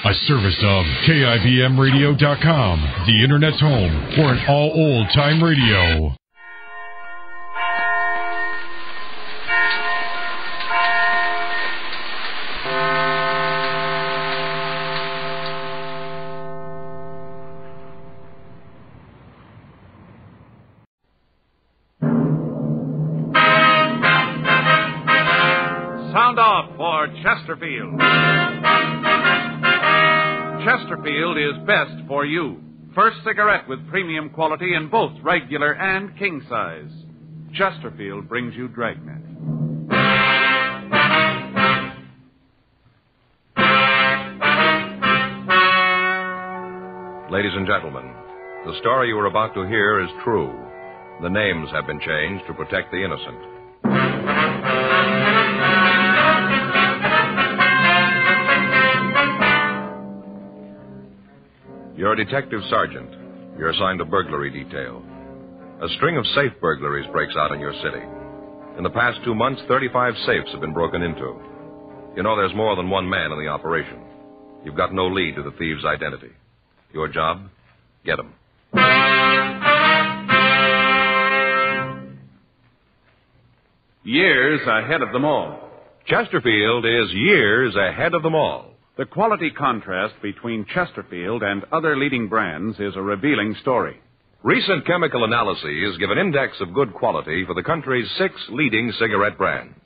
A service of KIBMradio.com, the Internet's home for an all old-time radio. Sound off for Chesterfield. Chesterfield is best for you. First cigarette with premium quality in both regular and king size. Chesterfield brings you Dragnet. Ladies and gentlemen, the story you are about to hear is true. The names have been changed to protect the innocent. You're a detective sergeant. You're assigned a burglary detail. A string of safe burglaries breaks out in your city. In the past 2 months, 35 safes have been broken into. You know there's more than one man in the operation. You've got no lead to the thieves' identity. Your job? Get him. Years ahead of them all. Chesterfield is years ahead of them all. The quality contrast between Chesterfield and other leading brands is a revealing story. Recent chemical analyses give an index of good quality for the country's 6 leading cigarette brands.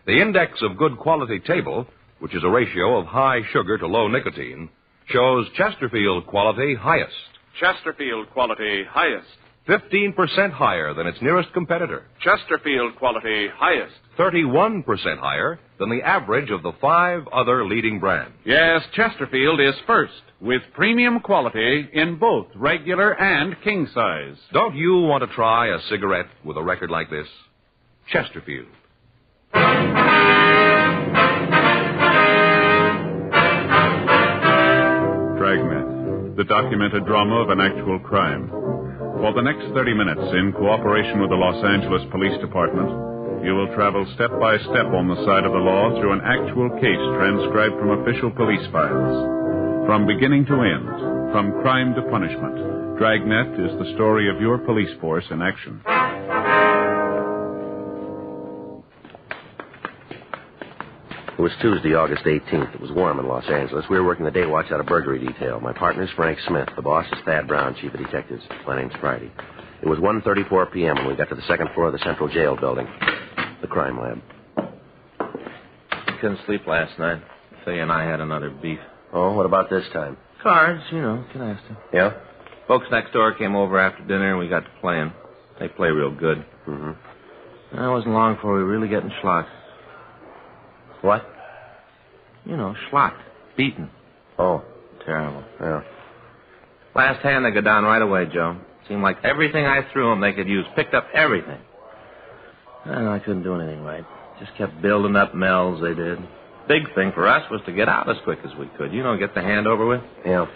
The index of good quality table, which is a ratio of high sugar to low nicotine, shows Chesterfield quality highest. Chesterfield quality highest. 15% higher than its nearest competitor. Chesterfield quality highest. 31% higher than the average of the 5 other leading brands. Yes, Chesterfield is first, with premium quality in both regular and king size. Don't you want to try a cigarette with a record like this? Chesterfield. Dragnet, the documented drama of an actual crime. For the next 30 minutes, in cooperation with the Los Angeles Police Department, you will travel step by step on the side of the law through an actual case transcribed from official police files. From beginning to end, from crime to punishment, Dragnet is the story of your police force in action. It was Tuesday, August 18th. It was warm in Los Angeles. We were working the day watch out of burglary detail. My partner's Frank Smith. The boss is Thad Brown, chief of detectives. My name's Friday. It was 1:34 p.m. when we got to the second floor of the Central Jail building, the crime lab. Couldn't sleep last night. Faye and I had another beef. Oh, what about this time? Cards, you know, canasta. Yeah? Folks next door came over after dinner and we got to playing. They play real good. Mm-hmm. It wasn't long before we were really getting schlocked. What? You know, schlocked. Beaten. Oh. Terrible. Yeah. Last hand, they go down right away, Joe. Seemed like everything I threw them they could use. Picked up everything. I couldn't do anything right. Just kept building up mells, they did. Big thing for us was to get out as quick as we could. You know, get the hand over with. Yeah.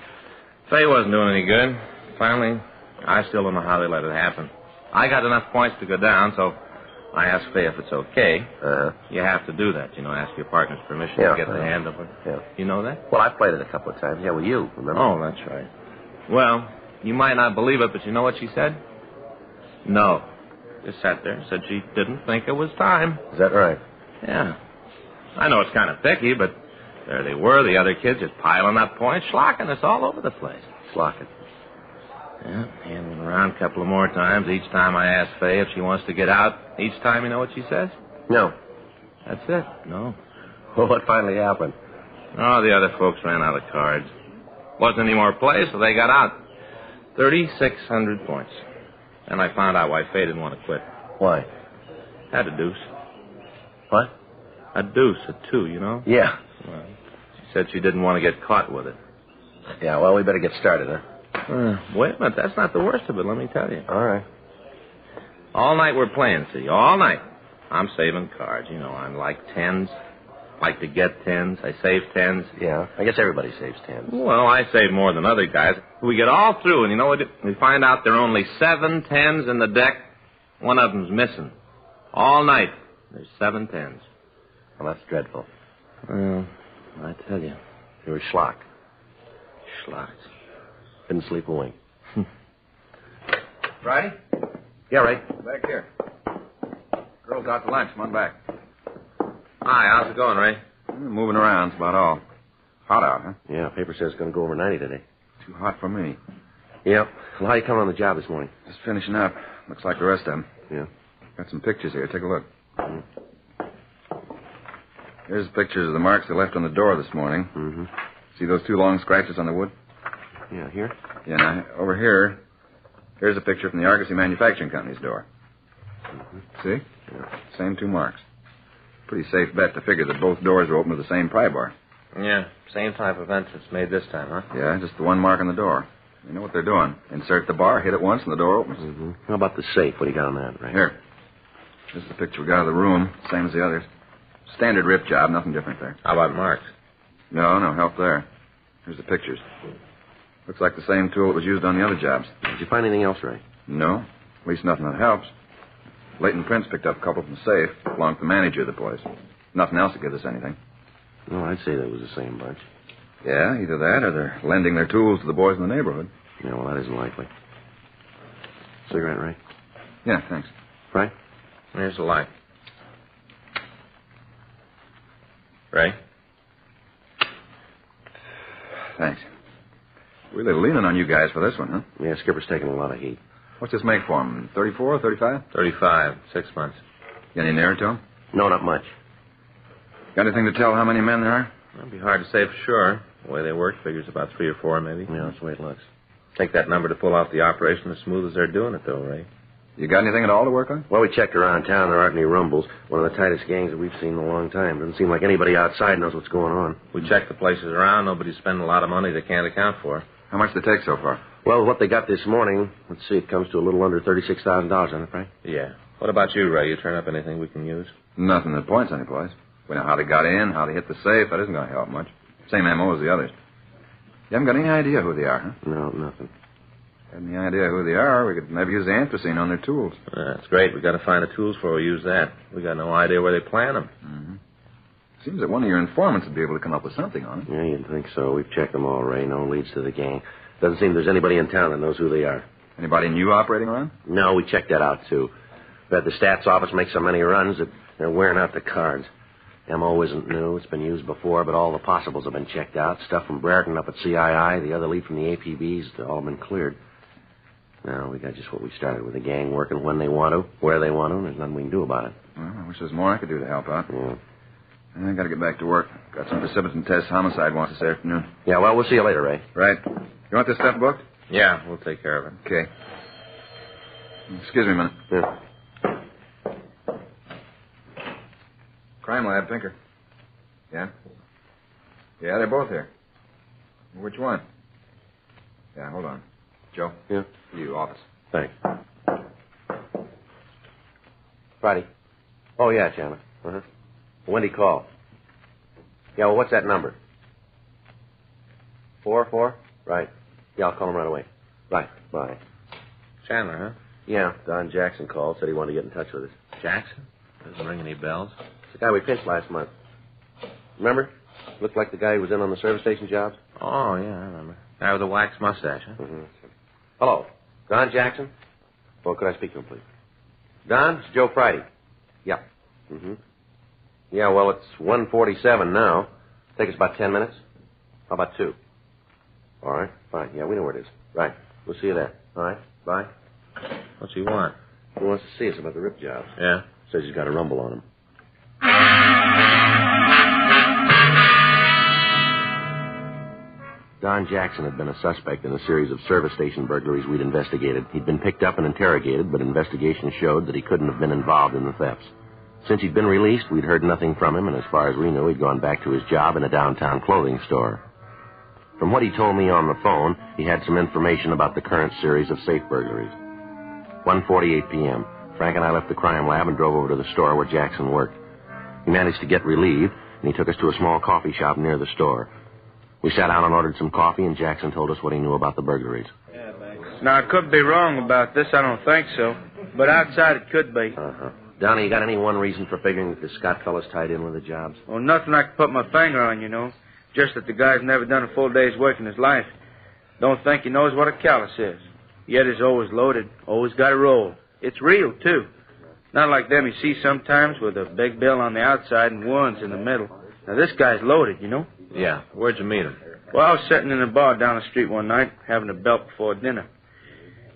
Faye wasn't doing any good. Finally, I still don't know how they let it happen. I got enough points to go down, so I asked Faye if it's okay. Uh-huh. You have to do that, you know, ask your partner's permission to get the hand over. Yeah. You know that? Well, I played it a couple of times. Yeah, with you, remember? Oh, that's right. Well, you might not believe it, but you know what she said? No. Just sat there and said she didn't think it was time. Is that right? Yeah. I know it's kind of picky, but there they were, the other kids just piling up points, schlocking us all over the place. Slocking. Yeah, hand went around a couple of more times. Each time I asked Faye if she wants to get out. Each time, you know what she says? No. That's it. No. Well, what finally happened? Oh, the other folks ran out of cards. Wasn't any more play, so they got out. 3,600 points. And I found out why Faye didn't want to quit. Why? Had a deuce. What? A deuce, a 2, you know? Yeah. Well, she said she didn't want to get caught with it. Yeah, well, we better get started, huh? Wait a minute, that's not the worst of it, let me tell you. All right. All night we're playing, see, all night. I'm saving cards, you know, I'm like tens. Like to get tens. I save tens. Yeah, I guess everybody saves tens. Well, I save more than other guys. We get all through, and you know what? We find out there are only 7 tens in the deck. One of them's missing. All night, there's 7 tens. Well, that's dreadful. Well, I tell you. You were schlocked. clocks. Didn't sleep a wink. Friday? Yeah, right. Back here. Girls out to lunch. Come on back. Hi, how's it going, Ray? Moving around. That's about all. Hot out, huh? Yeah, paper says it's going to go over 90 today. Too hot for me. Yeah. Well, how you coming on the job this morning? Just finishing up. Looks like the rest of them. Yeah. Got some pictures here. Take a look. Here's pictures of the marks they left on the door this morning. Mm-hmm. See those 2 long scratches on the wood? Yeah, here? Yeah, now, over here, here's a picture from the Argosy Manufacturing Company's door. Mm-hmm. See? Yeah. Same 2 marks. Pretty safe bet to figure that both doors are open with the same pry bar. Yeah, same type of entrance made this time, huh? Yeah, just the 1 mark on the door. You know what they're doing. Insert the bar, hit it once, and the door opens. Mm-hmm. How about the safe? What do you got on that, right? Here. This is the picture we got of the room, same as the others. Standard rip job, nothing different there. How about marks? No help there. Here's the pictures. Looks like the same tool that was used on the other jobs. Did you find anything else, Ray? No, at least nothing that helps. Leighton Prince picked up a couple from the safe, belonged to the manager of the place. Nothing else that gives us anything. No, I'd say that was the same bunch. Yeah, either that or they're lending their tools to the boys in the neighborhood. Yeah, well, that isn't likely. Cigarette, Ray? Yeah, thanks. Right? Here's the light. Ray? Thanks. Really leaning on you guys for this one, huh? Yeah, Skipper's taking a lot of heat. What's this make for him? 34, 35? 35, 6 months. Got any nearer to him? No, not much. Got anything to tell how many men there are? It'd be hard to say for sure. The way they work figures about 3 or 4, maybe. Yeah, that's the way it looks. Take that number to pull off the operation as smooth as they're doing it, though, Ray. You got anything at all to work on? Well, we checked around town. There aren't any rumbles. One of the tightest gangs that we've seen in a long time. Doesn't seem like anybody outside knows what's going on. We checked the places around. Nobody's spending a lot of money they can't account for. How much did they take so far? Well, what they got this morning, let's see, it comes to a little under $36,000, isn't it, Frank? Yeah. What about you, Ray? You turn up anything we can use? Nothing that points anyplace. We know how they got in, how they hit the safe. That isn't going to help much. Same M.O. as the others. You haven't got any idea who they are, huh? No, nothing. Had any idea who they are, we could maybe use the anthracene on their tools. That's great. We got to find the tools before we use that. We got no idea where they plant them. Mm-hmm. Seems that one of your informants would be able to come up with something on it. Yeah, you'd think so. We've checked them all, Ray. No leads to the gang. Doesn't seem there's anybody in town that knows who they are. Anybody new operating around? No, we checked that out, too. We had the stats office make so many runs that they're wearing out the cards. M.O. isn't new. It's been used before, but all the possibles have been checked out. Stuff from Brereton up at CII, the other lead from the APBs, they've all been cleared. Now, we got just what we started with, the gang working when they want to, where they want to, and there's nothing we can do about it. Well, I wish there was more I could do to help out. Yeah. I got to get back to work. Got some precipitant tests homicide wants this afternoon. Yeah, well, we'll see you later, Ray. Right. You want this stuff booked? Yeah, we'll take care of it. Okay. Excuse me a minute. Yeah. Crime lab, Pinker. Yeah? Yeah, they're both here. Which one? Yeah, hold on. Joe? Yeah? You, office. Thanks. Friday. Oh, yeah, Chandler. Uh-huh. Wendy called. Yeah, well, what's that number? 4? Right. Yeah, I'll call him right away. Right. Bye. Chandler, huh? Yeah, Don Jackson called, said he wanted to get in touch with us. Jackson? Doesn't ring any bells. It's the guy we pinched last month. Remember? Looked like the guy who was in on the service station jobs. Oh, yeah, I remember. Guy with the waxed mustache, huh? Mm-hmm. Hello. Don Jackson? Well, could I speak to him, please? Don, it's Joe Friday. Yeah. Mm-hmm. Yeah, well, it's 1:47 now. Take us about 10 minutes. How about 2? All right, fine. Yeah, we know where it is. Right. We'll see you there. All right, bye. What's he want? He wants to see us about the rip jobs. Yeah? Says he's got a rumble on him. Don Jackson had been a suspect in a series of service station burglaries we'd investigated. He'd been picked up and interrogated, but investigation showed that he couldn't have been involved in the thefts. Since he'd been released, we'd heard nothing from him, and as far as we knew, he'd gone back to his job in a downtown clothing store. From what he told me on the phone, he had some information about the current series of safe burglaries. 1:48 p.m. Frank and I left the crime lab and drove over to the store where Jackson worked. He managed to get relieved, and he took us to a small coffee shop near the store. We sat down and ordered some coffee, and Jackson told us what he knew about the burglaries. Now, I could be wrong about this. I don't think so. But outside it could be. Uh-huh. Donnie, you got any one reason for figuring that the Scott fella's tied in with the jobs? Well, nothing I can put my finger on, you know. Just that the guy's never done a full day's work in his life. Don't think he knows what a callus is. Yet is always loaded, always got a roll. It's real, too. Not like them you see sometimes with a big bill on the outside and ones in the middle. Now, this guy's loaded, you know? Yeah. Where'd you meet him? Well, I was sitting in a bar down the street one night, having a belt before dinner.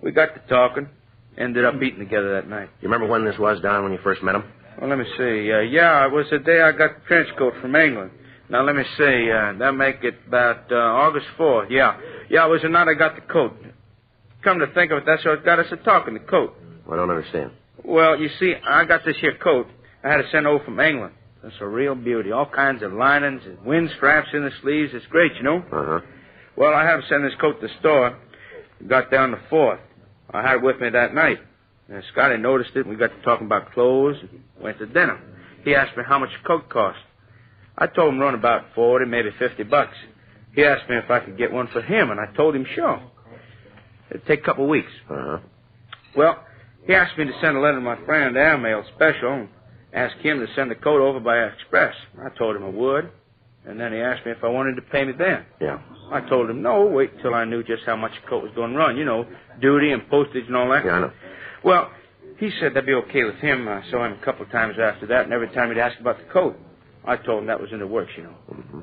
We got to talking, ended up eating together that night. You remember when this was, Don, when you first met him? Well, let me see. Yeah, it was the day I got the trench coat from England. Now, let me see. That make it about August 4th. Yeah, it was the night I got the coat. Come to think of it, that's what got us a-talking, the coat. I don't understand. Well, you see, I got this here coat I had to send over from England. It's a real beauty. All kinds of linings, wind straps in the sleeves. It's great, you know. Uh-huh. Well, I had to send this coat to the store. Got down the 4th. I had it with me that night. And Scotty noticed it, and we got to talking about clothes and went to dinner. He asked me how much a coat cost. I told him run about 40, maybe $50. He asked me if I could get one for him, and I told him sure. It'd take a couple of weeks. Uh-huh. Well, he asked me to send a letter to my friend, Airmail Special, and ask him to send the coat over by express. I told him I would, and then he asked me if I wanted to pay me then. Yeah. I told him no, wait till I knew just how much the coat was going to run. You know, duty and postage and all that. Yeah, I know. Well, he said that'd be okay with him. I saw him a couple of times after that, and every time he'd ask about the coat, I told him that was in the works, you know. Mm-hmm.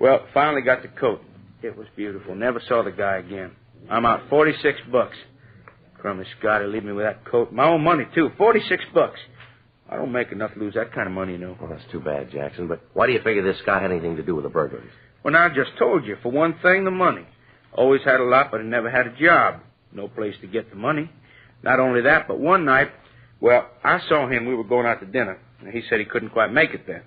Well, finally got the coat. It was beautiful. Never saw the guy again. I'm out $46. Crummy Scotty, leave me with that coat. My own money, too. $46. I don't make enough to lose that kind of money, you know. Well, that's too bad, Jackson. But why do you figure this Scott had anything to do with the burglaries? Well, now, I just told you. For one thing, the money. Always had a lot, but I never had a job. No place to get the money. Not only that, but one night, well, I saw him. We were going out to dinner. And he said he couldn't quite make it then.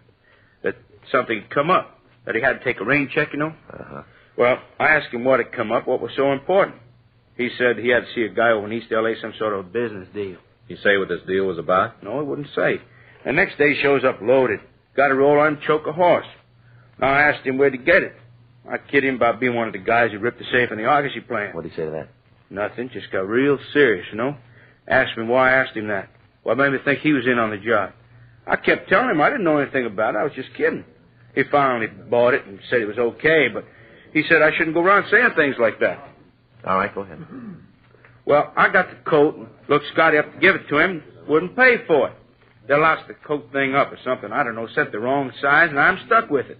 That something had come up. That he had to take a rain check, you know. Uh-huh. Well, I asked him what had come up, what was so important. He said he had to see a guy over in East L.A., some sort of a business deal. You say what this deal was about? No, he wouldn't say. The next day he shows up loaded. Got a roll on, choke a horse. Now, I asked him where'd he get it. I kid him about being one of the guys who ripped the safe in the Argosy plant. What'd he say to that? Nothing, just got real serious, you know. Asked me why I asked him that. What made me think he was in on the job? I kept telling him I didn't know anything about it. I was just kidding. He finally bought it and said it was okay, but he said I shouldn't go around saying things like that. All right, go ahead. Well, I got the coat and looked Scotty up to give it to him. Wouldn't pay for it. They lost the coat thing up or something. I don't know, sent the wrong size, and I'm stuck with it.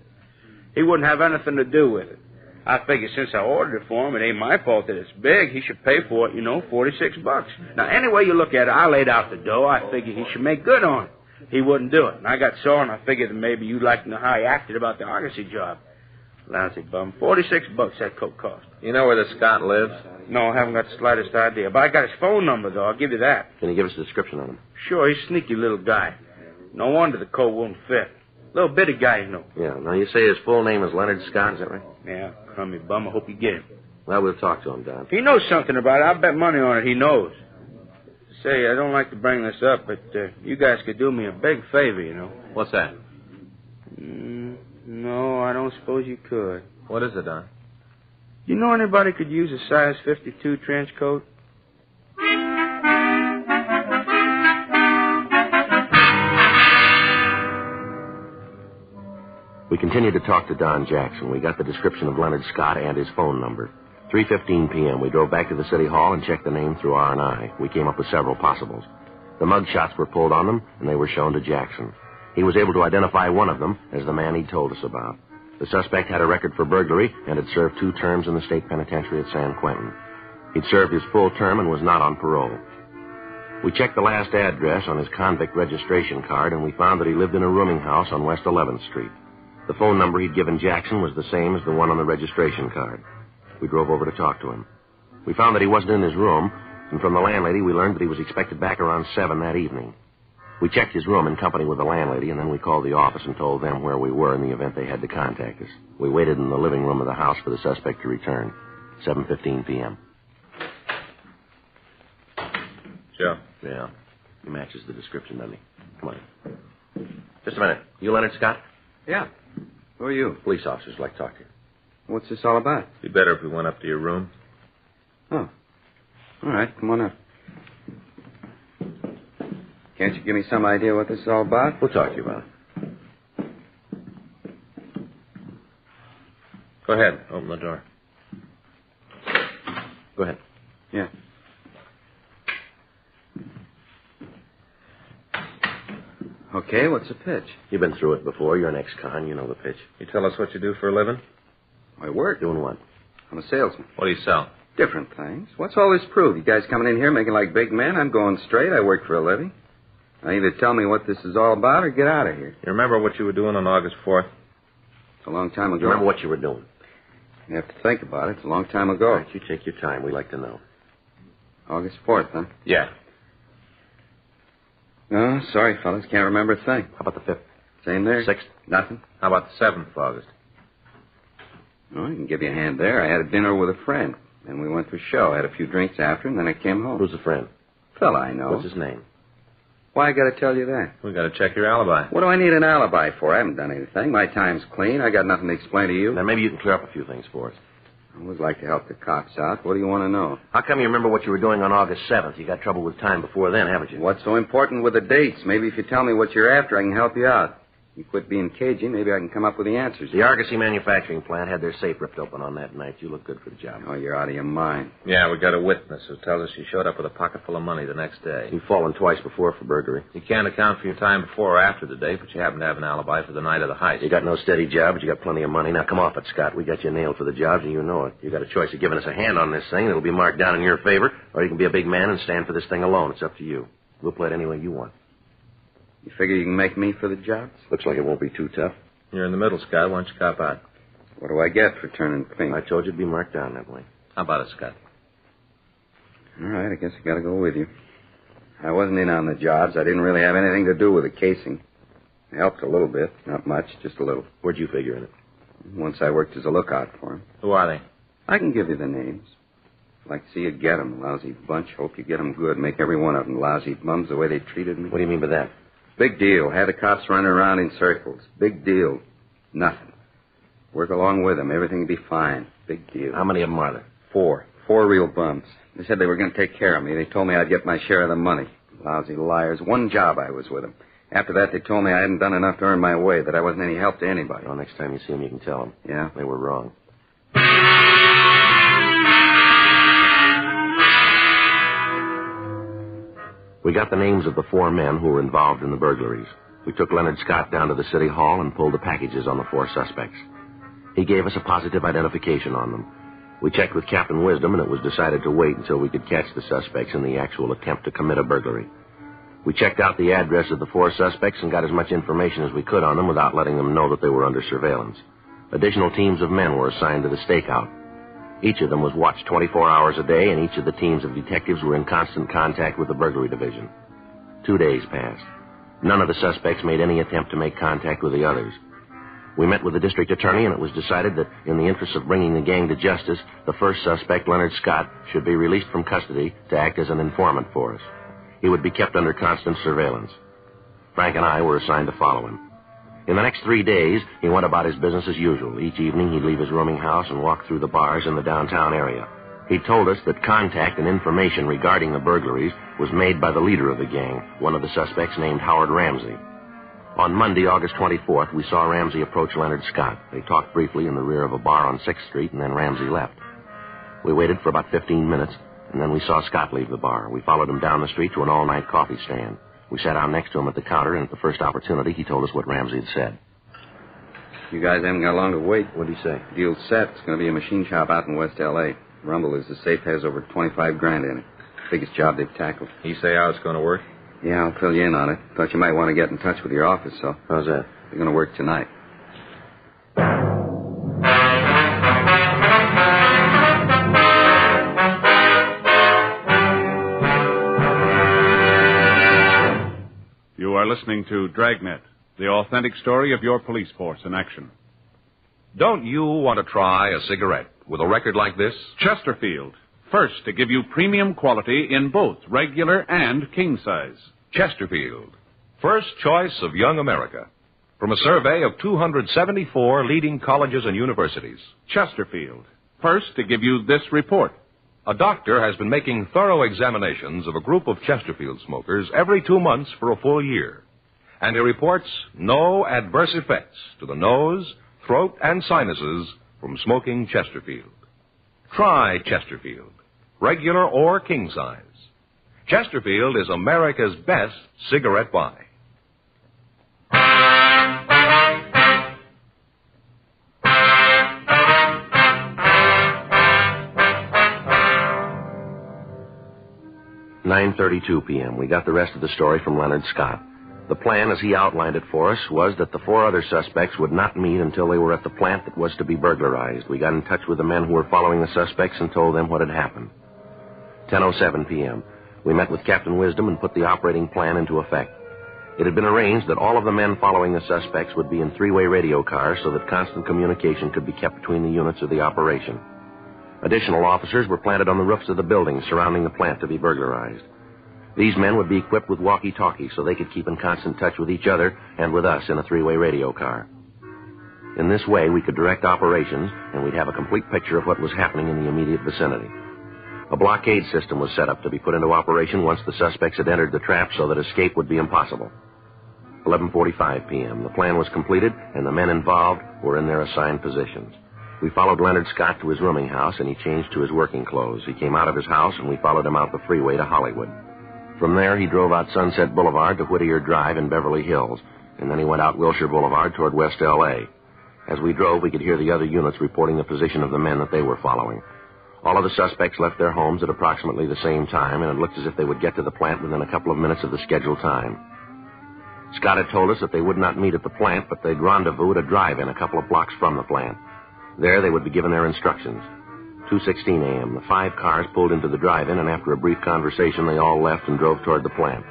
He wouldn't have anything to do with it. I figure since I ordered it for him, it ain't my fault that it's big. He should pay for it, you know, $46. Now, any way you look at it, I laid out the dough. I figured he should make good on it. He wouldn't do it. And I got sore, and I figured that maybe you'd like to know how he acted about the Argosy job. Lousy bum. $46 that coat cost. You know where this Scott lives? No, I haven't got the slightest idea. But I got his phone number, though. I'll give you that. Can you give us a description on him? Sure, he's a sneaky little guy. No wonder the coat won't fit. Little bitty guy, you know. Yeah. Now, you say his full name is Leonard Scott, is that right? Yeah, crummy bum. I hope you get him. Well, we'll talk to him, Don. He knows something about it. I'll bet money on it he knows. Say, I don't like to bring this up, but you guys could do me a big favor, you know. What's that? No, I don't suppose you could. What is it, Don? You know anybody could use a size 52 trench coat? We continued to talk to Don Jackson. We got the description of Leonard Scott and his phone number. 3:15 p.m., we drove back to the city hall and checked the name through R&I. We came up with several possibles. The mug shots were pulled on them, and they were shown to Jackson. He was able to identify one of them as the man he'd told us about. The suspect had a record for burglary and had served 2 terms in the state penitentiary at San Quentin. He'd served his full term and was not on parole. We checked the last address on his convict registration card, and we found that he lived in a rooming house on West 11th Street. The phone number he'd given Jackson was the same as the one on the registration card. We drove over to talk to him. We found that he wasn't in his room, and from the landlady we learned that he was expected back around 7 that evening. We checked his room in company with the landlady, and then we called the office and told them where we were in the event they had to contact us. We waited in the living room of the house for the suspect to return. 7:15 p.m. Sure. Yeah. He matches the description, doesn't he? Come on. Just a minute. You Leonard Scott? Yeah. Who are you? Police officers like to talk to you. What's this all about? Be better if we went up to your room. Oh. All right, come on up. Can't you give me some idea what this is all about? We'll talk to you about it. Go ahead. Open the door. Go ahead. Yeah. Okay, what's the pitch? You've been through it before. You're an ex-con. You know the pitch. You tell us what you do for a living? I work. Doing what? I'm a salesman. What do you sell? Different things. What's all this prove? You guys coming in here making like big men? I'm going straight. I work for a living. Now either tell me what this is all about or get out of here. You remember what you were doing on August 4th? It's a long time ago. Remember what you were doing? You have to think about it. It's a long time ago. All right, you take your time. We like to know. August 4th, huh? Yeah. No, sorry, fellas. Can't remember a thing. How about the 5th? Same there? 6th? Nothing? How about the 7th of August? Oh, I can give you a hand there. I had a dinner with a friend. Then we went to a show. Had a few drinks after, and then I came home. Who's the friend? Fella I know. What's his name? Why I got to tell you that? We got to check your alibi. What do I need an alibi for? I haven't done anything. My time's clean. I got nothing to explain to you. Now, maybe you can clear up a few things for us. I would like to help the cops out. What do you want to know? How come you remember what you were doing on August 7th? You got trouble with time before then, haven't you? What's so important with the dates? Maybe if you tell me what you're after, I can help you out. You quit being cagey, maybe I can come up with the answers. The Argosy manufacturing plant had their safe ripped open on that night. You look good for the job. Oh, you're out of your mind. Yeah, we got a witness who tells us you showed up with a pocket full of money the next day. You've fallen twice before for burglary. You can't account for your time before or after the date, but you happen to have an alibi for the night of the heist. You got no steady job, but you got plenty of money. Now, come off it, Scott. We got you nailed for the jobs, and you know it. You got a choice of giving us a hand on this thing. It'll be marked down in your favor, or you can be a big man and stand for this thing alone. It's up to you. We'll play it any way you want. You figure you can make me for the jobs? Looks like it won't be too tough. You're in the middle, Scott. Why don't you cop out? What do I get for turning pink? I told you it'd be marked down that way. How about it, Scott? All right, I guess I got to go with you. I wasn't in on the jobs. I didn't really have anything to do with the casing. I helped a little bit. Not much, just a little. Where'd you figure in it? Once I worked as a lookout for him. Who are they? I can give you the names. I'd like to see you get them, lousy bunch. Hope you get them good. Make every one of them lousy bums the way they treated me. What do you mean by that? Big deal. Had the cops running around in circles. Big deal. Nothing. Work along with them. Everything will be fine. Big deal. How many of them are there? 4. 4 real bums. They said they were going to take care of me. They told me I'd get my share of the money. Lousy liars. One job I was with them. After that, they told me I hadn't done enough to earn my way, that I wasn't any help to anybody. Well, next time you see them, you can tell them. Yeah? They were wrong. We got the names of the 4 men who were involved in the burglaries. We took Leonard Scott down to the city hall and pulled the packages on the 4 suspects. He gave us a positive identification on them. We checked with Captain Wisdom, and it was decided to wait until we could catch the suspects in the actual attempt to commit a burglary. We checked out the address of the 4 suspects and got as much information as we could on them without letting them know that they were under surveillance. Additional teams of men were assigned to the stakeout. Each of them was watched 24 hours a day, and each of the teams of detectives were in constant contact with the burglary division. 2 days passed. None of the suspects made any attempt to make contact with the others. We met with the district attorney, and it was decided that in the interest of bringing the gang to justice, the first suspect, Leonard Scott, should be released from custody to act as an informant for us. He would be kept under constant surveillance. Frank and I were assigned to follow him. In the next 3 days, he went about his business as usual. Each evening, he'd leave his rooming house and walk through the bars in the downtown area. He told us that contact and information regarding the burglaries was made by the leader of the gang, one of the suspects named Howard Ramsey. On Monday, August 24th, we saw Ramsey approach Leonard Scott. They talked briefly in the rear of a bar on 6th Street, and then Ramsey left. We waited for about 15 minutes, and then we saw Scott leave the bar. We followed him down the street to an all-night coffee stand. We sat down next to him at the counter, and at the first opportunity, he told us what Ramsey had said. You guys haven't got long to wait. What did he say? Deal's set. It's going to be a machine shop out in West L.A. Rumble is the safe has over 25 grand in it. Biggest job they've tackled. He say how it's going to work? Yeah, I'll fill you in on it. Thought you might want to get in touch with your office, so. How's that? They're going to work tonight. You are listening to Dragnet, the authentic story of your police force in action. Don't you want to try a cigarette with a record like this? Chesterfield, first to give you premium quality in both regular and king size. Chesterfield, first choice of young America. From a survey of 274 leading colleges and universities. Chesterfield, first to give you this report. A doctor has been making thorough examinations of a group of Chesterfield smokers every 2 months for a full year. And he reports no adverse effects to the nose, throat, and sinuses from smoking Chesterfield. Try Chesterfield. regular or king size. Chesterfield is America's best cigarette buy. "9:32 p.m. We got the rest of the story from Leonard Scott. The plan, as he outlined it for us, was that the 4 other suspects would not meet until they were at the plant that was to be burglarized. We got in touch with the men who were following the suspects and told them what had happened. 10:07 p.m. We met with Captain Wisdom and put the operating plan into effect. It had been arranged that all of the men following the suspects would be in 3-way radio cars so that constant communication could be kept between the units of the operation. Additional officers were planted on the roofs of the buildings surrounding the plant to be burglarized. These men would be equipped with walkie-talkies so they could keep in constant touch with each other and with us in a 3-way radio car. In this way, we could direct operations, and we'd have a complete picture of what was happening in the immediate vicinity. A blockade system was set up to be put into operation once the suspects had entered the trap so that escape would be impossible. 11:45 p.m. The plan was completed, and the men involved were in their assigned positions. We followed Leonard Scott to his rooming house, and he changed to his working clothes. He came out of his house, and we followed him out the freeway to Hollywood. From there, he drove out Sunset Boulevard to Whittier Drive in Beverly Hills, and then he went out Wilshire Boulevard toward West L.A. As we drove, we could hear the other units reporting the position of the men that they were following. All of the suspects left their homes at approximately the same time, and it looked as if they would get to the plant within a couple of minutes of the scheduled time. Scott had told us that they would not meet at the plant, but they'd rendezvous at a drive-in a couple of blocks from the plant. There, they would be given their instructions. 2:16 a.m., the 5 cars pulled into the drive-in, and after a brief conversation, they all left and drove toward the plant.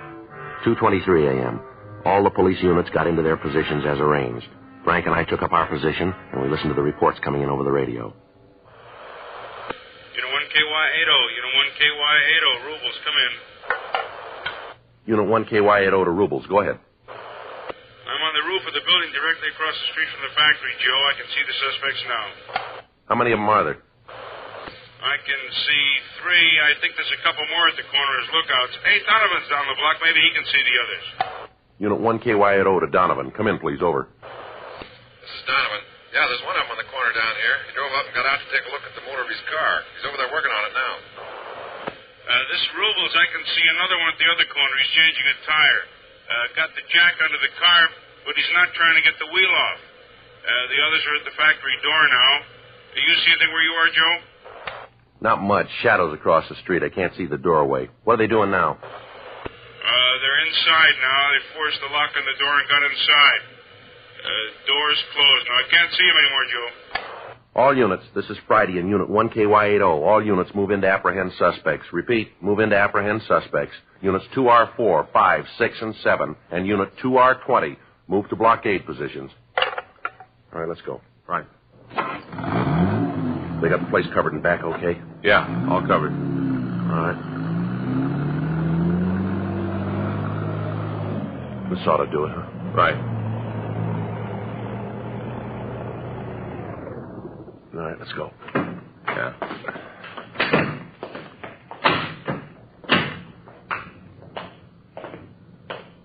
2:23 a.m., all the police units got into their positions as arranged. Frank and I took up our position, and we listened to the reports coming in over the radio. Unit 1 KY80, Unit 1 KY80, Rubles, come in. Unit 1 KY80 to Rubles, go ahead. I'm on the roof of the building directly across the street from the factory, Joe. I can see the suspects now. How many of them are there? I can see 3. I think there's a couple more at the corner as lookouts. Hey, Donovan's down the block. Maybe he can see the others. Unit 1 KY80 to Donovan. Come in, please. Over. This is Donovan. Yeah, there's one of them on the corner down here. He drove up and got out to take a look at the motor of his car. He's over there working on it now. This Rubles, I can see another one at the other corner. He's changing a tire. Got the jack under the car, but he's not trying to get the wheel off. The others are at the factory door now. Do you see anything where you are, Joe? Not much. Shadows across the street. I can't see the doorway. What are they doing now? They're inside now. They forced the lock on the door and got inside. Door's closed. Now, I can't see him anymore, Joe. All units, this is Friday in Unit 1 KY80. All units move in to apprehend suspects. Repeat, move in to apprehend suspects. Units 2R4, 5, 6, and 7, and Unit 2R20 move to blockade positions. All right, let's go. Right. They got the place covered in back okay? Yeah, all covered. All right. This ought to do it, huh? Right. All right, let's go. Yeah.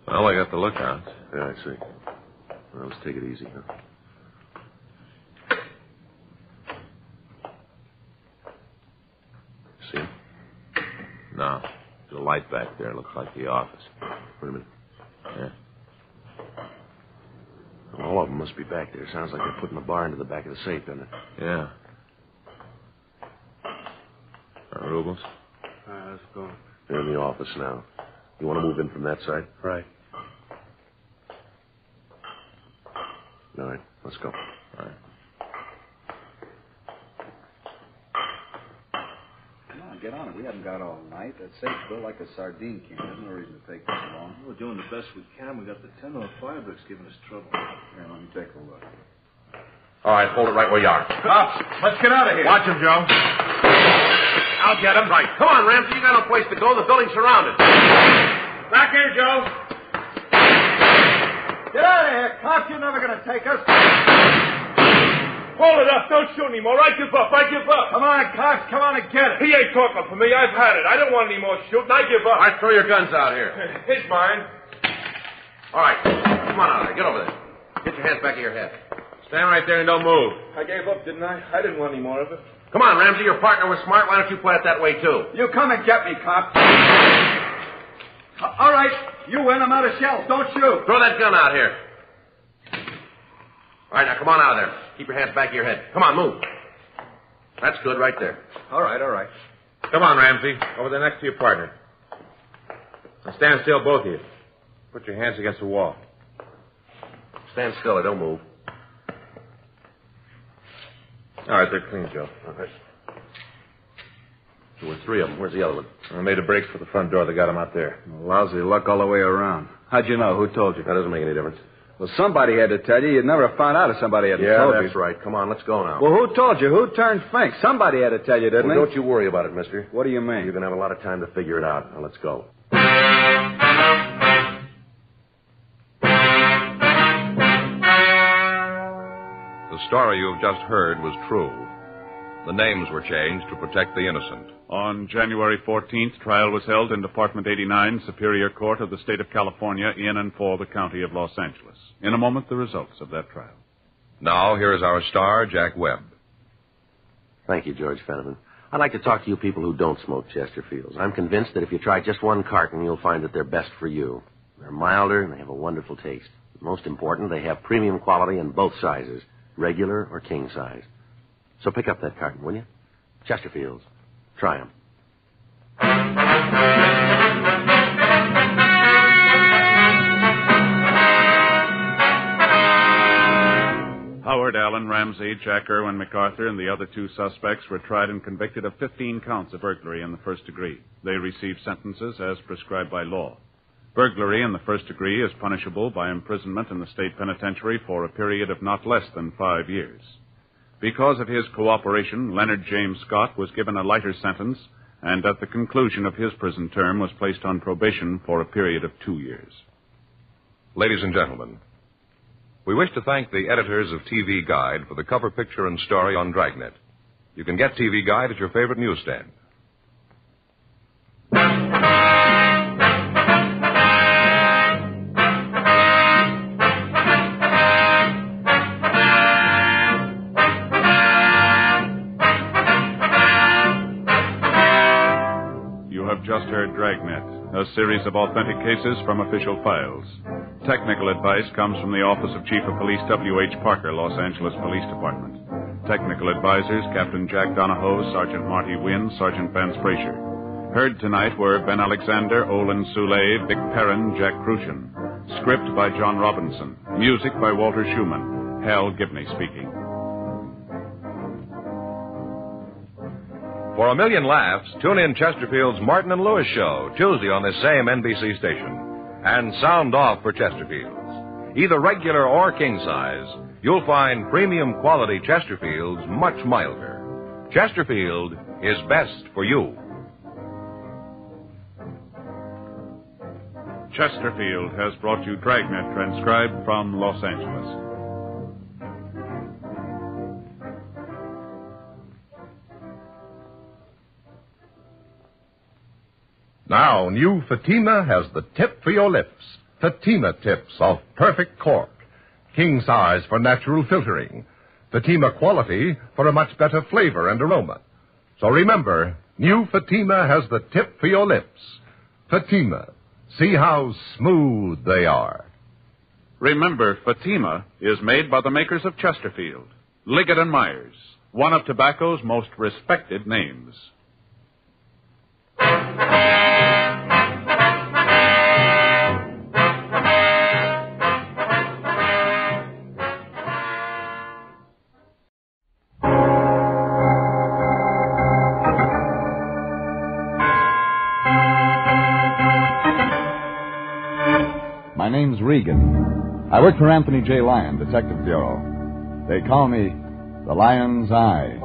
Well, I got the lookouts. Yeah, I see. Well, let's take it easy, huh? See him? No. There's a light back there. Looks like the office. Wait a minute. Yeah. All of them must be back there. Sounds like they're putting the bar into the back of the safe, doesn't it? Yeah. Rubles? Let's go. They're in the office now. You want to move in from that side? Right. All right, let's go. All right. Come on, get on it. We haven't got all night. That safe's built like a sardine can. There's no reason to take this long. We're doing the best we can. We got the 1005 that's giving us trouble. Here, let me take a look. All right, hold it right where you are. Cops, let's get out of here. Watch him, Joe. I'll get him. Right. Come on, Ramsey. You got no place to go. The building's surrounded. Back here, Joe. Get out of here, cops. You're never going to take us. Hold it up. Don't shoot anymore. I give up. Come on, cops. Come on and get it. He ain't talking for me. I've had it. I don't want any more shooting. I give up. All right, throw your guns out here. He's mine. All right. Come on out of there. Get over there. Get your hands back of your head. Stand right there and don't move. I gave up, didn't I? I didn't want any more of it. Come on, Ramsey, your partner was smart. Why don't you play it that way, too? You come and get me, cop. All right, you win. I'm out of shells. Don't shoot. Throw that gun out here. All right, now come on out of there. Keep your hands back of your head. Come on, move. That's good right there. All right, all right. Come on, Ramsey. Over there next to your partner. Now stand still, both of you. Put your hands against the wall. Stand still or don't move. All right, they're clean, Joe. All right. There were three of them. Where's the other one? I made a break for the front door. They got him out there. Lousy luck all the way around. How'd you know? Who told you? That doesn't make any difference. Well, somebody had to tell you. You'd never find out if somebody hadn't told you. Yeah, that's right. Come on, let's go now. Well, who told you? Who turned Fink? Somebody had to tell you, didn't well, they? Don't you worry about it, mister. What do you mean? You're going to have a lot of time to figure it out. Now, let's go. The story you have just heard was true. The names were changed to protect the innocent. On January 14th, trial was held in Department 89, Superior Court of the State of California, in and for the County of Los Angeles. In a moment, the results of that trial. Now, here is our star, Jack Webb. Thank you, George Fenneman. I'd like to talk to you people who don't smoke Chesterfields. I'm convinced that if you try just one carton, you'll find that they're best for you. They're milder, and they have a wonderful taste. Most important, they have premium quality in both sizes, regular or king size. So pick up that carton, will you? Chesterfields. Try them. Howard Allen, Ramsey, Jack Irwin MacArthur, and the other two suspects were tried and convicted of 15 counts of burglary in the first degree. They received sentences as prescribed by law. Burglary in the first degree is punishable by imprisonment in the state penitentiary for a period of not less than 5 years. Because of his cooperation, Leonard James Scott was given a lighter sentence, and at the conclusion of his prison term was placed on probation for a period of 2 years. Ladies and gentlemen, we wish to thank the editors of TV Guide for the cover picture and story on Dragnet. You can get TV Guide at your favorite newsstand. Just heard Dragnet, a series of authentic cases from official files. Technical advice comes from the Office of Chief of Police W.H. Parker, Los Angeles Police Department. Technical advisors, Captain Jack Donahoe, Sergeant Marty Wynn, Sergeant Vance Frazier. Heard tonight were Ben Alexander, Olin Soule, Vic Perrin, Jack Crucian. Script by John Robinson. Music by Walter Schumann. Hal Gibney speaking. For a million laughs, tune in Chesterfield's Martin and Lewis show, Tuesday on this same NBC station. And sound off for Chesterfields. Either regular or king size, you'll find premium quality Chesterfields much milder. Chesterfield is best for you. Chesterfield has brought you Dragnet, transcribed from Los Angeles. Now, new Fatima has the tip for your lips. Fatima tips of perfect cork. King size for natural filtering. Fatima quality for a much better flavor and aroma. So remember, new Fatima has the tip for your lips. Fatima. See how smooth they are. Remember, Fatima is made by the makers of Chesterfield, Liggett & Myers, one of tobacco's most respected names. My name's Regan. I work for Anthony J. Lyon, Detective Bureau. They call me the Lion's Eye.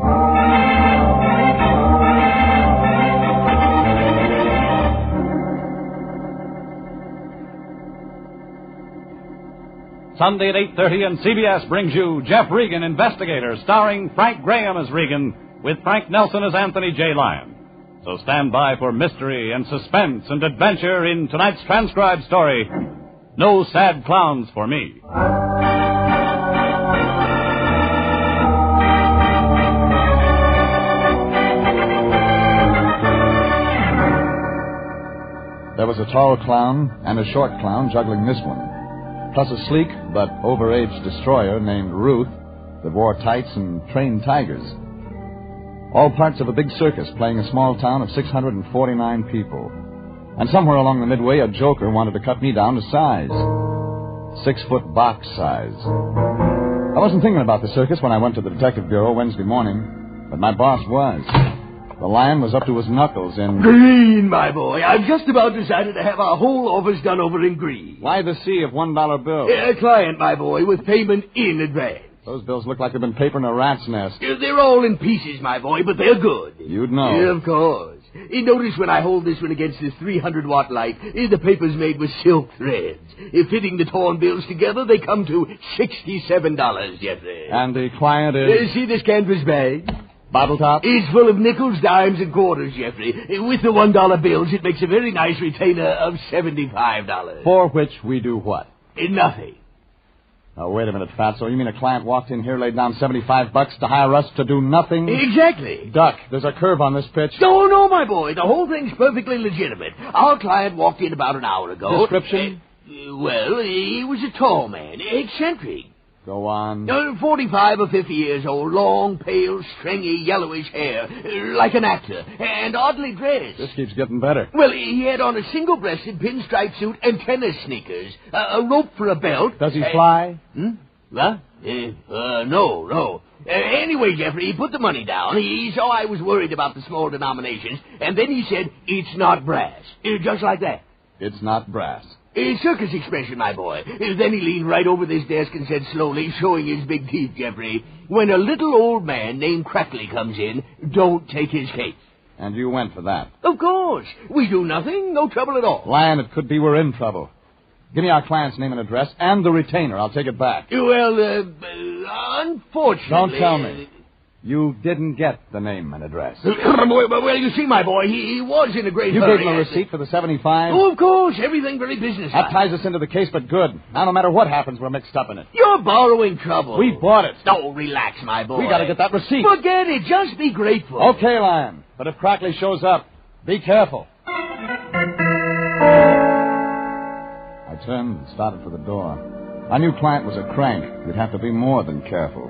Sunday at 8:30, and CBS brings you Jeff Regan, Investigator, starring Frank Graham as Regan, with Frank Nelson as Anthony J. Lyon. So stand by for mystery and suspense and adventure in tonight's transcribed story, No Sad Clowns for Me. was a tall clown and a short clown juggling this one, plus a sleek but overaged destroyer named Ruth that wore tights and trained tigers. All parts of a big circus playing a small town of 649 people. And somewhere along the midway, a joker wanted to cut me down to size. 6-foot box size. I wasn't thinking about the circus when I went to the detective bureau Wednesday morning, but my boss was. The lion was up to his knuckles in... Green, my boy. I've just about decided to have our whole office done over in green. Why the sea of $1 bills? A client, my boy, with payment in advance. Those bills look like they've been papered in a rat's nest. They're all in pieces, my boy, but they're good. You'd know. Of course. Notice when I hold this one against this 300-watt light, the paper's made with silk threads. Fitting the torn bills together, they come to $67, Jeffrey. And the client is... See this canvas bag? Bottle top? It's full of nickels, dimes, and quarters, Jeffrey. With the $1 bills, it makes a very nice retainer of $75. For which we do what? Nothing. Oh, wait a minute, Fatso. You mean a client walked in here, laid down $75 to hire us to do nothing? Exactly. Duck, there's a curve on this pitch. No, my boy. The whole thing's perfectly legitimate. Our client walked in about an hour ago. Description? Well, he was a tall man, eccentric. Go on. 45 or 50 years old, long, pale, stringy, yellowish hair, like an actor, and oddly dressed. This keeps getting better. Well, he had on a single-breasted pinstripe suit and tennis sneakers, a rope for a belt. Does he fly? What? No. Anyway, Jeffrey, he put the money down. He saw I was worried about the small denominations, and then he said, "It's not brass." Just like that. It's not brass. Circus expression, my boy. Then he leaned right over this desk and said slowly, showing his big teeth, Jeffrey, "When a little old man named Crackley comes in, don't take his case." And you went for that? Of course. We do nothing, no trouble at all. Lion, it could be we're in trouble. Give me our client's name and address and the retainer. I'll take it back. Well, unfortunately... Don't tell me. You didn't get the name and address. Well, you see, my boy, he was in a great hurry. You gave him a receipt for the 75? Oh, of course. Everything very businesslike. That ties us into the case, but good. Now, no matter what happens, we're mixed up in it. You're borrowing trouble. We bought it. Oh, relax, my boy. We got to get that receipt. Forget it. Just be grateful. Okay, Lion. But if Crackley shows up, be careful. I turned and started for the door. I knew client was a crank. You'd have to be more than careful.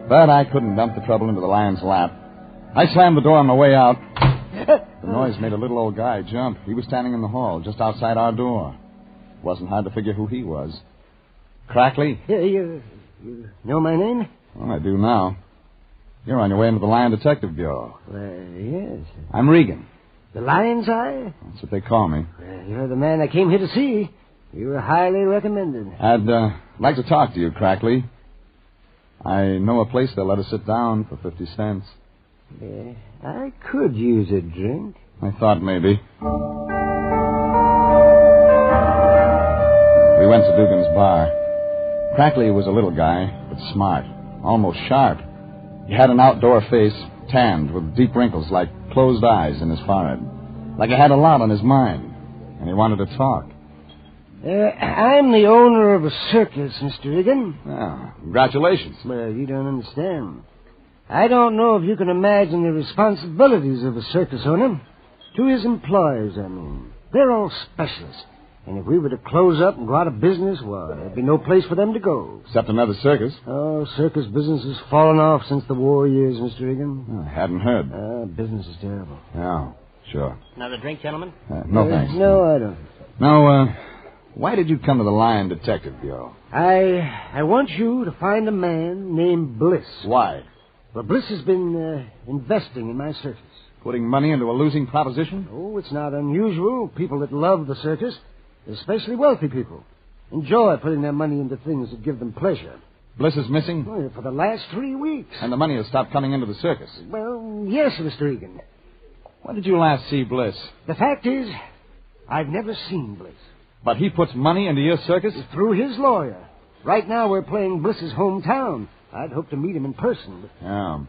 But I couldn't dump the trouble into the lion's lap. I slammed the door on my way out. The noise made a little old guy jump. He was standing in the hall, just outside our door. It wasn't hard to figure who he was. Crackley? You know my name? Well, I do now. You're on your way into the Lion Detective Bureau. Yes. I'm Regan. The Lion's Eye? That's what they call me. You're the man I came here to see. You were highly recommended. I'd like to talk to you, Crackley. I know a place they'll let us sit down for 50 cents. Yeah, I could use a drink. I thought maybe. We went to Dugan's bar. Crackley was a little guy, but smart, almost sharp. He had an outdoor face, tanned with deep wrinkles like closed eyes in his forehead. Like he had a lot on his mind, and he wanted to talk. I'm the owner of a circus, Mr. Regan. Oh, congratulations. Well, you don't understand. I don't know if you can imagine the responsibilities of a circus owner. To his employees, I mean. They're all specialists. And if we were to close up and go out of business, well, there'd be no place for them to go. Except another circus. Oh, circus business has fallen off since the war years, Mr. Regan. I hadn't heard. Business is terrible. Yeah, sure. Another drink, gentlemen? No, thanks. No, I don't. Now, why did you come to the Lion Detective Bureau? I want you to find a man named Bliss. Why? Well, Bliss has been investing in my circus. Putting money into a losing proposition? Oh, it's not unusual. People that love the circus, especially wealthy people, enjoy putting their money into things that give them pleasure. Bliss is missing? Oh, for the last 3 weeks. And the money has stopped coming into the circus? Well, yes, Mr. Regan. When did you last see Bliss? The fact is, I've never seen Bliss. But he puts money into your circus? Through his lawyer. Right now we're playing Bliss's hometown. I'd hope to meet him in person. Yeah.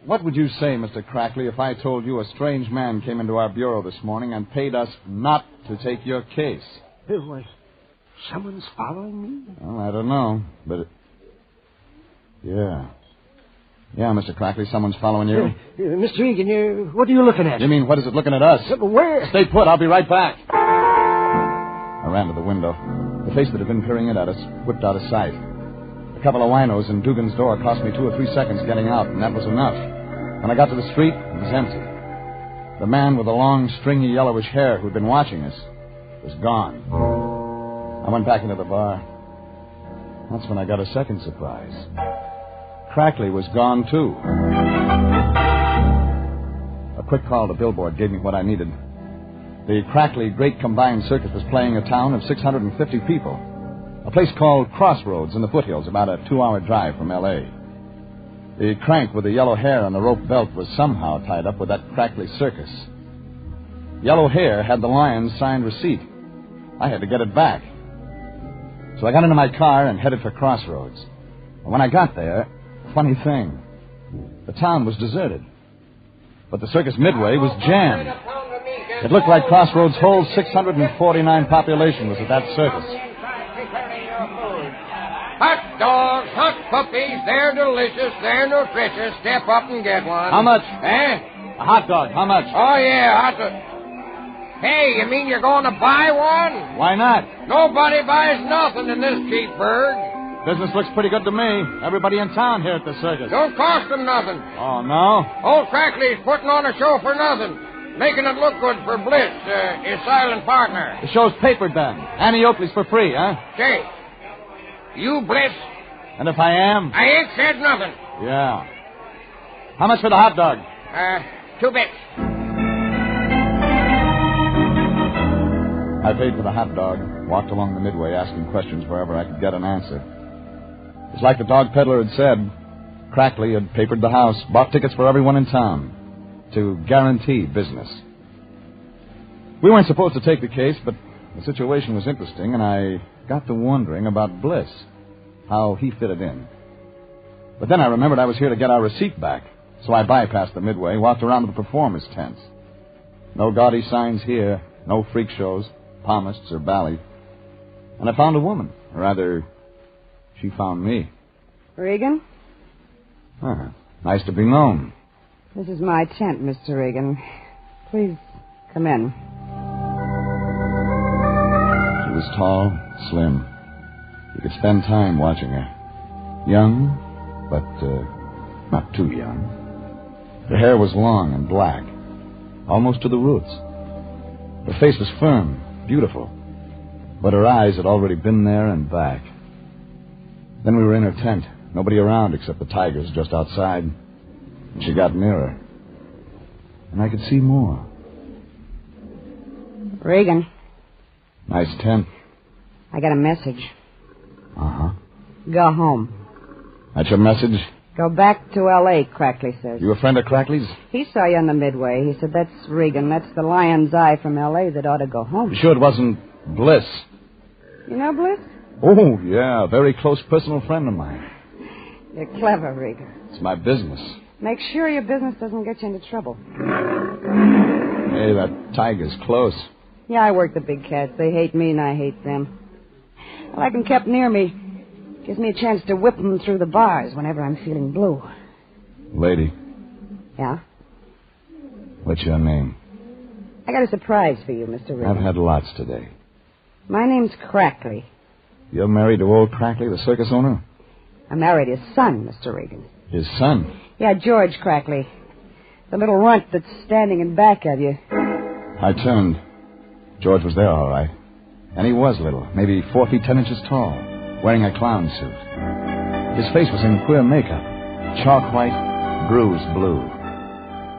What would you say, Mr. Crackley, if I told you a strange man came into our bureau this morning and paid us not to take your case? Why, someone's following me? Well, I don't know, but... Yeah. Yeah, Mr. Crackley, someone's following you. Mr. Regan, what are you looking at? You mean, what is it looking at us? Where? Stay put. I'll be right back. I ran to the window. The face that had been peering in at us whipped out of sight. A couple of winos in Dugan's door cost me 2 or 3 seconds getting out, and that was enough. When I got to the street, it was empty. The man with the long, stringy, yellowish hair who'd been watching us was gone. I went back into the bar. That's when I got a second surprise. Crackley was gone, too. A quick call to Billboard gave me what I needed. The Crackley Great Combined Circus was playing a town of 650 people. A place called Crossroads in the foothills, about a 2-hour drive from L.A. The crank with the yellow hair on the rope belt was somehow tied up with that Crackley circus. Yellow Hair had the Lion's signed receipt. I had to get it back. So I got into my car and headed for Crossroads. And when I got there, funny thing, the town was deserted. But the circus midway was jammed. It looked like Crossroads' whole 649 population was at that circus. Hot dogs, hot puppies, they're delicious, they're nutritious. Step up and get one. How much? Eh? A hot dog, how much? Oh, yeah, hot dog. Hey, you mean you're going to buy one? Why not? Nobody buys nothing in this cheap burg. Business looks pretty good to me. Everybody in town here at the circus. Don't cost them nothing. Oh, no? Old Crackley's putting on a show for nothing. Making it look good for Bliss, his silent partner. The show's papered then. Annie Oakley's for free, huh? Say, you Bliss? And if I am? I ain't said nothing. Yeah. How much for the hot dog? 2 bits. I paid for the hot dog, walked along the midway asking questions wherever I could get an answer. It's like the dog peddler had said. Crackley had papered the house, bought tickets for everyone in town to guarantee business. We weren't supposed to take the case, but the situation was interesting, and I got to wondering about Bliss, how he fitted in. But then I remembered I was here to get our receipt back, so I bypassed the midway, walked around to the performers' tents. No gaudy signs here, no freak shows, palmists or ballet. And I found a woman. Or rather, she found me. Regan? Nice to be known. This is my tent, Mr. Regan. Please come in. She was tall, slim. You could spend time watching her. Young, but not too young. Her hair was long and black, almost to the roots. Her face was firm, beautiful, but her eyes had already been there and back. Then we were in her tent, nobody around except the tigers just outside. And she got nearer, and I could see more. Regan. Nice tent. I got a message. Uh-huh. Go home. That's your message? Go back to L.A., Crackley says. You a friend of Crackley's? He saw you on the midway. He said, that's Regan. That's the Lion's Eye from L.A. that ought to go home. You sure it wasn't Bliss? You know Bliss? Oh, yeah, a very close personal friend of mine. You're clever, Regan. It's my business. Make sure your business doesn't get you into trouble. Hey, that tiger's close. Yeah, I work the big cats. They hate me and I hate them. I like them kept near me. Gives me a chance to whip them through the bars whenever I'm feeling blue. Lady. Yeah? What's your name? I got a surprise for you, Mr. Regan. I've had lots today. My name's Crackley. You're married to old Crackley, the circus owner? I married his son, Mr. Regan. His son? Yeah, George Crackley. The little runt that's standing in back of you. I turned. George was there, all right. And he was little, maybe 4 feet 10 inches tall, wearing a clown suit. His face was in queer makeup, chalk white, bruised blue.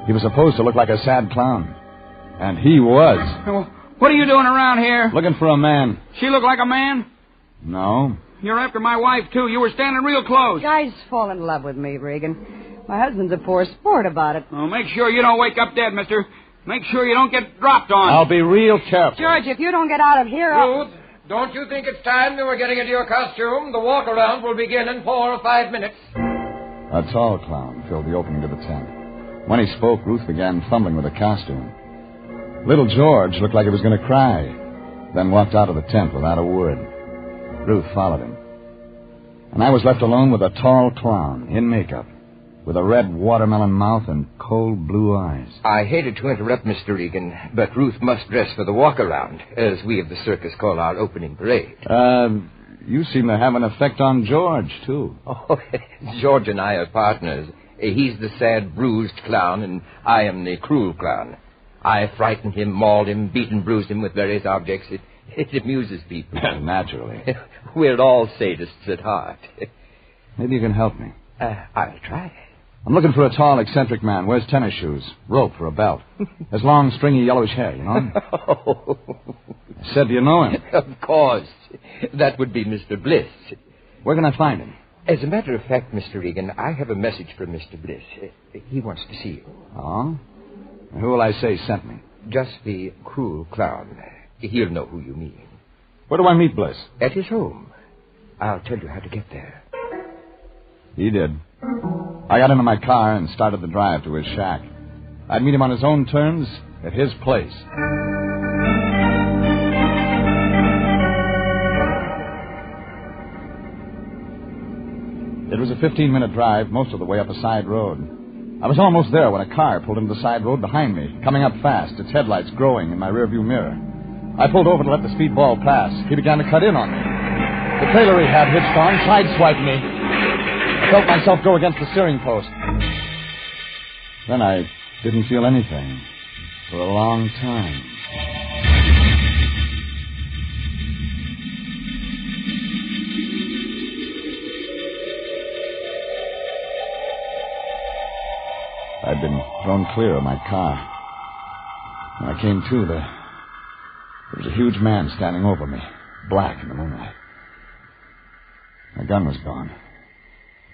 He was supposed to look like a sad clown. And he was. What are you doing around here? Looking for a man. She look like a man? No. You're after my wife, too. You were standing real close. Guys fall in love with me, Regan. My husband's a poor sport about it. Oh, make sure you don't wake up dead, mister. Make sure you don't get dropped on. I'll be real careful. George, if you don't get out of here... Ruth, don't you think it's time you were getting into your costume? The walk-around will begin in 4 or 5 minutes. A tall clown filled the opening to the tent. When he spoke, Ruth began fumbling with the costume. Little George looked like he was going to cry, then walked out of the tent without a word. Ruth followed him. And I was left alone with a tall clown in makeup. with a red watermelon mouth and cold blue eyes. I hated to interrupt, Mr. Regan, but Ruth must dress for the walk-around, as we of the circus call our opening parade. You seem to have an effect on George, too. Oh, George and I are partners. He's the sad, bruised clown, and I am the cruel clown. I frightened him, mauled him, beat and bruised him with various objects. It amuses people. Naturally. We're all sadists at heart. Maybe you can help me. I'll try. I'm looking for a tall, eccentric man. Wears tennis shoes, rope for a belt. Has long, stringy, yellowish hair, you know him? Oh. I said, do you know him? Of course. That would be Mr. Bliss. Where can I find him? As a matter of fact, Mr. Regan, I have a message for Mr. Bliss. He wants to see you. Oh? Who will I say sent me? Just the cruel clown. He'll know who you mean. Where do I meet Bliss? At his home. I'll tell you how to get there. He did. I got into my car and started the drive to his shack. I'd meet him on his own terms at his place. It was a 15-minute drive, most of the way up a side road. I was almost there when a car pulled into the side road behind me, coming up fast, its headlights growing in my rearview mirror. I pulled over to let the speedball pass. He began to cut in on me. The trailer he had hitched on sideswiped me. I felt myself go against the steering post. Then I didn't feel anything for a long time. I'd been thrown clear of my car. When I came to, there was a huge man standing over me, black in the moonlight. My gun was gone.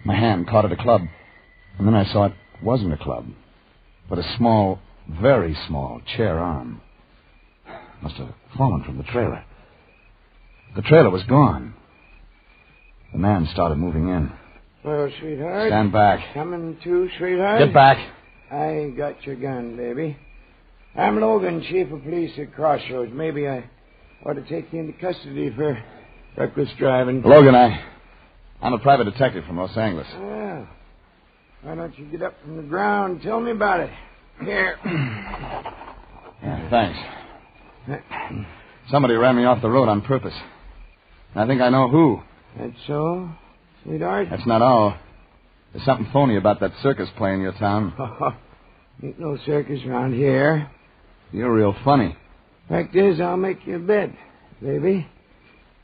My hand caught at a club, and then I saw it wasn't a club, but a small, very small chair arm. Must have fallen from the trailer. The trailer was gone. The man started moving in. Well, sweetheart. Stand back. Coming to, sweetheart? Get back. I got your gun, baby. I'm Logan, chief of police at Crossroads. Maybe I ought to take you into custody for reckless driving. Logan, I'm a private detective from Los Angeles. Well, why don't you get up from the ground and tell me about it? Here. Yeah, thanks. Somebody ran me off the road on purpose. I think I know who. That's so, sweetheart? That's not all. There's something phony about that circus play in your town. Ain't no circus around here. You're real funny. Fact is, I'll make you a bet, baby.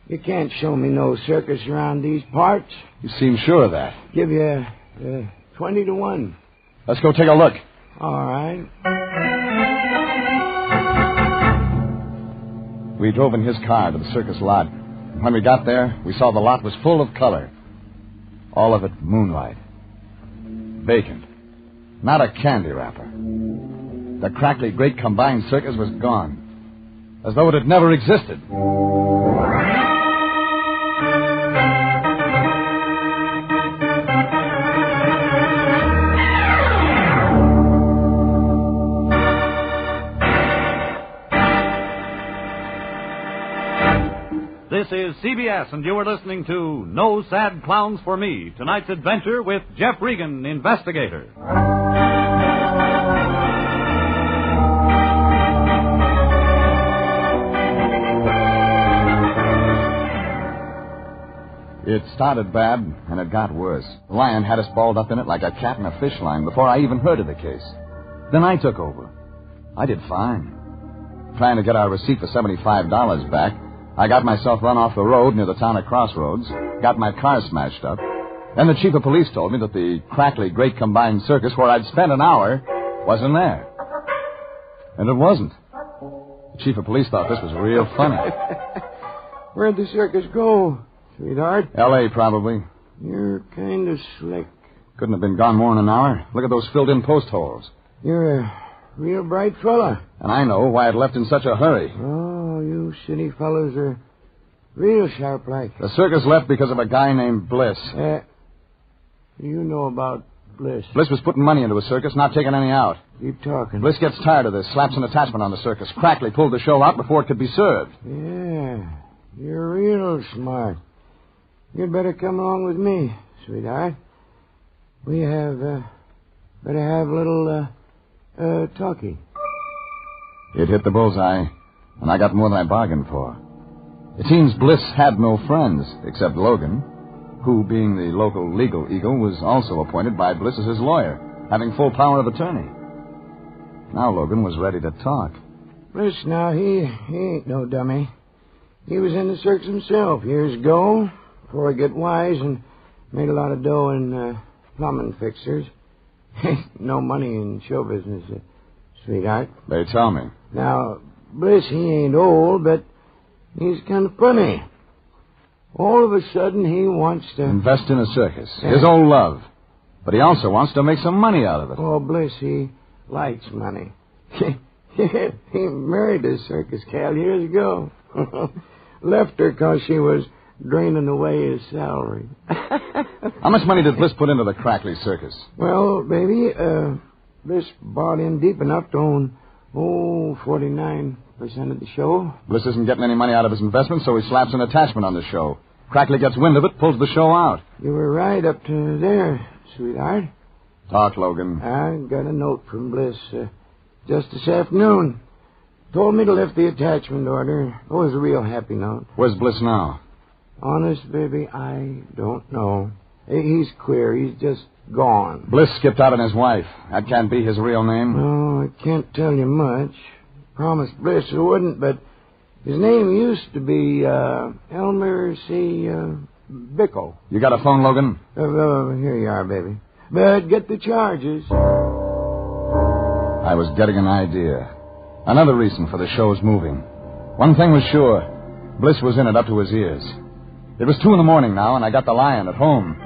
You can't show me no circus around these parts. You seem sure of that. Give you 20 to 1. Let's go take a look. All right. We drove in his car to the circus lot. When we got there, we saw the lot was full of color. All of it moonlight. Vacant. Not a candy wrapper. The crackly great combined circus was gone. As though it had never existed. This is CBS, and you are listening to No Sad Clowns for Me, tonight's adventure with Jeff Regan, Investigator. It started bad, and it got worse. The lion had us balled up in it like a cat in a fish line before I even heard of the case. Then I took over. I did fine. Trying to get our receipt for $75 back, I got myself run off the road near the town of Crossroads, got my car smashed up. Then the chief of police told me that the crackly great combined circus where I'd spent an hour wasn't there. And it wasn't. The chief of police thought this was real funny. Where'd the circus go, sweetheart? L.A., probably. You're kind of slick. Couldn't have been gone more than an hour. Look at those filled-in post holes. You're a real bright fella. And I know why it left in such a hurry. Oh, you city fellas are real sharp-like. The circus left because of a guy named Bliss. You know about Bliss. Bliss was putting money into a circus, not taking any out. Keep talking. Bliss gets tired of this, slaps an attachment on the circus. Crackly pulled the show out before it could be served. Yeah, you're real smart. You'd better come along with me, sweetheart. We better have a little, talkie. It hit the bullseye, and I got more than I bargained for. It seems Bliss had no friends, except Logan, who, being the local legal eagle, was also appointed by Bliss as his lawyer, having full power of attorney. Now Logan was ready to talk. Bliss, now, he ain't no dummy. He was in the circus himself years ago, before he got wise and made a lot of dough in plumbing fixtures. Ain't no money in show business, sweetheart. They tell me. Now, Bliss, he ain't old, but he's kind of funny. All of a sudden, he wants to... invest in a circus. His old love. But he also wants to make some money out of it. Oh, Bliss, he likes money. He married a circus gal years ago. Left her because she was draining away his salary. How much money did Bliss put into the Crackley circus? Well, baby, Bliss bought in deep enough to own, 49% of the show. Bliss isn't getting any money out of his investment, so he slaps an attachment on the show. Crackley gets wind of it, pulls the show out. You were right up to there, sweetheart. Talk, Logan. I got a note from Bliss just this afternoon. Told me to lift the attachment order. It was a real happy note. Where's Bliss now? Honest, baby, I don't know. He's queer. He's just gone. Bliss skipped out on his wife. That can't be his real name. No, I can't tell you much. Promised Bliss I wouldn't, but his name used to be Elmer C. Bickle. You got a phone, Logan? Here you are, baby. But get the charges. I was getting an idea. Another reason for the show's moving. One thing was sure. Bliss was in it up to his ears. It was 2 a.m. now, and I got the Lion at home.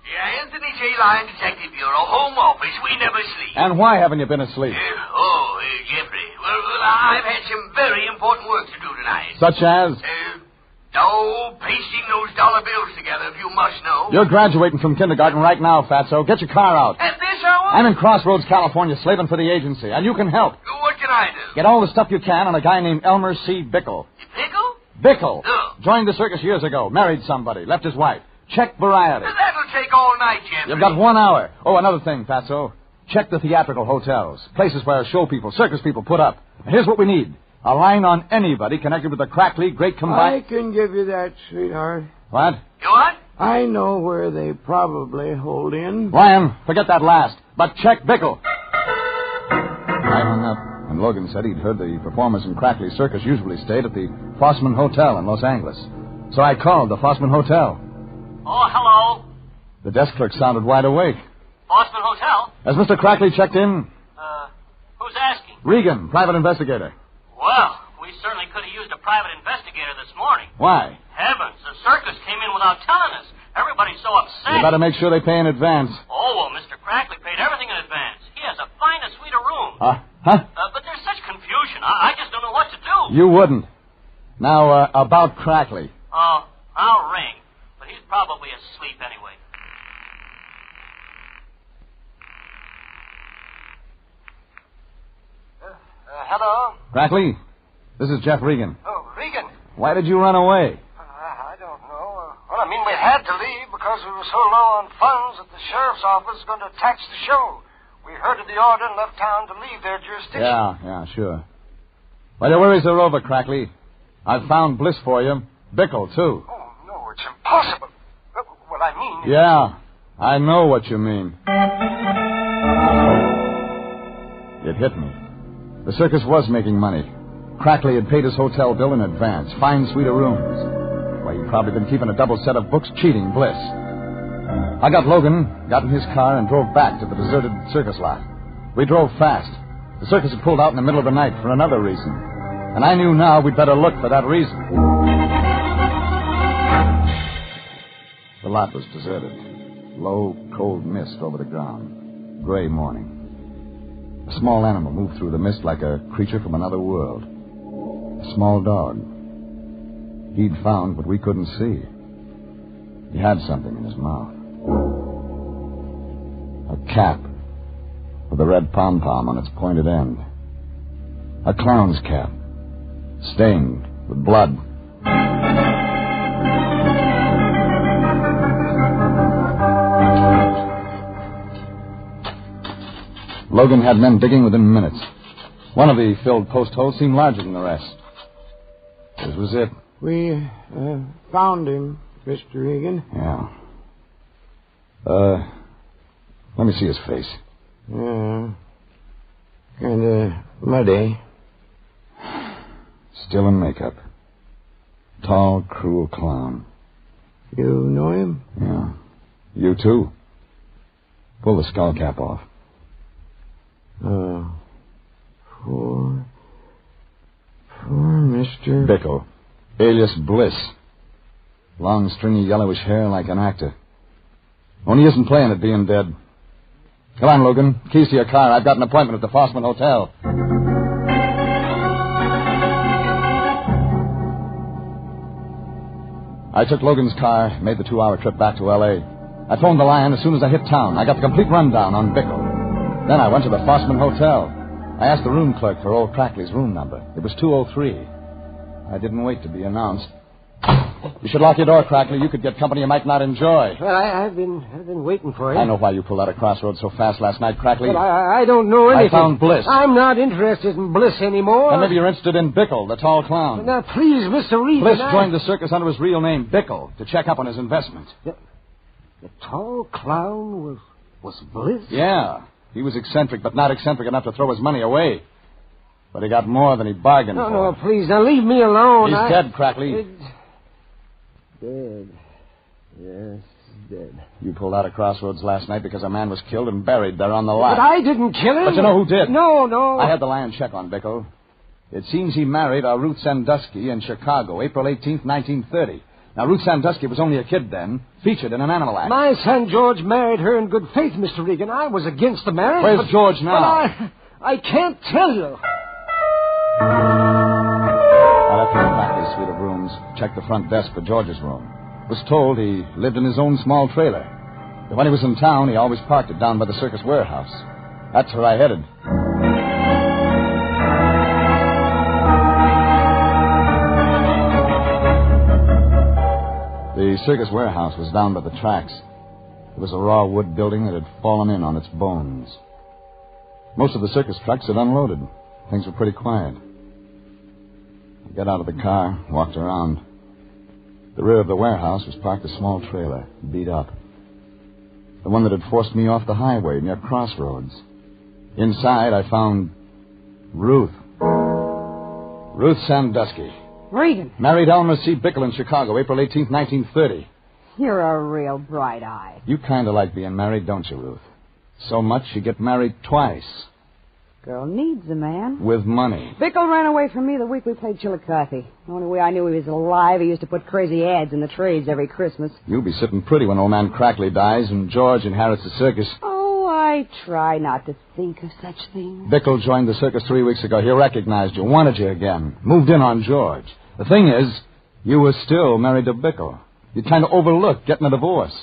Yeah, Anthony J. Lion, Detective Bureau, Home Office. We never sleep. And why haven't you been asleep? Jeffrey. Well, I've had some very important work to do tonight. Such as? Pasting those dollar bills together, if you must know. You're graduating from kindergarten right now, Fatso. Get your car out. At this hour? I'm in Crossroads, California, slaving for the agency, and you can help. What can I do? Get all the stuff you can on a guy named Elmer C. Bickle. Bickle? Bickle. Oh. Joined the circus years ago, married somebody, left his wife. Check variety. That'll take all night, Jeffrey. You've got 1 hour. Oh, another thing, Fatso. Check the theatrical hotels, places where show people, circus people put up. And here's what we need. A line on anybody connected with the Crackley Great Combined... I can give you that, sweetheart. What? You what? I know where they probably hold in. Lion, forget that last. But check Bickle. I hung up, and Logan said he'd heard the performers in Crackley Circus usually stayed at the Fossman Hotel in Los Angeles. So I called the Fossman Hotel. Oh, hello. The desk clerk sounded wide awake. Fossman Hotel? Has Mr. Crackley checked in? Who's asking? Regan, private investigator. Well, we certainly could have used a private investigator this morning. Why? Heavens, the circus came in without telling us. Everybody's so upset. You better make sure they pay in advance. Oh, well, Mr. Crackley paid everything in advance. He has a finest suite of rooms. But there's such confusion. I just don't know what to do. You wouldn't. Now, about Crackley. Oh, I'll ring. But he's probably asleep anyway. Hello? Crackley, this is Jeff Regan. Oh, Regan. Why did you run away? I don't know. Well, I mean, we had to leave because we were so low on funds that the sheriff's office is going to tax the show. We heard of the order and left town to leave their jurisdiction. Yeah, sure. Well, your worries are over, Crackley. I've found Bliss for you. Bickle, too. Oh, no, it's impossible. Well, I mean... Yeah, I know what you mean. It hit me. The circus was making money. Crackley had paid his hotel bill in advance. Fine suite of rooms. Why, he'd probably been keeping a double set of books cheating Bliss. I got Logan, got in his car, and drove back to the deserted circus lot. We drove fast. The circus had pulled out in the middle of the night for another reason. And I knew now we'd better look for that reason. The lot was deserted. Low, cold mist over the ground. Gray morning. A small animal moved through the mist like a creature from another world. A small dog. He'd found what we couldn't see. He had something in his mouth. A cap with a red pom-pom on its pointed end. A clown's cap, stained with blood. Logan had men digging within minutes. One of the filled post holes seemed larger than the rest. This was it. We found him, Mr. Regan. Yeah. Let me see his face. Yeah. Kind of muddy. Still in makeup. Tall, cruel clown. You know him? Yeah. You too. Pull the skull cap off. For Mr. Bickle. Alias Bliss. Long, stringy, yellowish hair like an actor. Only he isn't playing at being dead. Come on, Logan. Keys to your car. I've got an appointment at the Fossman Hotel. I took Logan's car, made the 2-hour trip back to L.A. I phoned the Lion as soon as I hit town. I got the complete rundown on Bickle. Then I went to the Fossman Hotel. I asked the room clerk for old Crackley's room number. It was 203. I didn't wait to be announced. You should lock your door, Crackley. You could get company you might not enjoy. Well, I've been waiting for you. I know why you pulled out of Crossroads so fast last night, Crackley. But I don't know anything. I found Bliss. I'm not interested in Bliss anymore. And maybe you're interested in Bickle, the tall clown. Now, please, Mr. Regan. Bliss joined the circus under his real name, Bickle, to check up on his investment. The tall clown was Bliss? Yeah. He was eccentric, but not eccentric enough to throw his money away. But he got more than he bargained for. No, please, now leave me alone. He's dead, Crackley. Dead. Yes, dead. You pulled out of Crossroads last night because a man was killed and buried there on the lot. But I didn't kill him. But you know who did? No. I had the Lion check on Bickle. It seems he married a Ruth Sandusky in Chicago, April 18th, 1930. Now, Ruth Sandusky was only a kid then, featured in an animal act. My son George married her in good faith, Mr. Regan. I was against the marriage. Where's George now? But I can't tell you. I left him in Crackley's suite of rooms, checked the front desk for George's room. Was told he lived in his own small trailer. But when he was in town, he always parked it down by the circus warehouse. That's where I headed. The circus warehouse was down by the tracks. It was a raw wood building that had fallen in on its bones. Most of the circus trucks had unloaded. Things were pretty quiet. I got out of the car, walked around. The rear of the warehouse was parked a small trailer, beat up. The one that had forced me off the highway near Crossroads. Inside, I found Ruth. Ruth Sandusky. Regan. Married Elmer C. Bickle in Chicago, April 18th, 1930. You're a real bright eye. You kind of like being married, don't you, Ruth? So much you get married twice. Girl needs a man. With money. Bickle ran away from me the week we played Chillicothe. The only way I knew he was alive, he used to put crazy ads in the trades every Christmas. You'll be sitting pretty when old man Crackley dies and George inherits the circus. Oh, I try not to think of such things. Bickle joined the circus 3 weeks ago. He recognized you, wanted you again, moved in on George. The thing is, you were still married to Bickle. You kind of overlooked getting a divorce,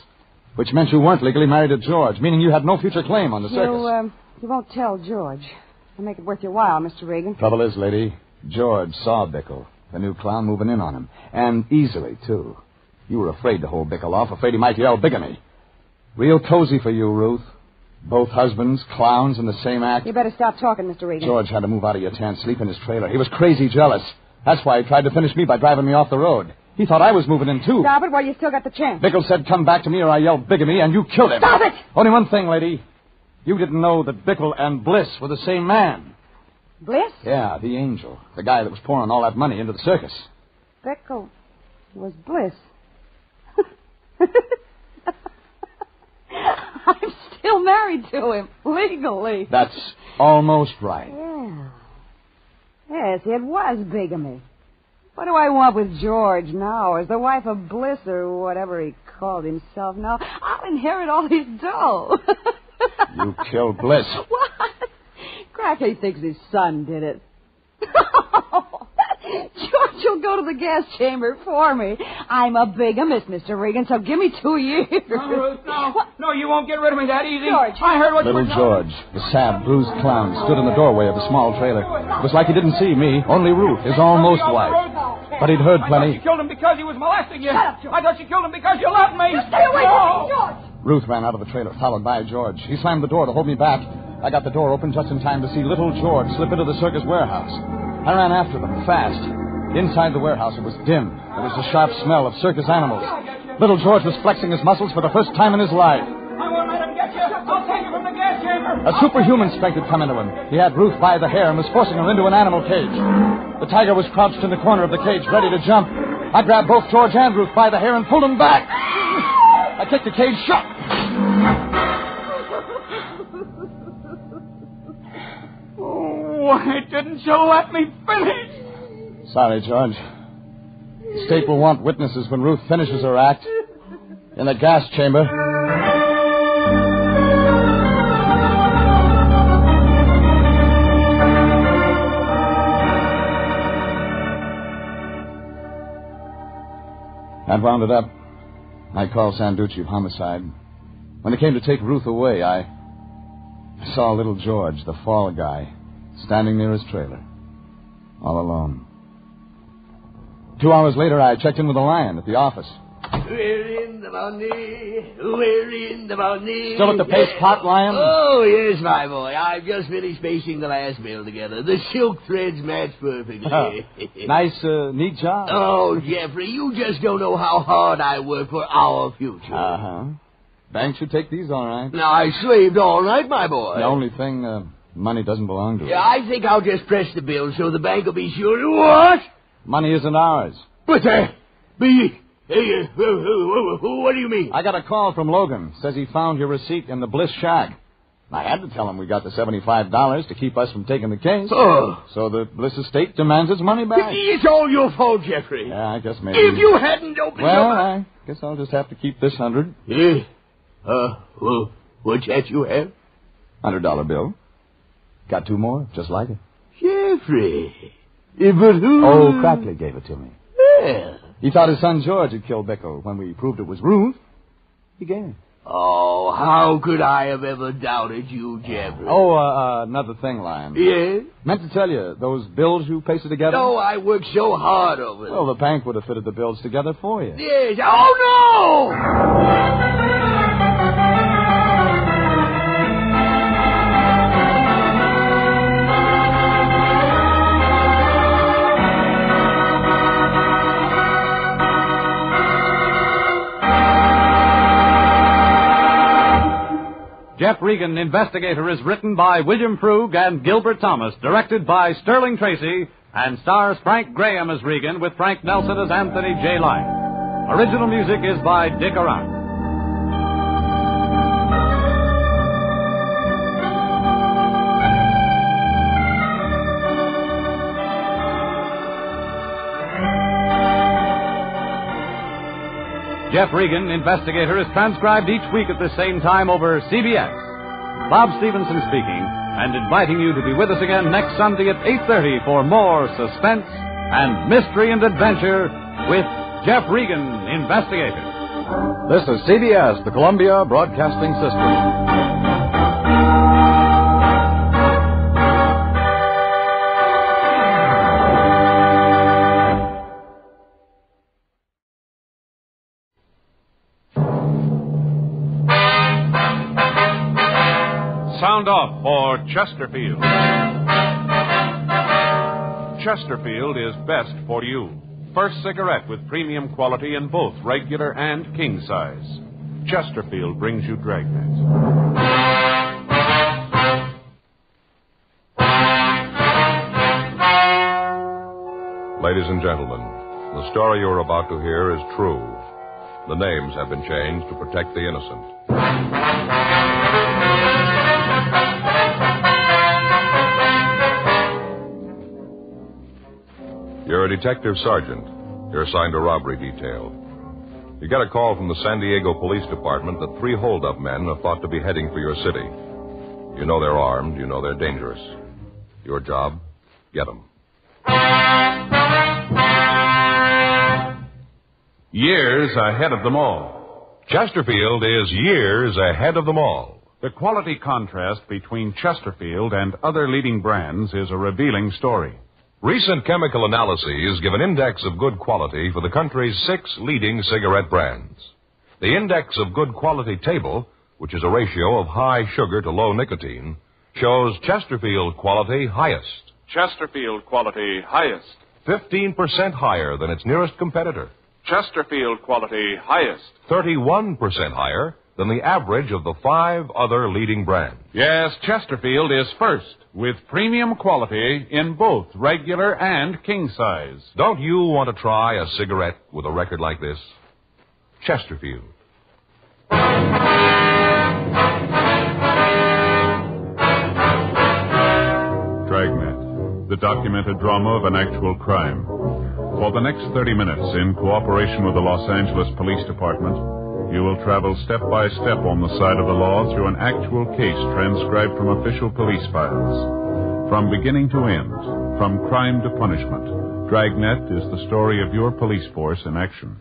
which meant you weren't legally married to George, meaning you had no future claim on the circus. You won't tell George. I'll make it worth your while, Mr. Regan. Trouble is, lady, George saw Bickle, the new clown, moving in on him. And easily, too. You were afraid to hold Bickle off, afraid he might yell bigamy. Real cozy for you, Ruth. Both husbands, clowns in the same act. You better stop talking, Mr. Regan. George had to move out of your tent, sleep in his trailer. He was crazy jealous. That's why he tried to finish me by driving me off the road. He thought I was moving in, too. Stop it while you still got the chance. Bickle said, come back to me or I yell bigamy, and you killed him. Stop it! Only one thing, lady. You didn't know that Bickle and Bliss were the same man. Bliss? Yeah, the angel. The guy that was pouring all that money into the circus. Bickle was Bliss. I'm still married to him, legally. That's almost right. Yeah. Yes, it was bigamy. What do I want with George now? As the wife of Bliss or whatever he called himself now, I'll inherit all his dough. You killed Bliss. What? Crackley thinks his son did it. George will go to the gas chamber for me. I'm a bigamist, Mr. Regan, so give me 2 years. No, Ruth, no. No, you won't get rid of me that easy. George. I heard what you were Little George, the sad, bruised clown, stood in the doorway of the small trailer. It was like he didn't see me, only Ruth, his almost wife. But he'd heard plenty. I thought you killed him because he was molesting you. Shut up, George. I thought you killed him because you loved me. You stay away from me, George. Ruth ran out of the trailer, followed by George. He slammed the door to hold me back. I got the door open just in time to see little George slip into the circus warehouse. I ran after them, fast. Inside the warehouse, it was dim. There was the sharp smell of circus animals. Little George was flexing his muscles for the first time in his life. I won't let him get you. I'll take you from the gas chamber. A superhuman strength had come into him. He had Ruth by the hair and was forcing her into an animal cage. The tiger was crouched in the corner of the cage, ready to jump. I grabbed both George and Ruth by the hair and pulled them back. I kicked the cage shut. Why didn't you let me finish? Sorry, George. The state will want witnesses when Ruth finishes her act. In the gas chamber. I'd wound it up. I called Sanducci of homicide. When they came to take Ruth away, I saw little George, the fall guy, standing near his trailer, all alone. 2 hours later, I checked in with the Lion at the office. We're in the money. We're in the money. Still at the paste pot, Lion? Oh, yes, my boy. I've just finished pasting the last bill together. The silk threads match perfectly. Nice, neat job. Oh, Jeffrey, you just don't know how hard I work for our future. Uh-huh. Bank should take these all right. Now, I slaved all night, my boy. The only thing, money doesn't belong to us. Yeah, I think I'll just press the bill so the bank will be sure to... What? Money isn't ours. But, Hey, what do you mean? I got a call from Logan. Says he found your receipt in the Bliss shack. I had to tell him we got the $75 to keep us from taking the case. Oh. So the Bliss estate demands its money back. It's all your fault, Jeffrey. Yeah, I guess maybe. If you hadn't opened Well, I guess I'll just have to keep this $100. Yeah. Well, what's that you have? $100 bill. Got 2 more, just like it. Jeffrey. But who? Oh, Crackley gave it to me. Yeah. He thought his son George had killed Bickle. When we proved it was Ruth, he gave it. Oh, how could I have ever doubted you, Jeffrey? Oh, another thing, Lion. Yeah? Meant to tell you, those bills you pasted together? No, I worked so hard over them. Well, the bank would have fitted the bills together for you. Yes. Oh, no! Jeff Regan, Investigator, is written by William Frug and Gilbert Thomas, directed by Sterling Tracy, and stars Frank Graham as Regan with Frank Nelson as Anthony J. Lyon. Original music is by Dick Arant. Jeff Regan, Investigator, is transcribed each week at the same time over CBS. Bob Stevenson speaking, and inviting you to be with us again next Sunday at 8:30 for more suspense and mystery and adventure with Jeff Regan, Investigator. This is CBS, the Columbia Broadcasting System. Sound off for Chesterfield. Chesterfield is best for you. First cigarette with premium quality in both regular and king size. Chesterfield brings you Dragnet. Ladies and gentlemen, the story you're about to hear is true. The names have been changed to protect the innocent. You're a detective sergeant. You're assigned to robbery detail. You get a call from the San Diego Police Department that 3 hold-up men are thought to be heading for your city. You know they're armed. You know they're dangerous. Your job, get them. Years ahead of them all. Chesterfield is years ahead of them all. The quality contrast between Chesterfield and other leading brands is a revealing story. Recent chemical analyses give an index of good quality for the country's 6 leading cigarette brands. The index of good quality table, which is a ratio of high sugar to low nicotine, shows Chesterfield quality highest. Chesterfield quality highest. 15% higher than its nearest competitor. Chesterfield quality highest. 31% higher than the average of the 5 other leading brands. Yes, Chesterfield is first, with premium quality in both regular and king size. Don't you want to try a cigarette with a record like this? Chesterfield. Dragnet, the documented drama of an actual crime. For the next 30 minutes, in cooperation with the Los Angeles Police Department, you will travel step by step on the side of the law through an actual case transcribed from official police files. From beginning to end, from crime to punishment, Dragnet is the story of your police force in action.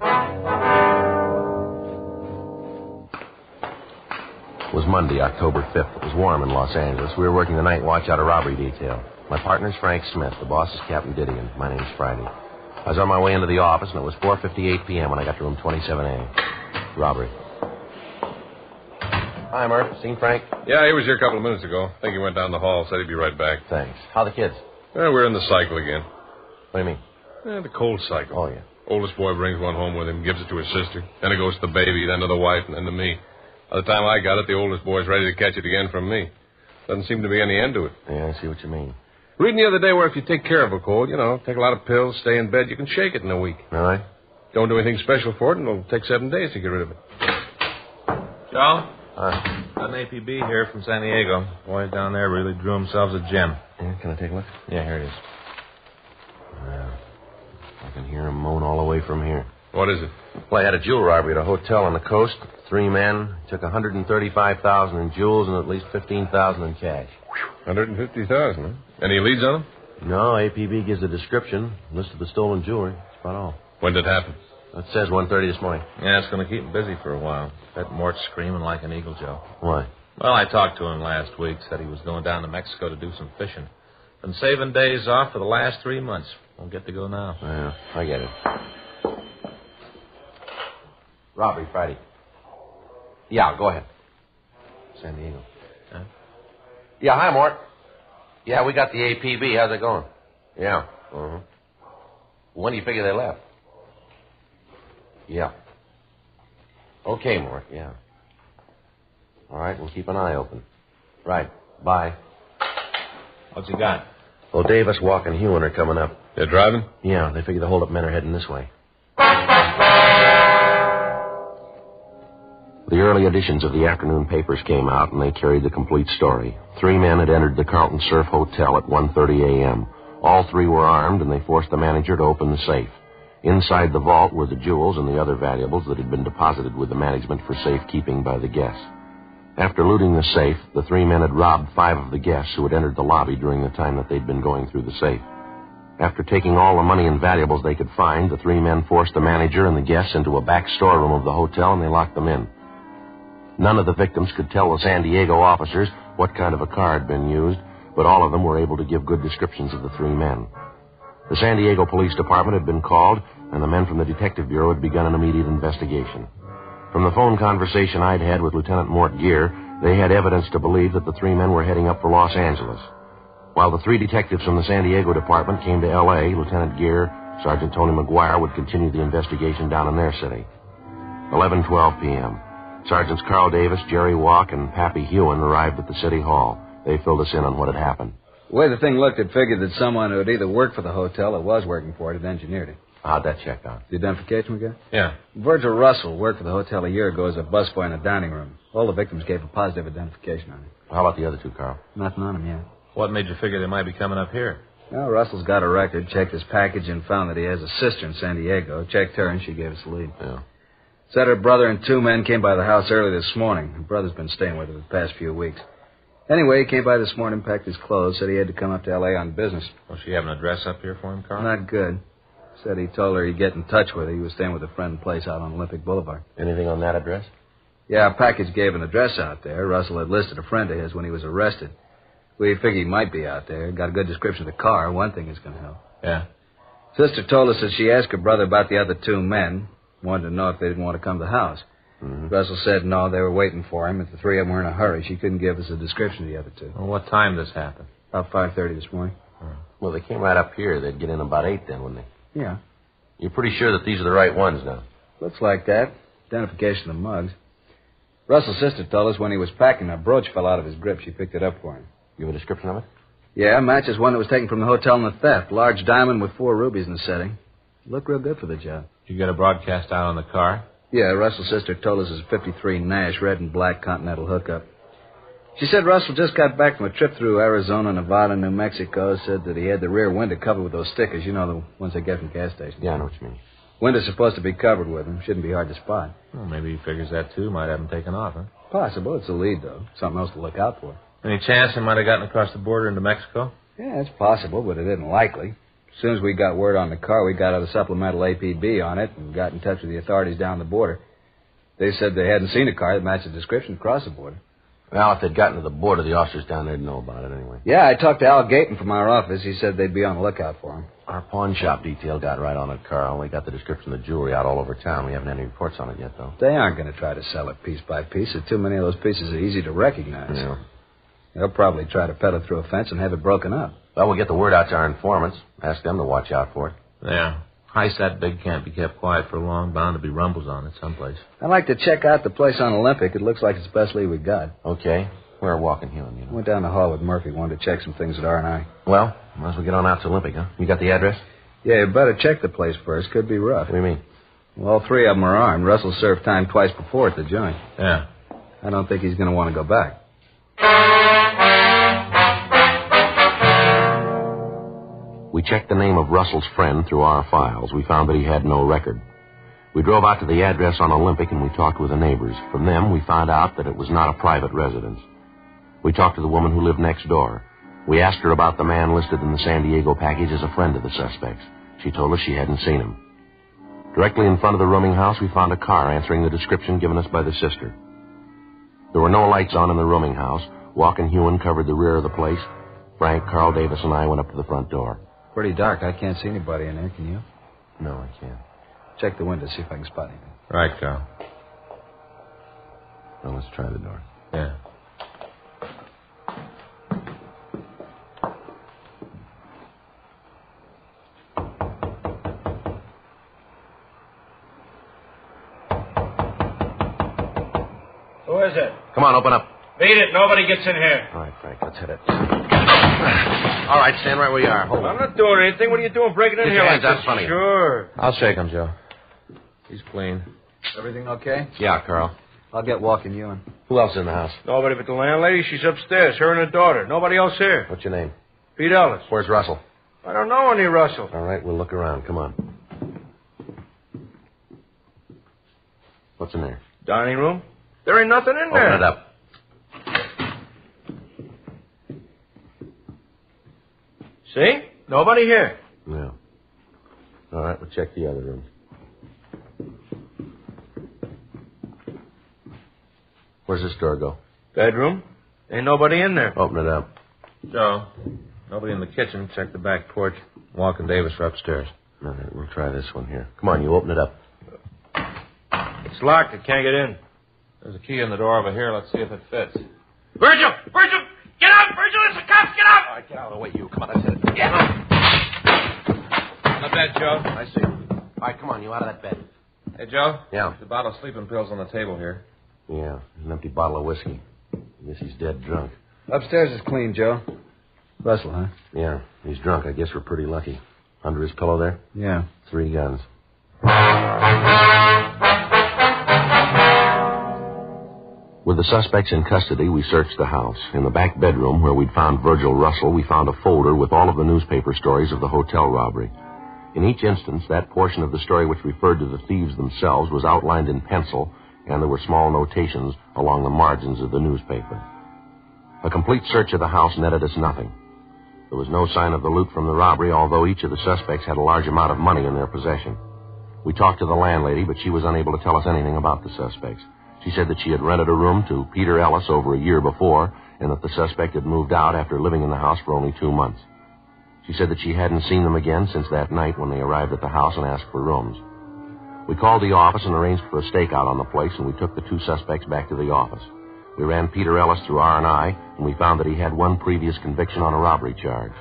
It was Monday, October 5th. It was warm in Los Angeles. We were working the night watch out of robbery detail. My partner's Frank Smith. The boss is Captain Didion. My name's Friday. I was on my way into the office, and it was 4:58 p.m. when I got to room 27A. Robbery. Hi, Murph. Seen Frank? Yeah, he was here a couple of minutes ago. I think he went down the hall. Said he'd be right back. Thanks. How the kids? We're in the cycle again. What do you mean? The cold cycle. Oh, yeah. Oldest boy brings one home with him, gives it to his sister. Then it goes to the baby, then to the wife, and then to me. By the time I got it, the oldest boy's ready to catch it again from me. Doesn't seem to be any end to it. Yeah, I see what you mean. Reading the other day where if you take care of a cold, take a lot of pills, stay in bed, you can shake it in a week. Really? Don't do anything special for it, and it'll take 7 days to get rid of it. Joe? Got an APB here from San Diego. Boys down there really drew themselves a gem. Yeah, can I take a look? Yeah, here it is. Yeah. I can hear him moan all the way from here. What is it? Well, I had a jewel robbery at a hotel on the coast. 3 men took $135,000 in jewels and at least $15,000 in cash. $150,000, huh? Any leads on them? No, APB gives a description, list of the stolen jewelry. That's about all. When did it happen? It says 1:30 this morning. Yeah, it's going to keep him busy for a while. Bet Mort's screaming like an eagle, Joe. Why? Well, I talked to him last week. Said he was going down to Mexico to do some fishing. Been saving days off for the last 3 months. Won't get to go now. Yeah, I get it. Robbery, Friday. Yeah, go ahead. San Diego. Huh? Yeah, hi, Mort. Yeah, we got the APB. How's it going? Yeah. Uh-huh. When do you figure they left? Yeah. Okay, Mort, yeah. All right, we'll keep an eye open. Right. Bye. What you got? Well, Davis, Walk, and Hewen are coming up. They're driving? Yeah, they figure the hold-up men are heading this way. The early editions of the afternoon papers came out, and they carried the complete story. 3 men had entered the Carlton Surf Hotel at 1:30 a.m. All 3 were armed, and they forced the manager to open the safe. Inside the vault were the jewels and the other valuables that had been deposited with the management for safekeeping by the guests. After looting the safe, the 3 men had robbed 5 of the guests who had entered the lobby during the time that they'd been going through the safe. After taking all the money and valuables they could find, the 3 men forced the manager and the guests into a back storeroom of the hotel, and they locked them in. None of the victims could tell the San Diego officers what kind of a car had been used, but all of them were able to give good descriptions of the 3 men. The San Diego Police Department had been called, and the men from the Detective Bureau had begun an immediate investigation. From the phone conversation I'd had with Lieutenant Mort Gear, they had evidence to believe that the 3 men were heading up for Los Angeles. While the 3 detectives from the San Diego Department came to L.A., Lieutenant Gear, Sergeant Tony McGuire would continue the investigation down in their city. 11:12 p.m. Sergeants Carl Davis, Jerry Walk, and Pappy Hewen arrived at the city hall. They filled us in on what had happened. The way the thing looked, it figured that someone who had either worked for the hotel or was working for it had engineered it. How'd that check out? The identification we got? Yeah. Virgil Russell worked for the hotel a year ago as a busboy in a dining room. All the victims gave a positive identification on him. How about the other 2, Carl? Nothing on him yet. What made you figure they might be coming up here? Well, Russell's got a record, checked his package, and found that he has a sister in San Diego. Checked her, and she gave us a lead. Yeah. Said her brother and 2 men came by the house early this morning. Her brother's been staying with her the past few weeks. Anyway, he came by this morning, packed his clothes, said he had to come up to L.A. on business. Well, she have an address up here for him, Carl? Not good. Said he told her he'd get in touch with her. He was staying with a friend place out on Olympic Boulevard. Anything on that address? Yeah, a package gave an address out there. Russell had listed a friend of his when he was arrested. We figured he might be out there. Got a good description of the car. One thing is going to help. Yeah. Sister told us that she asked her brother about the other 2 men. Wanted to know if they didn't want to come to the house. Mm-hmm. Russell said no, they were waiting for him. If the three of them were in a hurry, she couldn't give us a description of the other two. Well, what time this happened? About 5:30 this morning. Well, they came right up here. They'd get in about 8 then, wouldn't they? Yeah. You're pretty sure that these are the right ones now? Looks like that. Identification of the mugs. Russell's sister told us when he was packing, a brooch fell out of his grip. She picked it up for him. You have a description of it? Yeah, matches one that was taken from the hotel in the theft. Large diamond with 4 rubies in the setting. Looked real good for the job. Did you get a broadcast out on the car? Yeah, Russell's sister told us it's a 53 Nash, red and black Continental hookup. She said Russell just got back from a trip through Arizona, Nevada, New Mexico. Said that he had the rear window covered with those stickers. You know, the ones they get from gas stations. Yeah, I know what you mean. Window's supposed to be covered with them. Shouldn't be hard to spot. Well, maybe he figures that, too. Might have them taken off, huh? Possible. It's a lead, though. Something else to look out for. Any chance he might have gotten across the border into Mexico? Yeah, it's possible, but it isn't likely. As soon as we got word on the car, we got out a supplemental APB on it and got in touch with the authorities down the border. They said they hadn't seen a car that matched the description across the border. Well, if they'd gotten to the border, the officers down there would know about it anyway. Yeah, I talked to Al Gayton from our office. He said they'd be on the lookout for him. Our pawn shop detail got right on it, Carl. We got the description of the jewelry out all over town. We haven't had any reports on it yet, though. They aren't going to try to sell it piece by piece. There's too many of those pieces are easy to recognize. Yeah. They'll probably try to peddle through a fence and have it broken up. Well, we'll get the word out to our informants. Ask them to watch out for it. Yeah. Heist that big can't be kept quiet for long. Bound to be rumbles on it someplace. I'd like to check out the place on Olympic. It looks like it's the best lead we got. Okay. We're walking here, you know. Went down the hall with Murphy. Wanted to check some things at R&I. Well, might as well get on out to Olympic, huh? You got the address? Yeah, you better check the place first. Could be rough. What do you mean? Well, all 3 of them are armed. Russell served time twice before at the joint. Yeah. I don't think he's going to want to go back. We checked the name of Russell's friend through our files. We found that he had no record. We drove out to the address on Olympic and we talked with the neighbors. From them, we found out that it was not a private residence. We talked to the woman who lived next door. We asked her about the man listed in the San Diego package as a friend of the suspects. She told us she hadn't seen him. Directly in front of the rooming house, we found a car answering the description given us by the sister. There were no lights on in the rooming house. Walk and Hewen covered the rear of the place. Frank, Carl Davis, and I went up to the front door. Pretty dark. I can't see anybody in there, can you? No, I can't. Check the window, see if I can spot anything. Right, Carl. Well, let's try the door. Yeah. Who is it? Come on, open up. Beat it. Nobody gets in here. All right, Frank, let's hit it. All right, stand right where you are. Hold on. I'm not doing anything. What are you doing breaking in Get here your like hands out this? in front of you. Sure. I'll shake him, Joe. He's clean. Everything okay? Yeah, Carl. I'll get Walk and Hewen. Who else in the house? Nobody but the landlady. She's upstairs. Her and her daughter. Nobody else here. What's your name? Pete Ellis. Where's Russell? I don't know any Russell. All right, we'll look around. Come on. What's in there? Dining room. There ain't nothing in there. Open it up. See? Nobody here. No. All right, we'll check the other rooms. Where's this door go? Bedroom. Ain't nobody in there. Open it up. Joe, nobody in the kitchen. Check the back porch. Walk and Davis are upstairs. All right, we'll try this one here. Come on, you open it up. It's locked. I can't get in. There's a key in the door over here. Let's see if it fits. Virgil! Virgil! Get out! Virgil, it's the cops! Get out! All right, get out of the way, you. Come on, let's hit it. Get out! On the bed, Joe. I see. All right, come on, you out of that bed. Hey, Joe? Yeah? There's a bottle of sleeping pills on the table here. Yeah, an empty bottle of whiskey. I guess he's dead drunk. Upstairs is clean, Joe. Russell, huh? Yeah, he's drunk. I guess we're pretty lucky. Under his pillow there? Yeah. 3 guns. With the suspects in custody, we searched the house. In the back bedroom, where we'd found Virgil Russell, we found a folder with all of the newspaper stories of the hotel robbery. In each instance, that portion of the story which referred to the thieves themselves was outlined in pencil, and there were small notations along the margins of the newspaper. A complete search of the house netted us nothing. There was no sign of the loot from the robbery, although each of the suspects had a large amount of money in their possession. We talked to the landlady, but she was unable to tell us anything about the suspects. She said that she had rented a room to Peter Ellis over a year before, and that the suspect had moved out after living in the house for only 2 months. She said that she hadn't seen them again since that night when they arrived at the house and asked for rooms. We called the office and arranged for a stakeout on the place, and we took the two suspects back to the office. We ran Peter Ellis through R&I, and we found that he had one previous conviction on a robbery charge.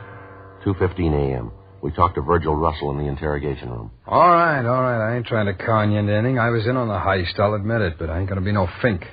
2:15 a.m. We talked to Virgil Russell in the interrogation room. All right. I ain't trying to con you into anything. I was in on the heist, I'll admit it, but I ain't going to be no fink.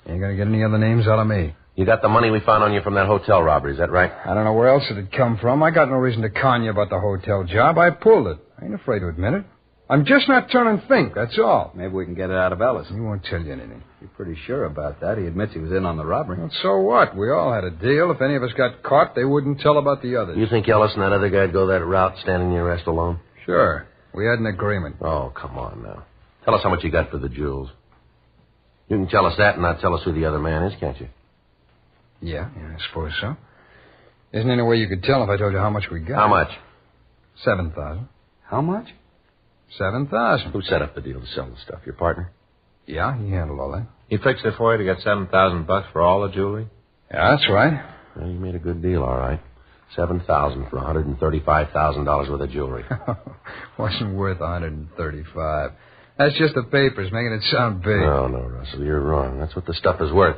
You ain't going to get any other names out of me. You got the money we found on you from that hotel robbery, is that right? I don't know where else it'd come from. I got no reason to con you about the hotel job. I pulled it. I ain't afraid to admit it. I'm just not turning fink, that's all. Maybe we can get it out of Ellis. He won't tell you anything. You're pretty sure about that. He admits he was in on the robbery. Well, so what? We all had a deal. If any of us got caught, they wouldn't tell about the others. You think Ellis and that other guy'd go that route, standing in the arrest alone? Sure. We had an agreement. Oh, come on now. Tell us how much you got for the jewels. You can tell us that and not tell us who the other man is, can't you? Yeah, I suppose so. Isn't there any way you could tell if I told you how much we got? How much? 7,000. How much? 7,000. Who set up the deal to sell the stuff? Your partner? Yeah, he handled all that. He fixed it for you to get $7,000 for all the jewelry? Yeah, that's right. Well, you made a good deal, all right. 7,000 for $135,000 worth of jewelry. Wasn't worth 135. That's just the papers, making it sound big. No, Russell, you're wrong. That's what the stuff is worth.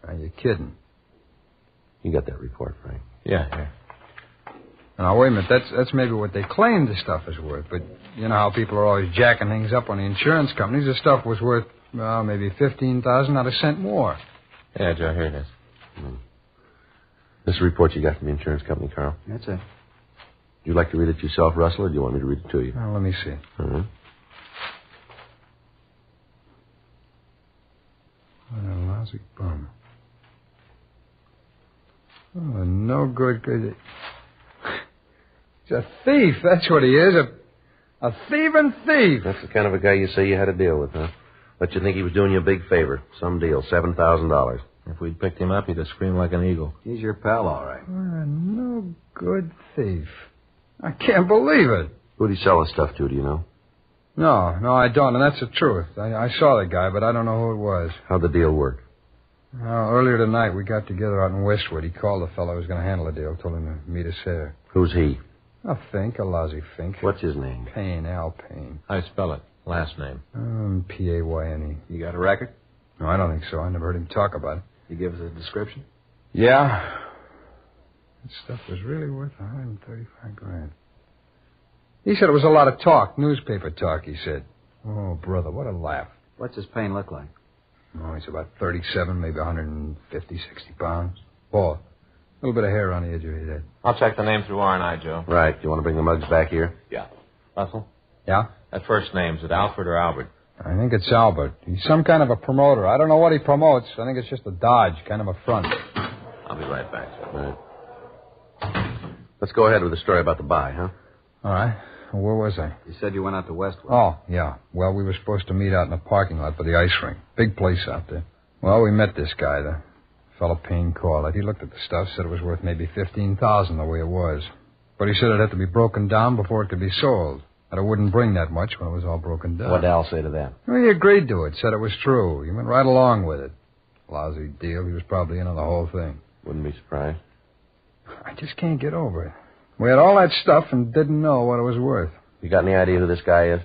Are you kidding? You got that report, Frank? Yeah. Now, wait a minute. That's maybe what they claim the stuff is worth. But you know how people are always jacking things up on the insurance companies. The stuff was worth, well, maybe $15,000, not a cent more. Yeah, Joe, here it is. This is a report you got from the insurance company, Carl? That's it. Would you like to read it yourself, Russell, or do you want me to read it to you? Well, let me see. Uh-huh. What a lousy bum. Oh, no good. He's a thief, that's what he is. A thieving thief. That's the kind of a guy you say you had to deal with, huh? But you think he was doing you a big favor. Some deal, $7,000. If we'd picked him up, he'd have screamed like an eagle. He's your pal, all right. What a no good thief. I can't believe it. Who'd he sell his stuff to, do you know? No, I don't, and that's the truth. I saw the guy, but I don't know who it was. How'd the deal work? Earlier tonight, we got together out in Westwood. He called the fellow who was going to handle the deal, told him to meet us there. Who's he? A Fink, a lousy Fink. What's his name? Payne, Al Payne. How do you spell it? Last name? P-A-Y-N-E. You got a record? No, I don't think so. I never heard him talk about it. You give us a description? Yeah. That stuff was really worth $135,000. He said it was a lot of talk, newspaper talk, he said. Oh, brother, what a laugh. What's his Payne look like? Oh, he's about 37, maybe 150, 60 pounds. Bald. A little bit of hair on the edge of his head. I'll check the name through R&I, Joe. Right. Do you want to bring the mugs back here? Yeah. Russell? Yeah? That first name, is it Alfred or Albert? I think it's Albert. He's some kind of a promoter. I don't know what he promotes. I think it's just a dodge, kind of a front. I'll be right back, Joe. Right. Let's go ahead with the story about the buy, huh? All right. Well, where was I? You said you went out to Westwood. Oh, yeah. Well, we were supposed to meet out in the parking lot for the ice rink. Big place out there. Well, we met this guy, the fellow Payne called it. He looked at the stuff, said it was worth maybe $15,000 the way it was. But he said it had to be broken down before it could be sold. That it wouldn't bring that much when it was all broken down. What'd Al say to that? Well, he agreed to it, said it was true. He went right along with it. Lousy deal. He was probably in on the whole thing. Wouldn't be surprised. I just can't get over it. We had all that stuff and didn't know what it was worth. You got any idea who this guy is?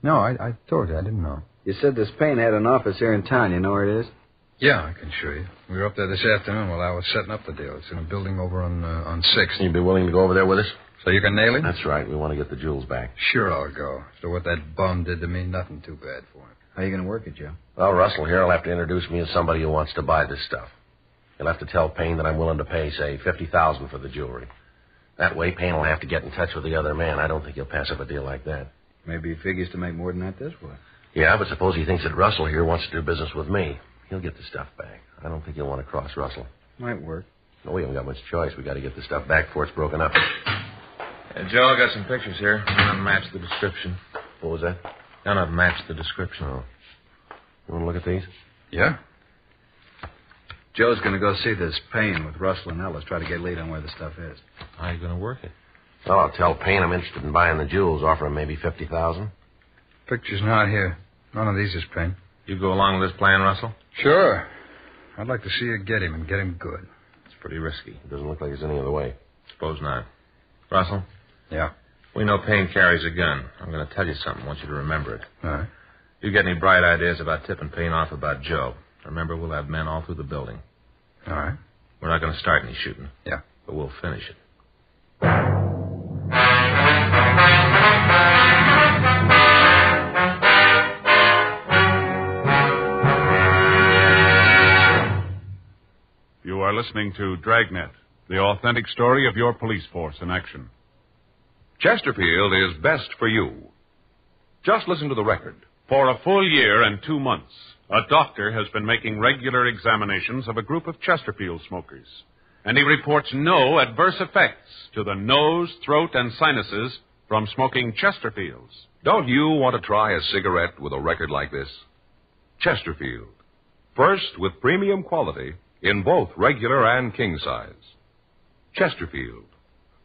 No, I told you. I didn't know. You said this Payne had an office here in town. You know where it is? Yeah, I can show you. We were up there this afternoon while I was setting up the deal. It's in a building over on 6th. You'd be willing to go over there with us? So you can nail him? That's right. We want to get the jewels back. Sure, I'll go. So what that bum did to me, nothing too bad for him. How you going to work it, Joe? Well, Russell here will have to introduce me as somebody who wants to buy this stuff. He'll have to tell Payne that I'm willing to pay, say, $50,000 for the jewelry. That way, Payne will have to get in touch with the other man. I don't think he'll pass up a deal like that. Maybe he figures to make more than that this way. Yeah, but suppose he thinks that Russell here wants to do business with me. He'll get the stuff back. I don't think he'll want to cross Russell. Might work. No, we haven't got much choice. We got to get the stuff back before it's broken up. Joe, I got some pictures here. None of them match the description. What was that? None of them match the description. Oh. You want to look at these? Yeah. Joe's going to go see this Payne with Russell and Ellis, try to get a lead on where the stuff is. How are you going to work it? Well, I'll tell Payne I'm interested in buying the jewels, offer him maybe $50,000. Picture's not here. None of these is Payne. You go along with this plan, Russell? Sure. I'd like to see you get him and get him good. It's pretty risky. It doesn't look like there's any other way. Suppose not. Russell? Yeah? We know Payne carries a gun. I'm going to tell you something. I want you to remember it. All right. You get any bright ideas about tipping Payne off about Joe, remember, we'll have men all through the building. All right. We're not going to start any shooting. Yeah. But we'll finish it. You are listening to Dragnet, the authentic story of your police force in action. Chesterfield is best for you. Just listen to the record. For a full year and 2 months, a doctor has been making regular examinations of a group of Chesterfield smokers, and he reports no adverse effects to the nose, throat, and sinuses from smoking Chesterfields. Don't you want to try a cigarette with a record like this? Chesterfield. First with premium quality in both regular and king size. Chesterfield.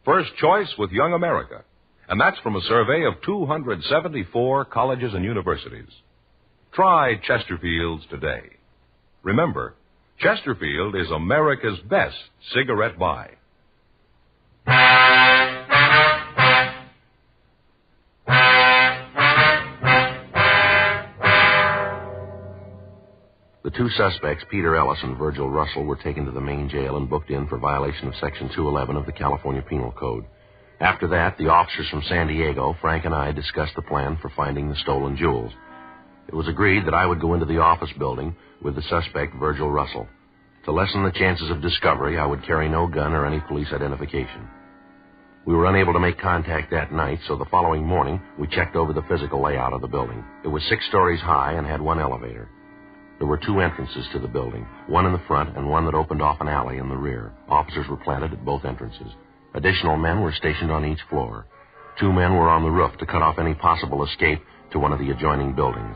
First choice with Young America. And that's from a survey of 274 colleges and universities. Try Chesterfields today. Remember, Chesterfield is America's best cigarette buy. The two suspects, Peter Ellis and Virgil Russell, were taken to the main jail and booked in for violation of Section 211 of the California Penal Code. After that, the officers from San Diego, Frank and I, discussed the plan for finding the stolen jewels. It was agreed that I would go into the office building with the suspect, Virgil Russell. To lessen the chances of discovery, I would carry no gun or any police identification. We were unable to make contact that night, so the following morning, we checked over the physical layout of the building. It was 6 stories high and had 1 elevator. There were 2 entrances to the building, one in the front and one that opened off an alley in the rear. Officers were planted at both entrances. Additional men were stationed on each floor. 2 men were on the roof to cut off any possible escape to one of the adjoining buildings.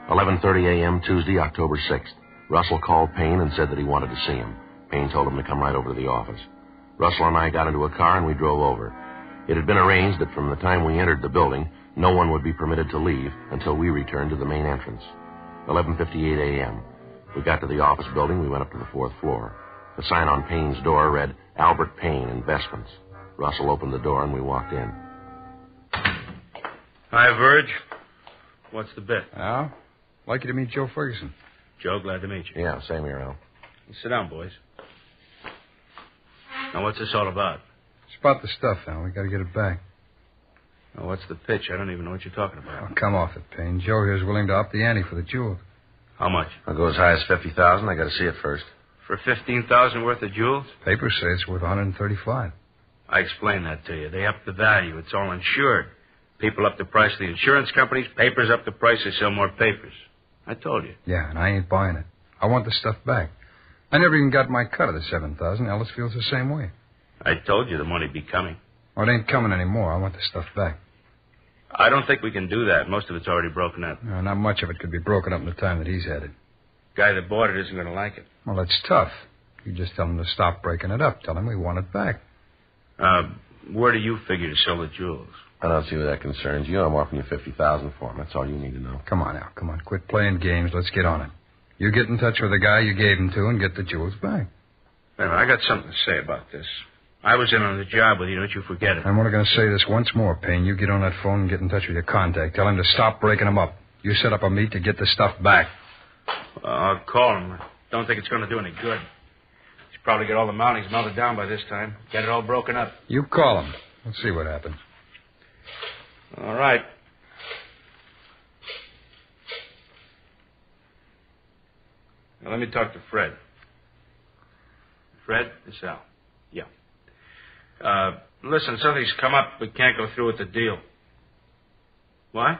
11:30 a.m. Tuesday, October 6th. Russell called Payne and said that he wanted to see him. Payne told him to come right over to the office. Russell and I got into a car and we drove over. It had been arranged that from the time we entered the building, no one would be permitted to leave until we returned to the main entrance. 11:58 a.m. We got to the office building. We went up to the 4th floor. The sign on Payne's door read, Albert Payne, Investments. Russell opened the door and we walked in. Hi, Verge. What's the bet? Al, like you to meet Joe Ferguson. Joe, glad to meet you. Yeah, same here, Al. Sit down, boys. Now, what's this all about? It's about the stuff, Al. We got to get it back. Now, what's the pitch? I don't even know what you're talking about. Oh, come off it, Payne. Joe here's willing to up the ante for the jewels. How much? I'll go as high as $50,000. I got to see it first. For $15,000 worth of jewels? Papers say it's worth $135. I explained that to you. They up the value. It's all insured. People up the price of the insurance companies. Papers up the price. They sell more papers. I told you. Yeah, and I ain't buying it. I want the stuff back. I never even got my cut of the $7,000. Ellis feels the same way. I told you the money'd be coming. Oh, it ain't coming anymore. I want the stuff back. I don't think we can do that. Most of it's already broken up. No, not much of it could be broken up in the time that he's had it. Guy that bought it isn't going to like it. Well, that's tough. You just tell him to stop breaking it up. Tell him we want it back. Where do you figure to sell the jewels? I don't see where that concerns you. I'm offering you $50,000 for them. That's all you need to know. Come on, Al. Come on. Quit playing games. Let's get on it. You get in touch with the guy you gave them to and get the jewels back. Wait a minute, I got something to say about this. I was in on the job with you. Don't you forget it. I'm only going to say this once more, Payne. You get on that phone and get in touch with your contact. Tell him to stop breaking them up. You set up a meet to get the stuff back. I'll call him. I don't think it's going to do any good. He's probably got all the mountings melted down by this time. Get it all broken up. You call him. Let's see what happens. All right. Now, let me talk to Fred. Fred, this is Al. Yeah. Listen, something's come up. We can't go through with the deal. What?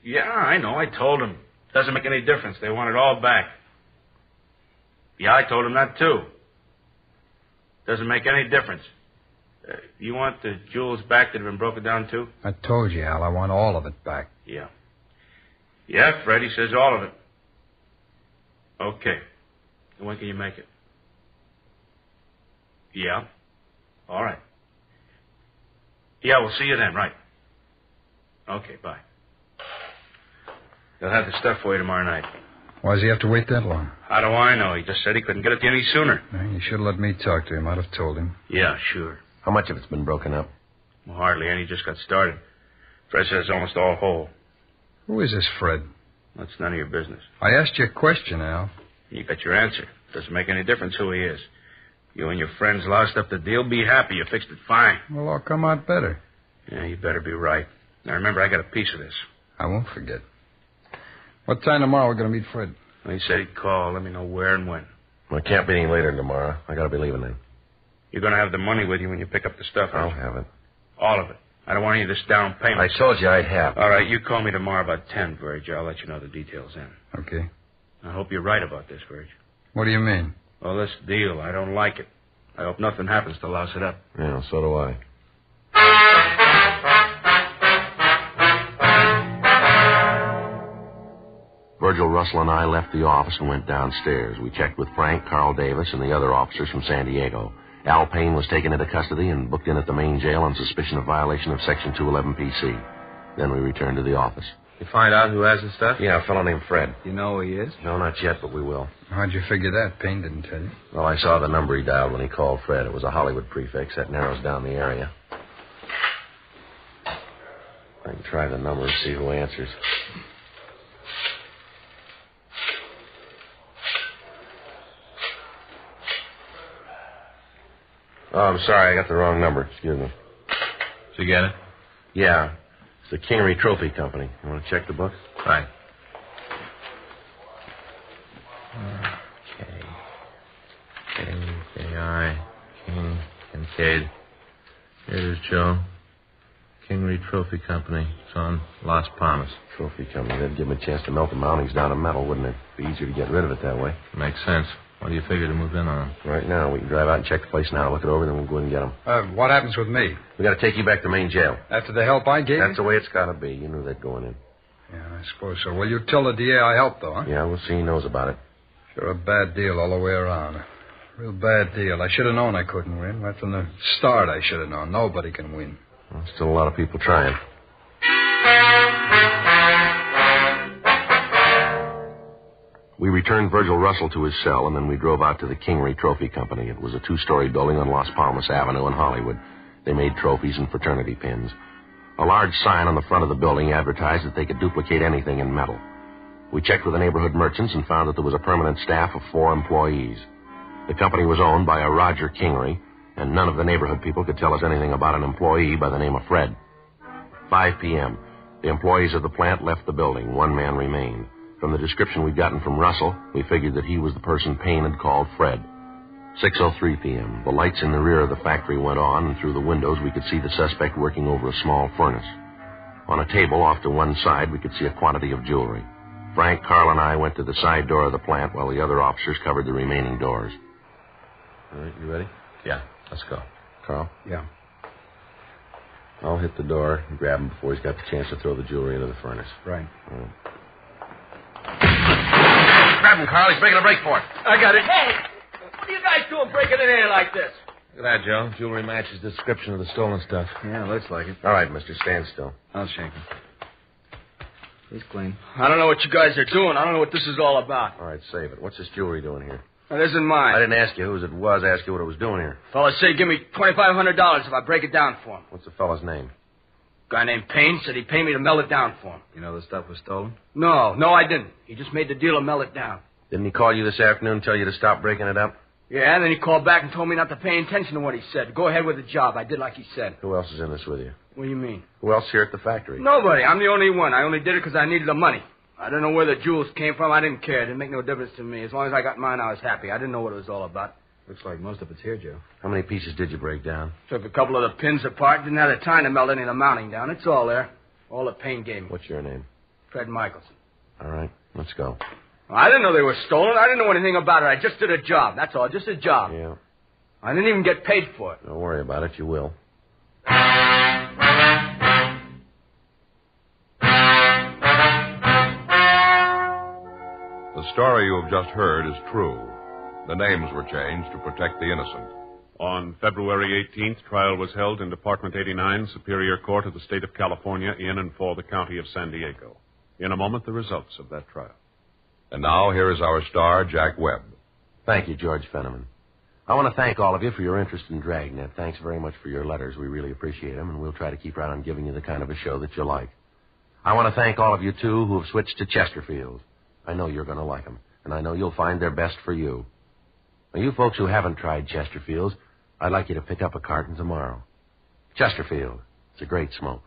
Yeah, I know. I told him. Doesn't make any difference. They want it all back. Yeah, I told him that, too. Doesn't make any difference. You want the jewels back that have been broken down, too? I told you, Al. I want all of it back. Yeah. Yeah, Freddie says all of it. Okay. And when can you make it? Yeah. All right. Yeah, we'll see you then, right. Okay, bye. They'll have the stuff for you tomorrow night. Why does he have to wait that long? How do I know? He just said he couldn't get it to you any sooner. You should have let me talk to him. I'd have told him. Yeah, sure. How much of it's been broken up? Well, hardly any. Just got started. Fred says it's almost all whole. Who is this Fred? That's none of your business. I asked you a question, Al. You got your answer. Doesn't make any difference who he is. You and your friends lost up the deal. Be happy. You fixed it fine. Well, I'll come out better. Yeah, you better be right. Now, remember, I got a piece of this. I won't forget. What time tomorrow are we going to meet Fred? Well, he said he'd call. Let me know where and when. Well, it can't be any later than tomorrow. I got to be leaving then. You're going to have the money with you when you pick up the stuff, I'll have it. All of it. I don't want any of this down payment. I told you I'd have. All right, you call me tomorrow about 10, Verge. I'll let you know the details then. Okay. I hope you're right about this, Verge. What do you mean? Well, this deal, I don't like it. I hope nothing happens to louse it up. Yeah, so do I. Virgil, Russell, and I left the office and went downstairs. We checked with Frank, Carl Davis, and the other officers from San Diego. Al Payne was taken into custody and booked in at the main jail on suspicion of violation of Section 211 PC. Then we returned to the office. You find out who has the stuff? Yeah, a fellow named Fred. You know who he is? No, not yet, but we will. How'd you figure that? Payne didn't tell you. Well, I saw the number he dialed when he called Fred. It was a Hollywood prefix. That narrows down the area. I can try the number and see who answers. Oh, I'm sorry. I got the wrong number. Excuse me. Did you get it? Yeah. It's the Kingery Trophy Company. You want to check the book? Right. K-I, King, Kincaid. Here it is, Joe. Kingery Trophy Company. It's on Las Palmas. Trophy Company. That'd give him a chance to melt the mountings down to metal, wouldn't it? Be easier to get rid of it that way. Makes sense. What do you figure to move in on? Right now. We can drive out and check the place now, look it over, then we'll go in and get them. What happens with me? We got to take you back to main jail. After the help I gave That's the way it's got to be. You knew that going in. Yeah, I suppose so. Well, you tell the DA I helped, though, huh? Yeah, we'll see he knows about it. Sure, a bad deal all the way around. Real bad deal. I should have known I couldn't win. Right from the start, I should have known. Nobody can win. Well, still a lot of people trying. We returned Virgil Russell to his cell, and then we drove out to the Kingery Trophy Company. It was a two-story building on Las Palmas Avenue in Hollywood. They made trophies and fraternity pins. A large sign on the front of the building advertised that they could duplicate anything in metal. We checked with the neighborhood merchants and found that there was a permanent staff of 4 employees. The company was owned by a Roger Kingery, and none of the neighborhood people could tell us anything about an employee by the name of Fred. 5 p.m. The employees of the plant left the building. 1 man remained. From the description we'd gotten from Russell, we figured that he was the person Payne had called Fred. 6:03 p.m. The lights in the rear of the factory went on, and through the windows we could see the suspect working over a small furnace. On a table off to one side, we could see a quantity of jewelry. Frank, Carl, and I went to the side door of the plant while the other officers covered the remaining doors. All right, you ready? Yeah, let's go. Carl? Yeah. I'll hit the door and grab him before he's got the chance to throw the jewelry into the furnace. Right. All right. Grab him, Carl. He's making a break for it. I got it. Hey, what are you guys doing breaking in here like this? Look at that, Joe. Jewelry matches the description of the stolen stuff. Yeah, looks like it. All right, mister, stand still. I'll shake him. He's clean. I don't know what you guys are doing. I don't know what this is all about. All right, save it. What's this jewelry doing here? That isn't mine. I didn't ask you whose it was. I asked you what it was doing here. Fella said give me $2,500 if I break it down for him. What's the fellow's name? Guy named Payne said he'd pay me to melt it down for him. You know the stuff was stolen? No, I didn't. He just made the deal to melt it down. Didn't he call you this afternoon and tell you to stop breaking it up? Yeah, and then he called back and told me not to pay attention to what he said. Go ahead with the job. I did like he said. Who else is in this with you? What do you mean? Who else here at the factory? Nobody. I'm the only one. I only did it because I needed the money. I don't know where the jewels came from. I didn't care. It didn't make no difference to me. As long as I got mine, I was happy. I didn't know what it was all about. Looks like most of it's here, Joe. How many pieces did you break down? Took a couple of the pins apart. Didn't have the time to melt any of the mounting down. It's all there. All the Payne gave me. What's your name? Fred Michelson. All right, let's go. I didn't know they were stolen. I didn't know anything about it. I just did a job. That's all. Just a job. Yeah. I didn't even get paid for it. Don't worry about it. You will. The story you have just heard is true. The names were changed to protect the innocent. On February 18th, trial was held in Department 89, Superior Court of the State of California, in and for the County of San Diego. In a moment, the results of that trial. And now, here is our star, Jack Webb. Thank you, George Fenneman. I want to thank all of you for your interest in Dragnet. Thanks very much for your letters. We really appreciate them, and we'll try to keep right on giving you the kind of a show that you like. I want to thank all of you, too, who have switched to Chesterfield. I know you're going to like them, and I know you'll find they're best for you. Now, you folks who haven't tried Chesterfields, I'd like you to pick up a carton tomorrow. Chesterfield. It's a great smoke.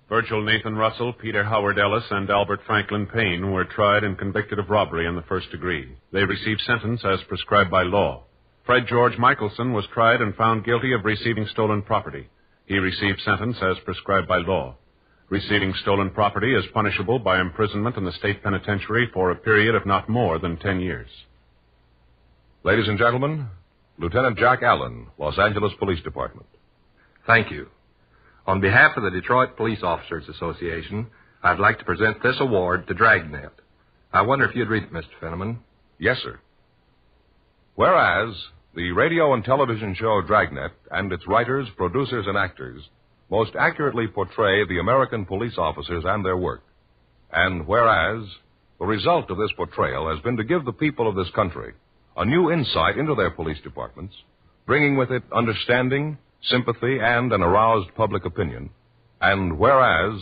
Virgil Nathan Russell, Peter Howard Ellis, and Albert Franklin Payne were tried and convicted of robbery in the first degree. They received sentence as prescribed by law. Fred George Michelson was tried and found guilty of receiving stolen property. He received sentence as prescribed by law. Receiving stolen property is punishable by imprisonment in the state penitentiary for a period of not more than 10 years. Ladies and gentlemen, Lieutenant Jack Allen, Los Angeles Police Department. Thank you. On behalf of the Detroit Police Officers Association, I'd like to present this award to Dragnet. I wonder if you'd read it, Mr. Fenneman. Yes, sir. Whereas the radio and television show Dragnet and its writers, producers, and actors most accurately portray the American police officers and their work. And whereas the result of this portrayal has been to give the people of this country a new insight into their police departments, bringing with it understanding, sympathy, and an aroused public opinion. And whereas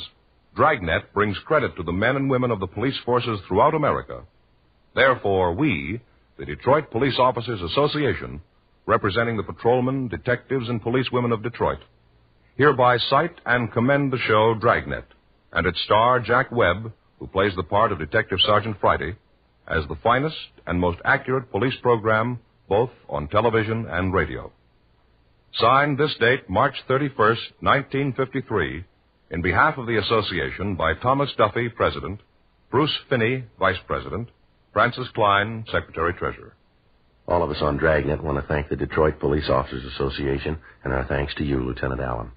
Dragnet brings credit to the men and women of the police forces throughout America, therefore we, the Detroit Police Officers Association, representing the patrolmen, detectives, and policewomen of Detroit, hereby cite and commend the show Dragnet and its star Jack Webb, who plays the part of Detective Sergeant Friday, as the finest and most accurate police program both on television and radio. Signed this date, March 31st, 1953, in behalf of the association by Thomas Duffy, President, Bruce Finney, Vice President, Francis Klein, Secretary-Treasurer. All of us on Dragnet want to thank the Detroit Police Officers Association, and our thanks to you, Lieutenant Allen.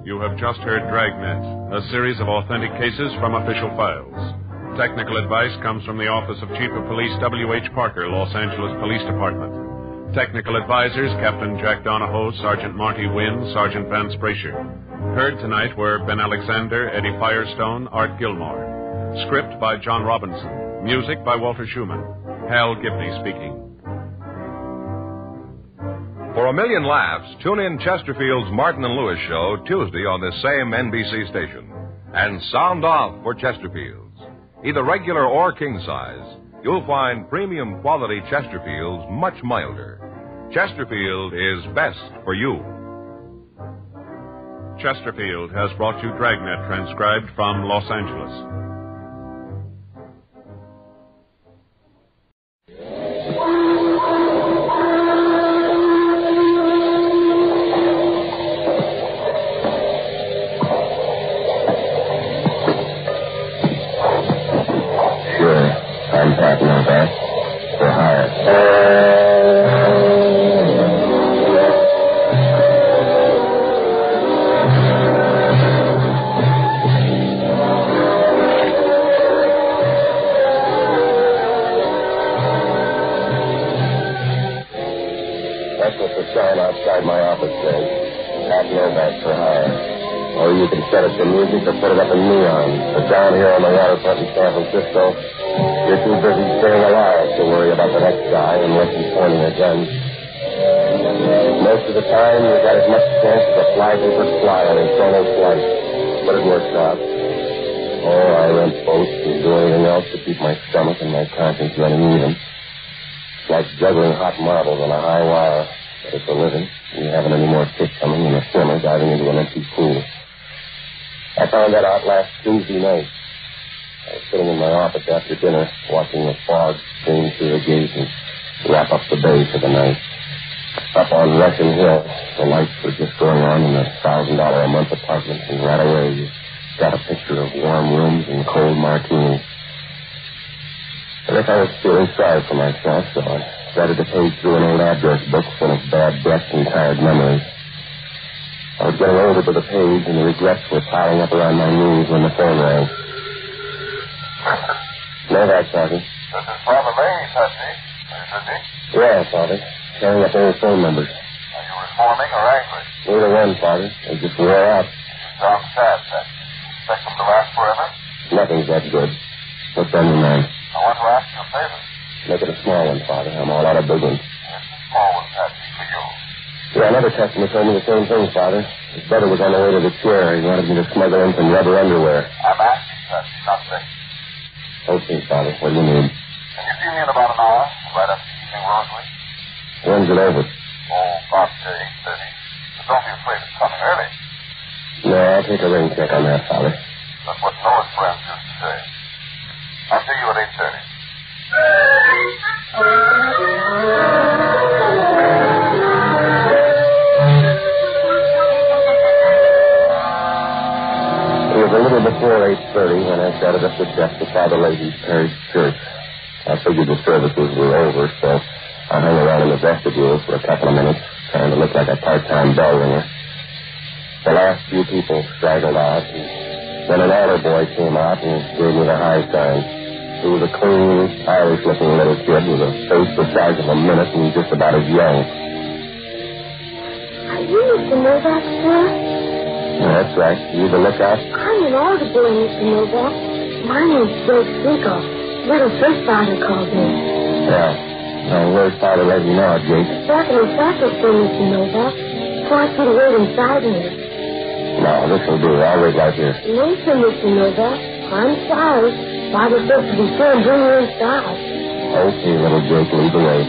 You have just heard Dragnet, a series of authentic cases from official files. Technical advice comes from the Office of Chief of Police W.H. Parker, Los Angeles Police Department. Technical advisors, Captain Jack Donahoe, Sergeant Marty Wynn, Sergeant Vance Brasher. Heard tonight were Ben Alexander, Eddie Firestone, Art Gilmore. Script by John Robinson. Music by Walter Schumann. Hal Gibney speaking. For a million laughs, tune in Chesterfield's Martin and Lewis show Tuesday on this same NBC station. And sound off for Chesterfield's. Either regular or king size, you'll find premium quality Chesterfield's much milder. Chesterfield is best for you. Chesterfield has brought you Dragnet, transcribed from Los Angeles. Contact Novak. For hire. That's what the sign outside my office says. Pat Novak for hire. Or you can set it to music or put it up in neon. But down here on the waterfront in San Francisco, you're too busy staying alive to worry about the next guy unless he's pointing a gun. Most of the time, you've got as much chance as a fly-paper fly on a solo flight. But it works out. Oh, I rent boats and do anything else to keep my stomach and my conscience running even. It's like juggling hot marbles on a high wire. But it's a living. We haven't any more fish coming than a swimmer diving into an empty pool. I found that out last Tuesday night. I was sitting in my office after dinner, watching the fog stream through the gate and wrap up the bay for the night. Up on Russian Hill, the lights were just going on in the $1,000 a month apartment, and right away you got a picture of warm rooms and cold martinis. But if I was feeling sorry for myself, so I started to page through an old address book full of bad breaths and tired memories. I was getting over to the page, and the regrets were piling up around my knees when the phone rang. Novak talking. This is Father Lane, Patsy. Are you busy? Yeah, Father. Carrying up old phone numbers. Are you reforming or angry? Neither one, Father. They just wore out. You sound sad, Patsy. Expect them to last forever? Nothing's that good. What's on your mind? I want to ask you a favor. Make it a small one, Father. I'm all out of big ones. Here's a small one, Patsy, for you. Yeah, another customer told me the same thing, Father. His brother was on the way to the chair. He wanted me to smuggle in some rubber underwear. I'm asking, Patsy, not begging. Okay, Father. What do you need? Can you see me in about an hour, right after the evening rosary? When's it over? Oh, about 8:30. But don't be afraid of coming early. No, I'll take a rain check on that, Father. That's what Noah's friends used to say. I'll see you at 8:30. It was a little before 8:30 when I started up the steps to Father Leahy's parish church. I figured the services were over, so I hung around in the vestibule for a couple of minutes, trying to look like a part-time bell ringer. The last few people straggled out, and then an altar boy came out and gave me the high sign. He was a clean, Irish-looking little kid with a face the size of a minute and just about as young. Are you Mr. Novak, sir? That's right. You the lookout? I'm an altar boy, Mr. Novak. My name's Big Siegel. Little first father called me. Yeah. Now, where's Father Regan now, Jake? Back in the sacristy, Mr. Novak. So I could wait inside here. No, this will do. I'll wait right here. No, sir, Mr. Novak. I'm sorry. Father said to be sure and bring you inside. Okay, little Jake, lead the way.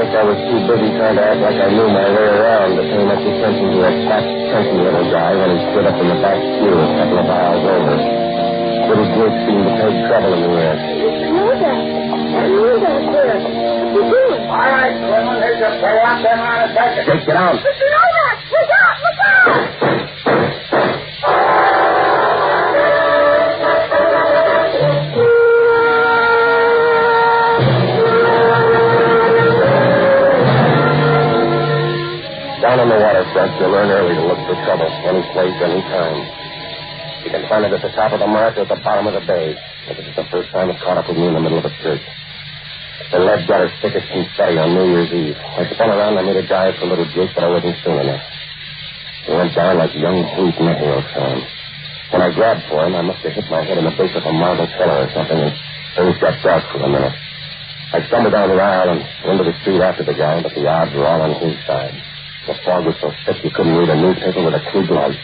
I was too busy trying to act like I knew my way around to pay much attention to that fat, chunky little guy when he stood up in the back pew a couple of aisles over. Little Jake seemed to take trouble in the air. Mr. Novak, sir. What you doing? All right, Clement, here's a pull out them on a second. Jake, get down. Mr. Novak, look out, look out! Down on the waterfront, you learn early to look for trouble, any place, any time. You can find it at the top of the marsh or at the bottom of the bay. But this is the first time it caught up with me in the middle of a church. The lead got as thick as confetti on New Year's Eve. I spun around and I made a dive for little Jake, but I wasn't soon enough. He went down like young wheat in a hailstorm. When I grabbed for him, I must have hit my head in the base of a marble pillar or something, and things got dark for a minute. I stumbled down the aisle and into the street after the guy, but the odds were all on his side. The fog was so thick you couldn't read a newspaper with a Klieg light.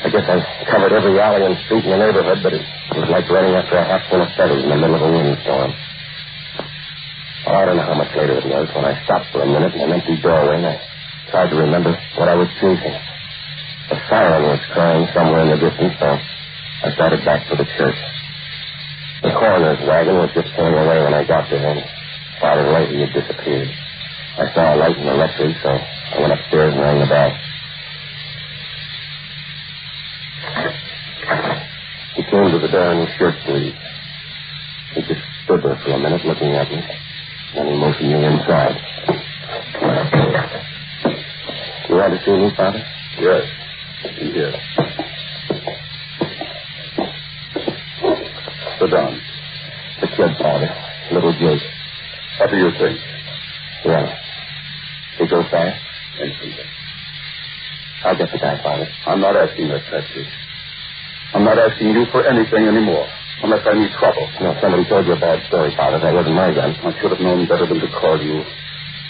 I guess I covered every alley and street in the neighborhood, but it was like running after a hatful of feathers in the middle of a windstorm. Oh, I don't know how much later it was when I stopped for a minute in an empty doorway and I tried to remember what I was chasing. A siren was crying somewhere in the distance, so I started back for the church. The coroner's wagon was just pulling away when I got there, and Father Leahy had disappeared. I saw a light in the rectory, so I went upstairs and rang the bell. He came to the door in his shirt sleeves. He just stood there for a minute looking at me. Then he motioned me inside. You want to see me, Father? Yes. In here. Sit down. The kid, Father. Little Jake. What do you think? Yeah. He goes fast? Instantly. I'll get the guy, Father. I'm not asking that, Patsy. I'm not asking you for anything anymore, unless I need trouble. No, somebody told you a bad story, Father. That wasn't my gun. I should have known better than to call you.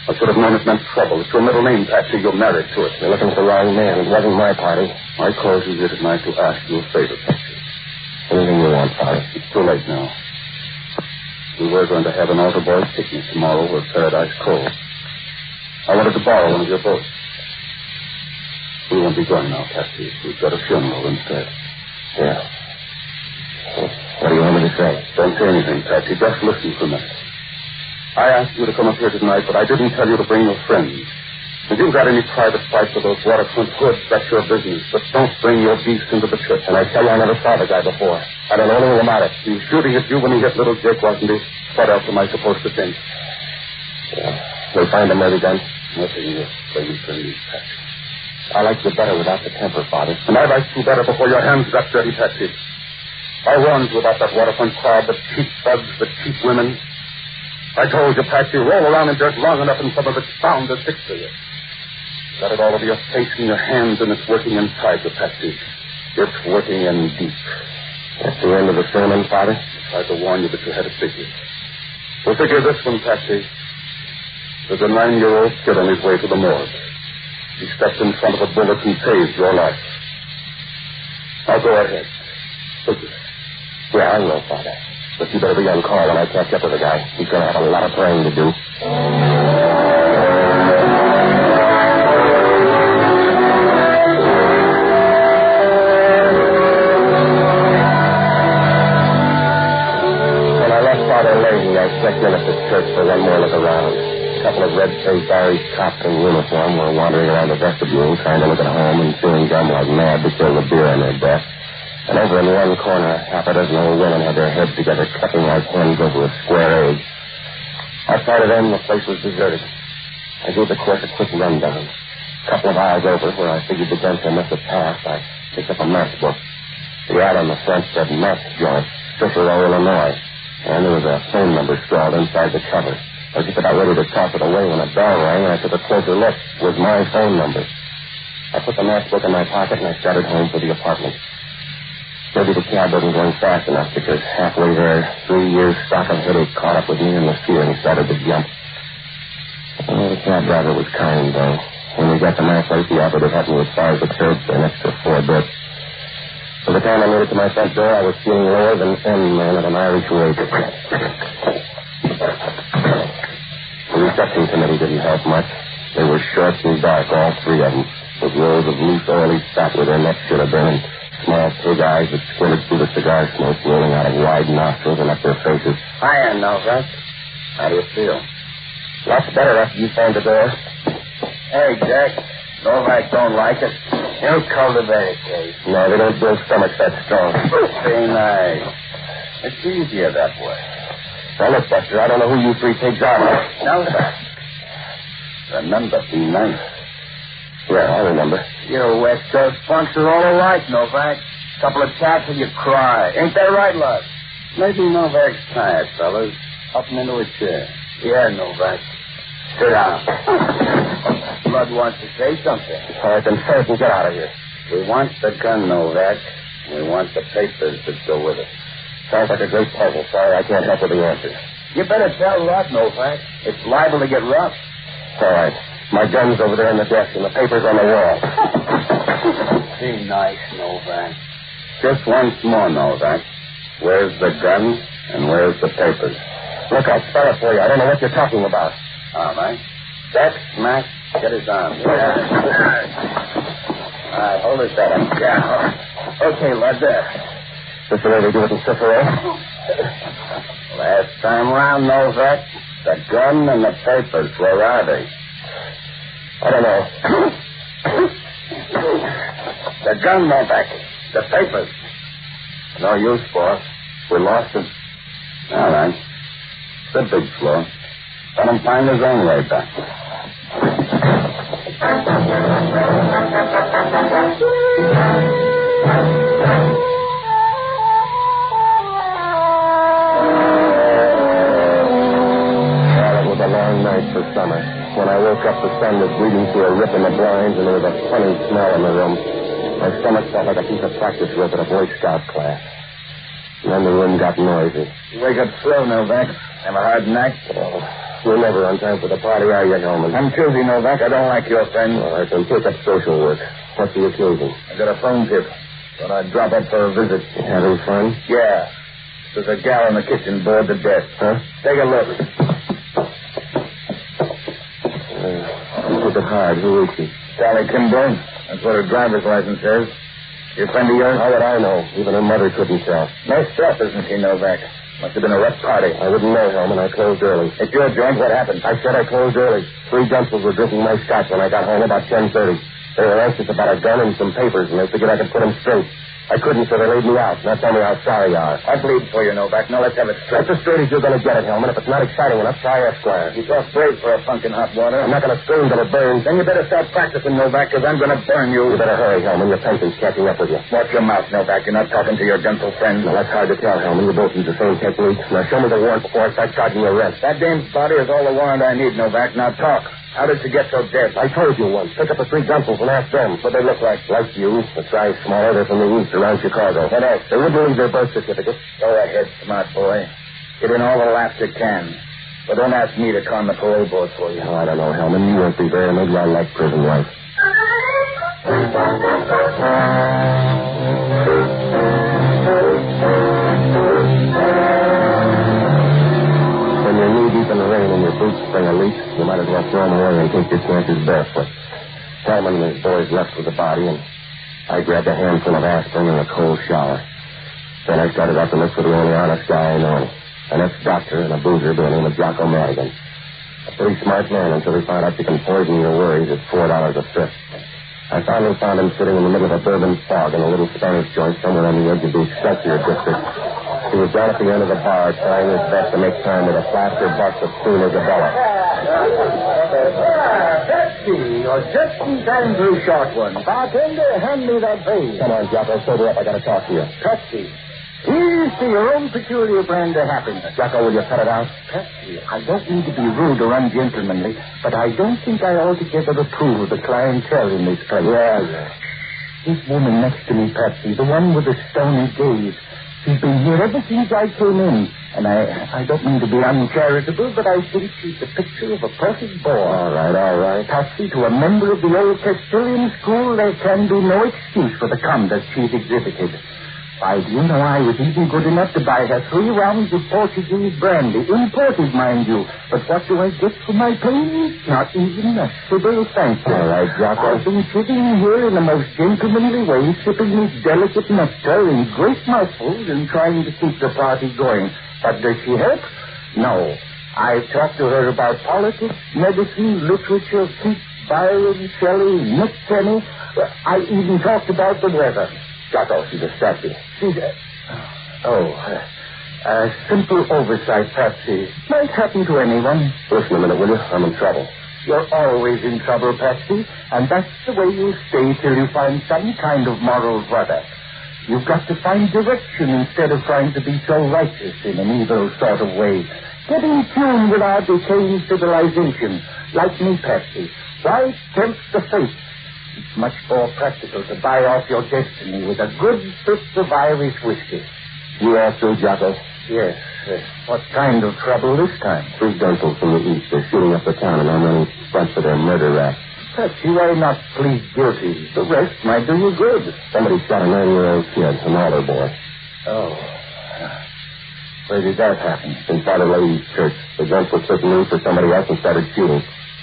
I should have known it meant trouble. It's your middle name, Patsy. You're married to it. You're looking for the wrong man. It wasn't my party. I called you here tonight to ask you a favor, Patsy. Anything you want, Father. It's too late now. We were going to have an altar boy picnic tomorrow at Paradise Cove. I wanted to borrow one of your boats. We won't be going now, Patsy. We've got a funeral instead. Yeah. What do you want me to say? Don't say anything, Patsy. Just listen for a minute. I asked you to come up here tonight, but I didn't tell you to bring your friends. If you've got any private fights with those waterfront hoods, that's your business. But don't bring your beast into the church. And I tell you, I never saw the guy before. I don't know anything about it. He was shooting at you when he hit little Jake, wasn't he? What else am I supposed to think? Yeah. We'll find him, Regan. Nothing please, Patsy. I like you better without the temper, Father. And I like you better before your hands got dirty, Patsy. I warned you about that waterfront crowd, the cheap thugs, the cheap women. I told you, Patsy, roll around in dirt long enough and some of it's bound to stick to you. Got it all over your face and your hands, and it's working inside you, Patsy. It's working in deep. That's the end of the sermon, Father? I tried to warn you, but you had to figure. Well, figure this one, Patsy. There's a 9-year-old kid on his way to the morgue. He stepped in front of a bullet and saved your life. Now go ahead. Figure. Yeah, I will, Father. But you better be on call when I catch up with the guy. He's going to have a lot of praying to do. When I left Father Leahy, I checked in at the church for one more look around. A couple of red-faced Irish cops in uniform were wandering around the vestibule trying to look at home and chewing gum like mad to kill the beer on their breath. And over in one corner, half a dozen old women had their heads together, clucking like hens over a square egg. Outside of them, the place was deserted. I gave the court a quick rundown. A couple of hours over, where I figured the gunshot must have passed, I picked up a matchbook. The ad on the front said match joint, Cicero, Illinois. And there was a phone number scrawled inside the cover. I was just about ready to toss it away when a bell rang, and I took a closer look. It was my phone number. I put the matchbook in my pocket, and I started home for the apartment. Maybe the cab wasn't going fast enough, because halfway there, 3 years' stock of headache caught up with me, and the feeling started to jump. Oh, the cab driver was kind, though. When we got to my place, he offered to help me as far as the curb for an extra $4. By the time I made it to my front door, I was feeling lower than any man of an Irish wake. The reception committee didn't help much. They were short and dark, all three of them, with rows of loose, oily fat where their necks should have been, and small pig eyes that squinted through the cigar smoke rolling out of wide nostrils and up their faces. Hiya, Novak. How do you feel? Lots better after you found the door. Hey, Jack. Novak don't like it. He'll cultivate a case. No, they don't build stomachs that strong. Be nice. It's easier that way. Now, look, Buster, I don't know who you three pigs are. Novak. Remember, be nice. Yeah, I remember. You West Coast punks are all alike, Novak. Couple of taps and you cry. Ain't that right, lad? Maybe Novak's tired, fellas. Up and into a chair. Yeah, Novak. Sit down. Blood wants to say something. All right, then say it and get out of here. We want the gun, Novak. We want the papers that go with it. Sounds like a great puzzle. Sorry, I can't help with the answer. You better tell Rod, Novak. It's liable to get rough. All right. My gun's over there in the desk and the papers on the wall. Be nice, Novak. Just once more, Novak. Where's the gun and where's the papers? Look, I'll spell it for you. I don't know what you're talking about. All right. Jack, Mac, get his arm. Yeah. All right, hold his head up. Yeah. Okay, lad, there. This the way they do it in Cicero? Last time round, Novak, the gun and the papers, where are they? I don't know. The gun, Novak. The papers. No use, boss. We lost them. All right. The big floor. Let him find his own way back. Well, it was a long night for summer. When I woke up, the sun was bleeding through a rip in the blinds, and there was a funny smell in the room. My stomach felt like a piece of practice work at a Boy Scout class. And then the room got noisy. You wake up slow, Novak. Have a hard night? Oh, you're never on time for the party, are you, Hellman? I'm choosy, Novak. I don't like your friend. All right, then pick up social work. What's the occasion? I got a phone tip. Thought I'd drop up for a visit. You having fun? Yeah. There's a gal on the kitchen board to death. Huh? Take a look. You took it hard. Who is she? Sally Kimball. That's what her driver's license says. Your friend of yours? How would I know? Even her mother couldn't tell. Messed up, isn't she, Novak? Must have been a rough party. I wouldn't know, Hellman. I closed early. It's your joint. What happened? I said I closed early. 3 junkies were drinking my scotch when I got home about 10:30. They were anxious about a gun and some papers, and they figured I could put them straight. I couldn't, so they laid me out. Now tell me how sorry you are. I bleed for you, Novak. Now let's have it straight. That's as straight as you're going to get it, Hellman. If it's not exciting enough, try Esquire. You talk brave for a funk in hot water. I'm not going to scream till it burns. Then you better start practicing, Novak, because I'm going to burn you. You better hurry, Hellman. Your pension's catching up with you. Watch your mouth, Novak. You're not talking to your gentle friend. Well, that's hard to tell, Hellman. You both use the same technique. Now show me the warrant before I start charging you rent. That dame's body is all the warrant I need, Novak. Now talk. How did she get so dead? I told you once. Pick up the 3 gunsels and ask them what they look like. Like you, the size smaller. They're from the east around Chicago. What else? They wouldn't leave their birth certificate. Go ahead, smart boy. Get in all the laughs you can. But don't ask me to con the parole board for you. Oh, I don't know, Hellman. You won't be there. Maybe I'll like prison life. When you're knee-deep in the rain and your boots spring a leak, you might as well throw them away and take your chances barefoot. Hellman and his boys left with the body, and I grabbed a handful of aspirin and a cold shower. Then I started out to look for the only honest guy I know, an ex-doctor and a boozer by the name of Jocko Madigan. A pretty smart man until he found out you can poison your worries at $4 a fifth. I finally found him sitting in the middle of a bourbon fog in a little Spanish joint somewhere on the edge of the Excelsior district. He was down at the end of the bar trying his best to make time with a plaster bust of Queen Isabella. Pepsi, you're just in time for a short one. Bartender, hand me that vase. Come on, Jocko, sober up. I got to talk to you. Pepsi. Here's to your own peculiar brand of happiness. Jocko, will you cut it out? Pepsi, I don't mean to be rude or ungentlemanly, but I don't think I altogether approve of the clientele in this place. Yeah. This woman next to me, Pepsi, the one with the stony gaze, she's been here ever since I came in. And I don't mean to be uncharitable, but I think she's the picture of a perfect boy. All right. Patsy, to a member of the old Castilian school, there can be no excuse for the conduct she's exhibited. Why, do you know, I was even good enough to buy her 3 rounds of Portuguese brandy, imported, mind you. But what do I get for my pains? Not even a civil thank you. All right, Jocko. I've been sitting here in the most gentlemanly way, sipping this delicate nectar in great mouthfuls and trying to keep the party going. But does she help? No. I've talked to her about politics, medicine, literature, Keats, Byron, Shelley, Nick Kenny. I even talked about the weather. Jocko, she's a statue. She's a simple oversight, Patsy. Might happen to anyone. Listen a minute, will you? I'm in trouble. You're always in trouble, Patsy, and that's the way you'll stay till you find some kind of moral rudder. You've got to find direction instead of trying to be so righteous in an evil sort of way. Get in tune with our decaying civilization. Like me, Patsy. Why tempt the fates? It's much more practical to buy off your destiny with a good fifth of Irish whiskey. You are through, Jocko? Yes. What kind of trouble this time? 3 gunsels from the east. They're shooting up the town, and I'm running front for their murder rap. Patsy, why not plead guilty? The rest might do you good. Somebody shot a 9-year-old kid, an older boy. Oh. Where did that happen? Inside a lady's church. The guns were taken in for somebody else and started shooting.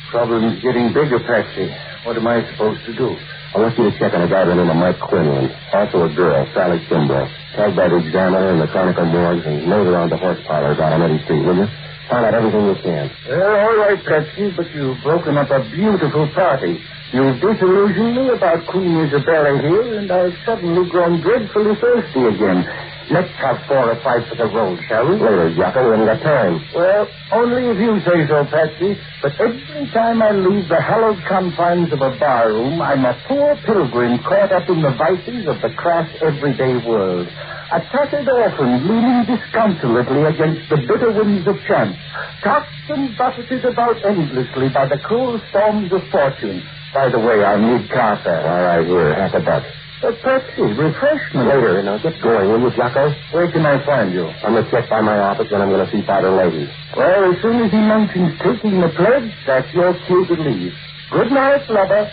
Problem's getting bigger, Patsy. What am I supposed to do? I want you to check on a guy by the name of Mike Quinlan. Also a girl, Sally Kimbrough. Tagged by the Examiner and the Chronicle morgues and knows around the horse parlors out on Eddy Street, will you? Find out everything you can. Well, all right, Patsy, but you've broken up a beautiful party. You've disillusioned me about Queen Isabella here, and I've suddenly grown dreadfully thirsty again. Let's have 4 or 5 for the road, shall we? Later, Jocko. We haven't got time. Well, only if you say so, Patsy. But every time I leave the hallowed confines of a barroom, I'm a poor pilgrim caught up in the vices of the crass everyday world. A tattered orphan leaning disconsolately against the bitter winds of chance, tossed and buffeted about endlessly by the cruel storms of fortune. By the way, I need car fare. All right, here, $50. Patsy, refreshment. Later, now get going, will you, Jocko? Where can I find you? I'm going to check by my office, and I'm going to see Father Leahy. Well, as soon as he mentions taking the pledge, that's your cue to leave. Good night, lover.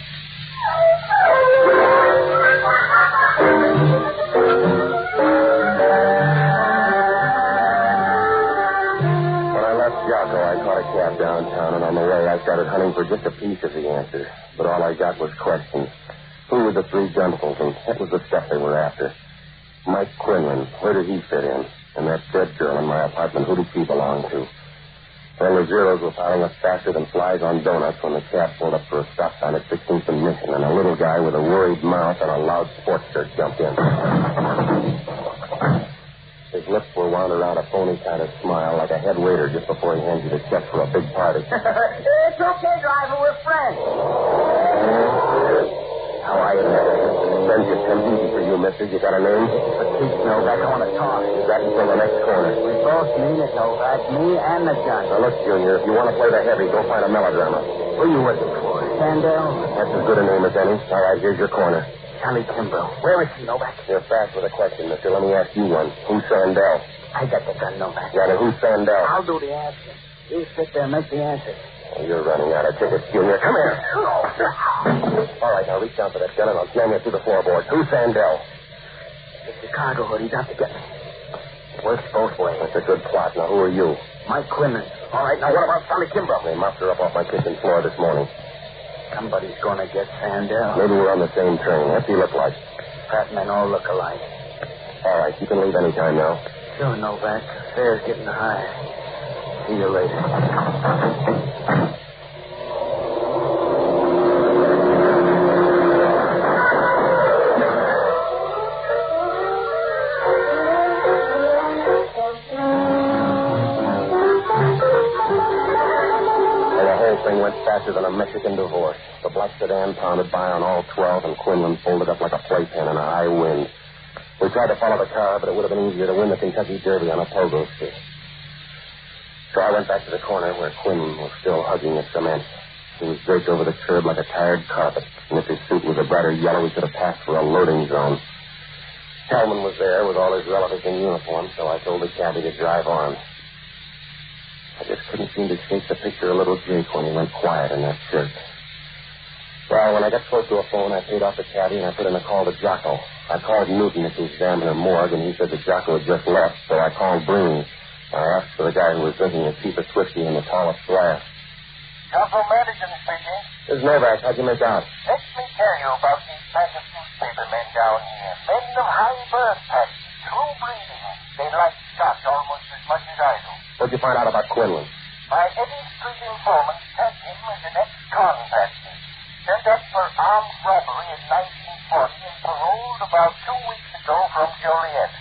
When I left Jocko, I caught a cab downtown, and on the way, I started hunting for just a piece of the answer. But all I got was questions. Who were the 3 gunsels, and what was the stuff they were after? Mike Quinlan, where did he fit in? And that dead girl in my apartment, who did she belong to? Well, the Zeros were piling up faster than flies on donuts when the cab pulled up for a stop sign at 16th and Mission, and a little guy with a worried mouth and a loud sports shirt jumped in. His lips were wound around a phony kind of smile like a head waiter just before he hands you the check for a big party. It's okay, driver. We're friends. How are you, Friends, it's easy for you, mister. You got a name? Keith Novak, I want to talk. You got until the next corner. We both mean it, Novak. Me and the judge. Now, look, Junior, if you want to play the heavy, go find a melodrama. Who are you working for? Sandell? That's as good a name as any. All right, here's your corner. Charlie Kimbrough. Where is he, Novak? You're fast with a question, mister. Let me ask you one. Who's Sandell? I got the gun, Novak. Yeah, then who's Sandell? I'll do the asking. You sit there and make the answers. Oh, you're running out of tickets, Junior. Come here. All right, now reach down for that gun and I'll jam you through the floorboard. Who's Sandell? The Chicago hood. He's out to get me. Works both ways. That's a good plot. Now, who are you? Mike Quinlan. All right, now what about Charlie Kimbrough? They mopped her up off my kitchen floor this morning. Somebody's going to get Sandell. Maybe we're on the same train. What's he look like? Fat men all look alike. All right, you can leave any time now. Sure, Novak. Fare's getting high. See you later. Went faster than a Mexican divorce. The black sedan pounded by on all 12, and Quinlan folded up like a playpen in a high wind. We tried to follow the car, but it would have been easier to win the Kentucky Derby on a pogo stick. So I went back to the corner where Quinlan was still hugging the cement. He was draped over the curb like a tired carpet, and if his suit was a brighter yellow, he could have passed for a loading zone. Hellman was there with all his relatives in uniform, so I told the cabbie to drive on. I just couldn't seem to shake the picture of little Jake when he went quiet in that shirt. Well, when I got close to a phone, I paid off the cabbie and I put in a call to Jocko. I called Newton at the Examiner morgue, and he said that Jocko had just left, so I called Breen. I asked for the guy who was drinking the cheapest whiskey in the tallest glass. Jocko Madigan speaking. This is Novak. How'd you make out? Let me tell you about these packet newspaper men down here. Men of high birth patches, true breeding. They like Scotch almost as much as I do. What'd you find out about Quinlan? My Eddie Street informant tagged him as an ex-convict. Sent up for armed robbery in 1940 and paroled about 2 weeks ago from Joliet.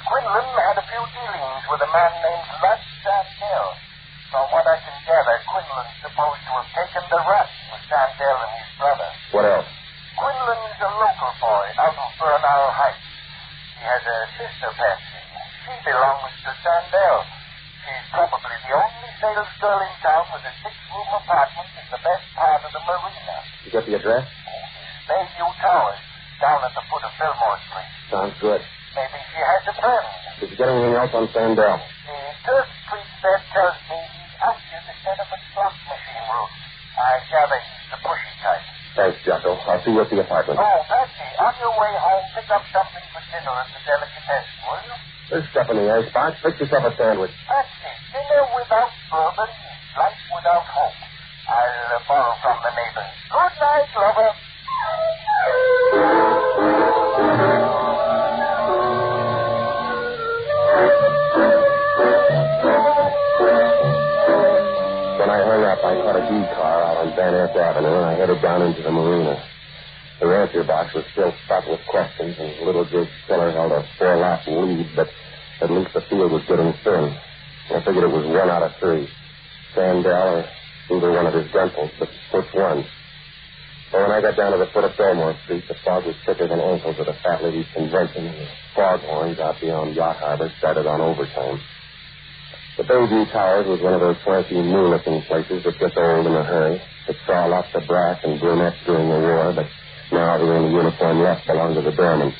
Quinlan had a few dealings with a man named Lud Sandell. From what I can gather, Quinlan's supposed to have taken the rap for Sandell and his brother. What else? Quinlan is a local boy out of Bernal Heights. He has a sister, Patsy. She belongs to Sandell. She's probably the only sales girl in town with a 6-room apartment in the best part of the marina. You get the address? Bayview Towers, down at the foot of Fillmore Street. Sounds good. Maybe she has a friend. Did you get anything else on Sandell? The Third Street there tells me he's out here to set up a slot machine route. I gather he's the pushy type. Thanks, Jocko. I'll see you at the apartment. Oh, Patsy, on your way home, pick up something for dinner at the delicatessen, will you? There's stuff in the icebox. Fix yourself a sandwich. Patsy, dinner without bourbon is life without hope. I'll borrow from the neighbors. Good night, lover. When I hung up, I caught a D car out on Van Ness Avenue, and I headed down into the marina. The answer box was still stuck with questions, and little Jake Spiller held a 4-lap lead, but at least the field was getting thin. I figured it was 1 out of 3. Sandell or either one of his gunsels, but which one? So when I got down to the foot of Fillmore Street, the fog was thicker than ankles at a fat lady's convention, and the foghorns out beyond Yacht Harbor started on overtime. The Bayview Towers was one of those swanky, new-looking places that gets old in a hurry. It saw lots of brass and brunettes during the war, but now the only uniform left belonged to the doorman.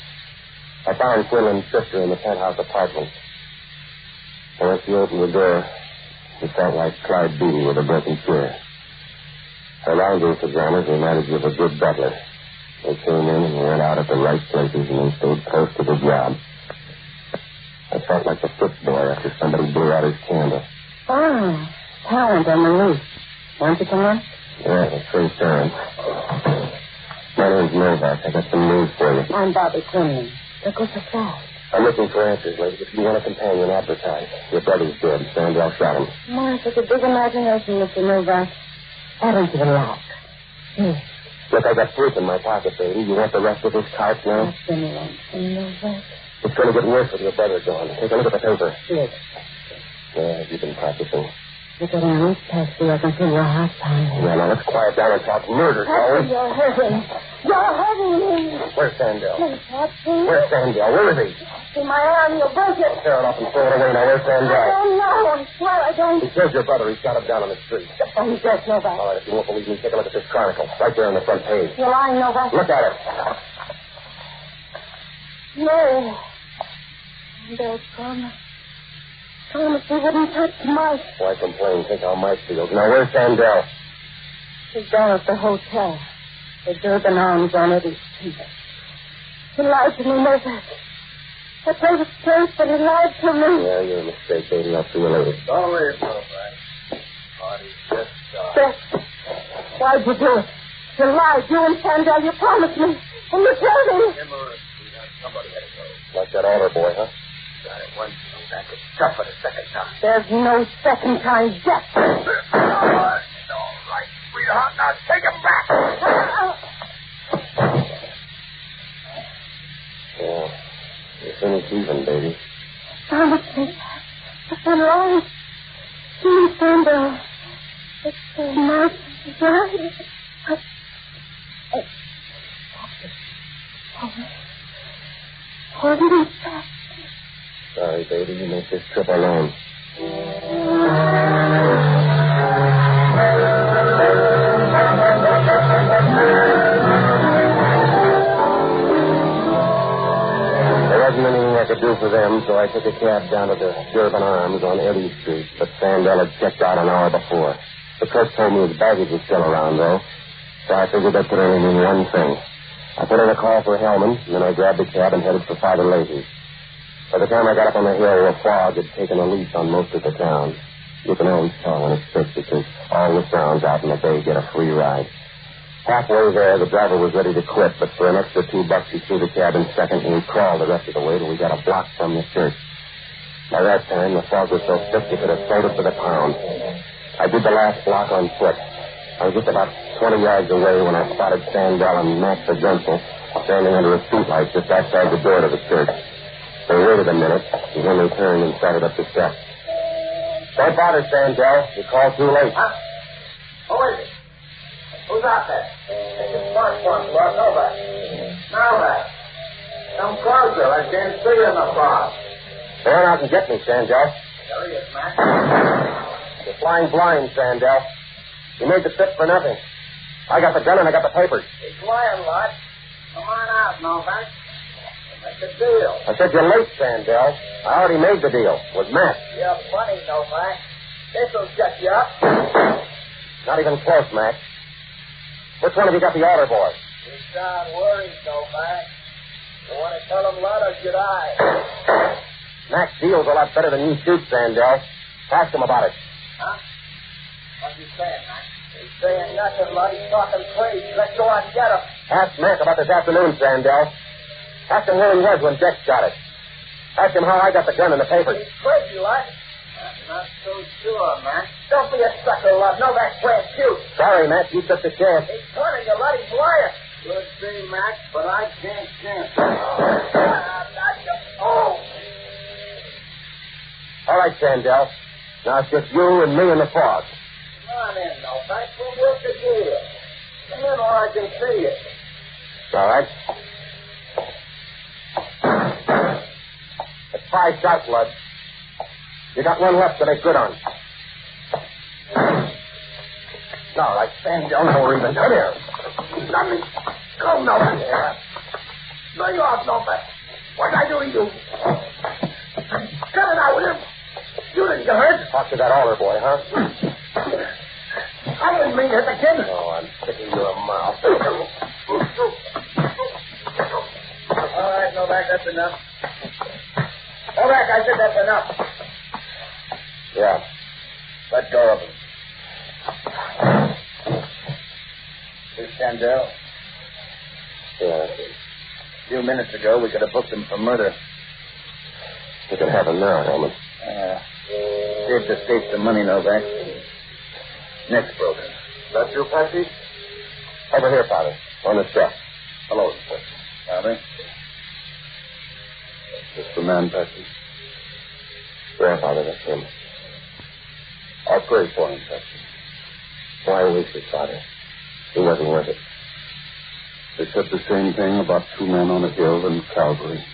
I found Quinlan's sister in the penthouse apartment. Once she opened the door, it felt like Clyde Beatty with a broken chair. Her laundry pajamas reminded you of a good butler. They came in and went out at the right places, and they stayed close to the job. I felt like the foot boy after somebody blew out his candle. Oh, talent on the roof. Want to come on? Yeah, the first time. My name's Novak. I got some news for you. I'm Bobby Quinlan. Don't go so fast. I'm looking for answers, lady. If you want a companion, advertise. Your brother's dead. Sandell shot him. My, such a big imagination, Mr. Novak. I don't give a lot. Look, I got proof in my pocket, baby. You want the rest of this couch now? That's been a long thing, Novak. It's going to get worse with your brother gone. Take a look at the paper. Look. Yeah, you've been practicing. Look at Annie's taxi. I can feel your heart pounding. Yeah, now let's quiet down and talk murder, shall we? You're hurting. You're hurting me. Where's Sandell? Taxi. Where's Sandell? Where is he? In my arm, you'll break it. Tear it off and throw it away. Now, where's I Sandell? don't know. I swear I don't. He killed your brother. He shot him down on the street. Oh, he's dead, Novak. All right, if you won't believe me, take a look at this chronicle. Right there on the front page. You're lying, Novak. Look at it. No. There's promise. Promise he wouldn't touch Mike. Why complain? Think how Mike feels. Now, where's Sandell? He's down at the hotel. The Durban Arms on Eddie Street. He lied to me, Novak. I played it straight, but he lied to me. Yeah, you're a mistake, baby. I'll see you later. Don't worry, Novak. Party's just Beth, why'd you do it? You lied. You and Sandell, you promised me. And you killed him. Give him a rest, sweetheart. Somebody had to go. Like that altar boy, huh? Got it once, Novak. It's tough for the second time. There's no second time. Death. All right, sweetheart. Now take him back. Yeah. You finished even, baby. Promise me. I've been wrong. You and Sandell. It's so nice. Right? Hold me fast. Sorry, baby. You make this trip alone. There wasn't anything I could do for them, so I took a cab down to the Durban Arms on Eddy Street, but Sandell had checked out an hour before. The clerk told me his baggage was still around, though, so I figured that could only mean one thing. I put in a call for Hellman, and then I grabbed a cab and headed for Father Lazy's. By the time I got up on the hill, a fog had taken a leap on most of the town. You can always tell when it's thick because all the sounds out in the bay get a free ride. Halfway there, the driver was ready to quit, but for an extra $2, he threw the cab in second, and we crawled the rest of the way till we got a block from the church. By that time, the fog was so thick you could have sold it for the pound. I did the last block on foot. I was just about 20 yards away when I spotted Sandell and Max the Gunsel standing under a streetlight just outside the door to the church. They waited a minute, and then they turned and started up the steps. Don't bother, Sandell. You called too late. Huh? Who is it? Who's out there? It's the first one, Lord Novak. Novak. Come closer. I can't see you in the fog. Turn out and get me, Sandell. There he is, Max. You're flying blind, Sandell. You made the trip for nothing. I got the gun and I got the papers. He's lying, Lord. Come on out, Novak. Make a deal. I said you're late, Sandell. I already made the deal with Matt. You're funny, Novak. This'll shut you up. Not even close, Matt. Which one have you got the order boy? You sound worried, Novak. You want to tell him what or should I? Max deals a lot better than you shoot, Sandell. Ask him about it. Huh? What's he saying, Max? He's saying nothing, Lud. He's talking crazy. Let's go out and get him. Ask Mac about this afternoon, Sandell. Ask him where he was when Dex got it. Ask him how I got the gun and the papers. He's crazy, Lud. I'm not so sure, Max. Don't be a sucker, Lud. Novak can't shoot. Sorry, Mac. You took the chance. He's turning you, Lud. He's lying. Could be, Max, but I can't chance. Oh! All right, Sandell. Now it's just you and me in the fog. Come on in, Novak. We'll work the deal. Come in or I can see you. All right. It's 5 shots, Lud. You got one left to make good on. All right, Sandell, no reason. Come here. Let me go, Novak. Yeah. Lay off, Novak. What did I do to you? Cut it out with him. You didn't get hurt. Talk to that altar boy, huh? I didn't mean to hit the kid. Oh, I'm sticking your mouth. All right, Novak, that's enough. Novak, I said that's enough. Yeah. Let go of him. This Sandell? Yeah. A few minutes ago, we could have booked him for murder. You can have him now, Helmut. Saved the state some money, Novak. Next broken. That's you, Patsy? Over here, Father. On this desk. Hello, Inspector. Father? This the man, Patsy? Yeah, Father, that's him. I'll pray for him, Patsy. Why waste it, Father? He wasn't worth it. They said the same thing about 2 men on a hill in Calgary.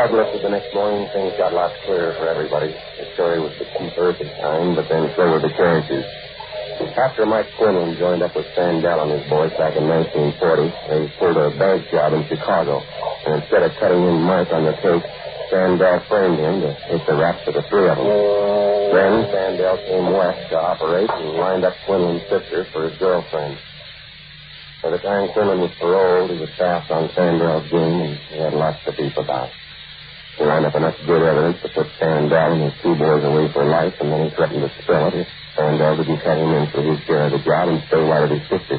Lifted the next morning, things got lots clearer for everybody. The story was the keeper at the time, but then so were the characters. After Mike Quinlan joined up with Sandell and his boys back in 1940, they pulled a bank job in Chicago. And instead of cutting in Mike on the case, Sandell framed him to take the rap for the 3 of them. Then Sandell came west to operate and lined up Quinlan's sister for his girlfriend. By the time Quinlan was paroled, he was fast on Sandell's game, and he had lots to beef about. He lined up enough good evidence to put Sandell and his 2 boys away for life, and then he threatened to spill it if Sandell didn't cut him in for his share of the job and stay white of his sister.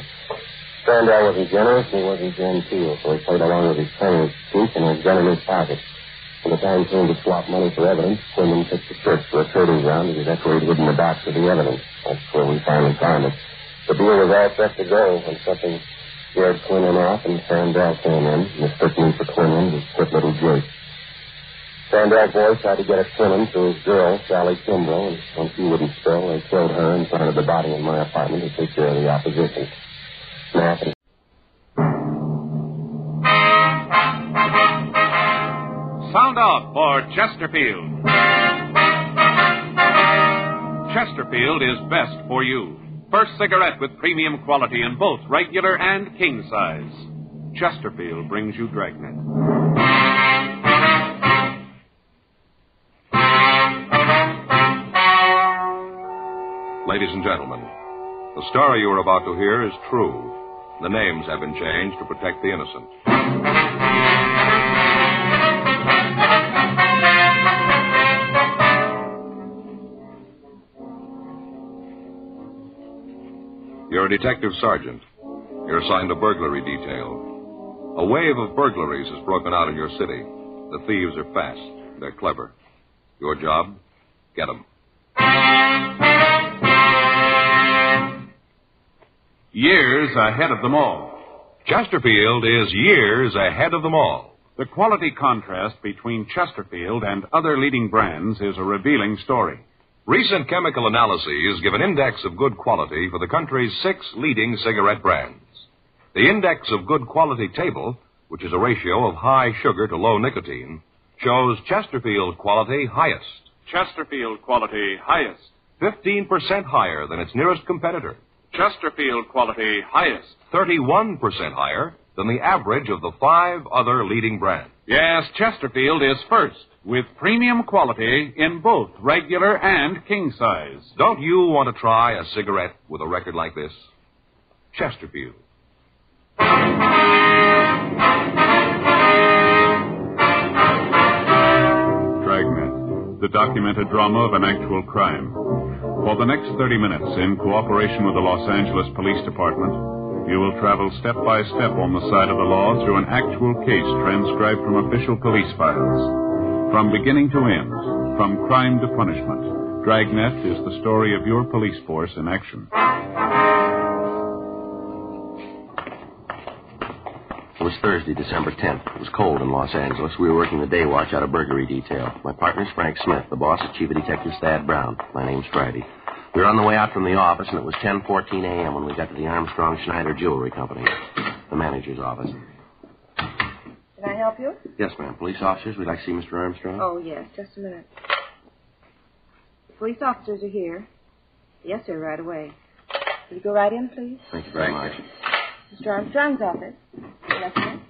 Sandell wasn't generous, and he wasn't genteel, so he played along with his Chinese chief and his gun in his pocket. When the time came to swap money for evidence, Quinlan took the church for a trading ground that that's where he'd hidden the box of the evidence. That's where we finally found it. The deal was all set to go when something scared Quinlan off, and Sandell came in, mistaking for Quinlan, his quick little Jake. Sandell's boy tried to get at Quinlan through his girl, Sally Kimbrough, and when she wouldn't spill, they killed her and planted the body in my apartment to take care of the opposition. Snap and... Sound out for Chesterfield. Chesterfield is best for you. First cigarette with premium quality in both regular and king size. Chesterfield brings you Dragnet. Ladies and gentlemen, the story you are about to hear is true. The names have been changed to protect the innocent. You're a detective sergeant. You're assigned a burglary detail. A wave of burglaries has broken out in your city. The thieves are fast. They're clever. Your job? Get them. Years ahead of them all. Chesterfield is years ahead of them all. The quality contrast between Chesterfield and other leading brands is a revealing story. Recent chemical analyses give an index of good quality for the country's 6 leading cigarette brands. The index of good quality table, which is a ratio of high sugar to low nicotine, shows Chesterfield quality highest. Chesterfield quality highest. 15% higher than its nearest competitor. Chesterfield quality highest. 31% higher than the average of the 5 other leading brands. Yes, Chesterfield is first, with premium quality in both regular and king size. Don't you want to try a cigarette with a record like this? Chesterfield. Dragnet, the documented drama of an actual crime. For the next 30 minutes, in cooperation with the Los Angeles Police Department, you will travel step by step on the side of the law through an actual case transcribed from official police files. From beginning to end, from crime to punishment, Dragnet is the story of your police force in action. It was Thursday, December 10th. It was cold in Los Angeles. We were working the day watch out of burglary detail. My partner's Frank Smith. The boss is Chief of Detectives Thad Brown. My name's Friday. We were on the way out from the office, and it was 10:14 a.m. when we got to the Armstrong Schneider Jewelry Company, the manager's office. Can I help you? Yes, ma'am. Police officers, we'd like to see Mr. Armstrong. Oh, yes. Just a minute. The police officers are here. Yes, sir, right away. Will you go right in, please? Thank you very much. Mr. Armstrong's office. Yes, sir.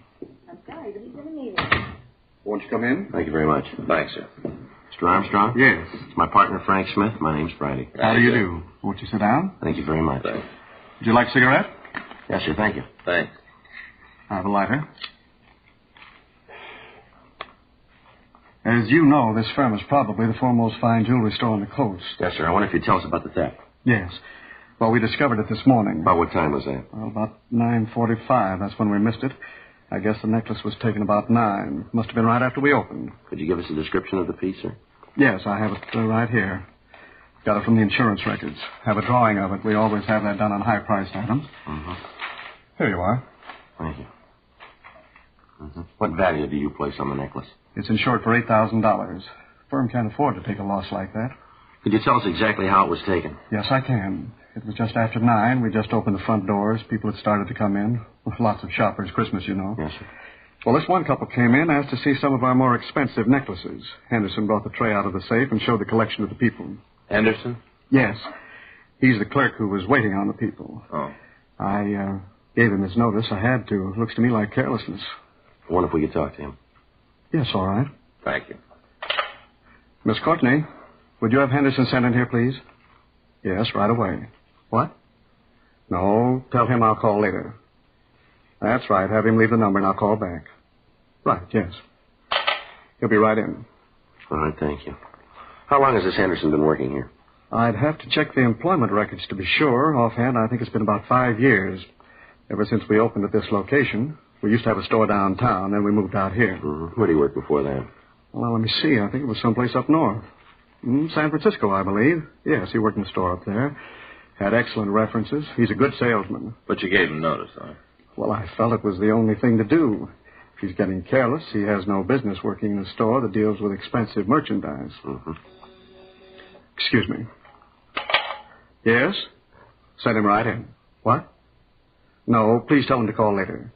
I'm sorry, but he's in a meeting. Won't you come in? Thank you very much. Thanks, sir. Mr. Armstrong? Yes. It's my partner, Frank Smith. My name's Friday. How do you do? Won't you sit down? Thank you very much. Would you like a cigarette? Yes, sir. Thank you. Thanks. I have a lighter. As you know, this firm is probably the foremost fine jewelry store on the coast. Yes, sir. I wonder if you'd tell us about the theft. Yes. Well, we discovered it this morning. About what time was that? Well, about 9:45. That's when we missed it. I guess the necklace was taken about 9. Must have been right after we opened. Could you give us a description of the piece, sir? Yes, I have it right here. Got it from the insurance records. Have a drawing of it. We always have that done on high-priced items. Mm-hmm. Here you are. Thank you. Mm-hmm. What value do you place on the necklace? It's insured for $8,000. Firm can't afford to take a loss like that. Could you tell us exactly how it was taken? Yes, I can. It was just after 9. We just opened the front doors. People had started to come in. Lots of shoppers. Christmas, you know. Yes, sir. Well, this one couple came in, asked to see some of our more expensive necklaces. Henderson brought the tray out of the safe and showed the collection to the people. Henderson? Yes. He's the clerk who was waiting on the people. Oh. I gave him his notice. I had to. Looks to me like carelessness. I wonder if we could talk to him. Yes, all right. Thank you. Miss Courtney, would you have Henderson sent in here, please? Yes, right away. What? No, tell him I'll call later. That's right. Have him leave the number and I'll call back. Right, yes. He'll be right in. All right, thank you. How long has this Henderson been working here? I'd have to check the employment records to be sure. Offhand, I think it's been about 5 years. Ever since we opened at this location. We used to have a store downtown, then we moved out here. Mm-hmm. Where did he work before that? Well, let me see. I think it was someplace up north. San Francisco, I believe. Yes, he worked in the store up there. Had excellent references. He's a good salesman. But you gave him notice, huh? Well, I felt it was the only thing to do. If he's getting careless, he has no business working in a store that deals with expensive merchandise. Mm-hmm. Excuse me. Yes? Send him right in. What? No, please tell him to call later.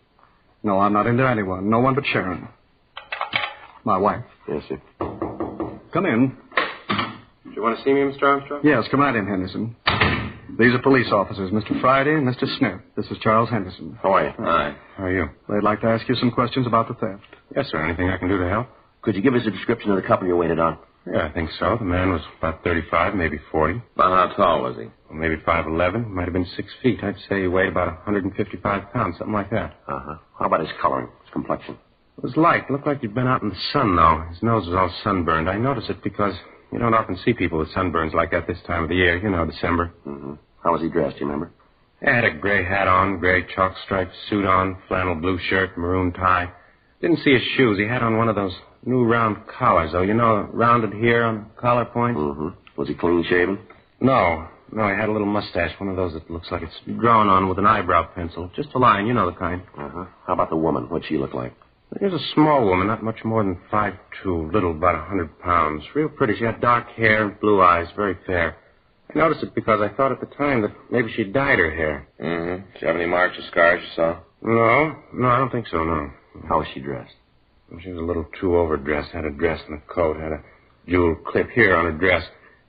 No, I'm not into anyone. No one but Sharon. My wife. Yes, sir. Come in. Do you want to see me, Mr. Armstrong? Yes, come right in, Henderson. These are police officers, Mr. Friday and Mr. Smith. This is Charles Henderson. How are you? Hi. How are you? They'd like to ask you some questions about the theft. Yes, sir. Anything I can do to help? Could you give us a description of the couple you waited on? Yeah, I think so. The man was about 35, maybe 40. About how tall was he? Well, maybe 5'11". Might have been 6 feet. I'd say he weighed about 155 pounds, something like that. Uh-huh. How about his coloring, his complexion? It was light. Looked like he'd been out in the sun, though. His nose was all sunburned. I noticed it because you don't often see people with sunburns like that this time of the year. You know, December. Mm-hmm. How was he dressed, do you remember? He had a gray hat on, gray chalk-striped suit on, flannel blue shirt, maroon tie. Didn't see his shoes. He had on one of those new round collars, though. You know, rounded here on the collar point. Mm-hmm. Was he clean-shaven? No, he had a little mustache, one of those that looks like it's drawn on with an eyebrow pencil. Just a line, you know the kind. Uh-huh. How about the woman? What'd she look like? She was a small woman, not much more than 5'2", little, about 100 pounds. Real pretty. She had dark hair and blue eyes, very fair. I noticed it because I thought at the time that maybe she dyed her hair. Mm-hmm. Did you have any marks or scars you saw? No, I don't think so, no. How was she dressed? Well, she was a little too overdressed. Had a dress and a coat. Had a jewel clip here on her dress.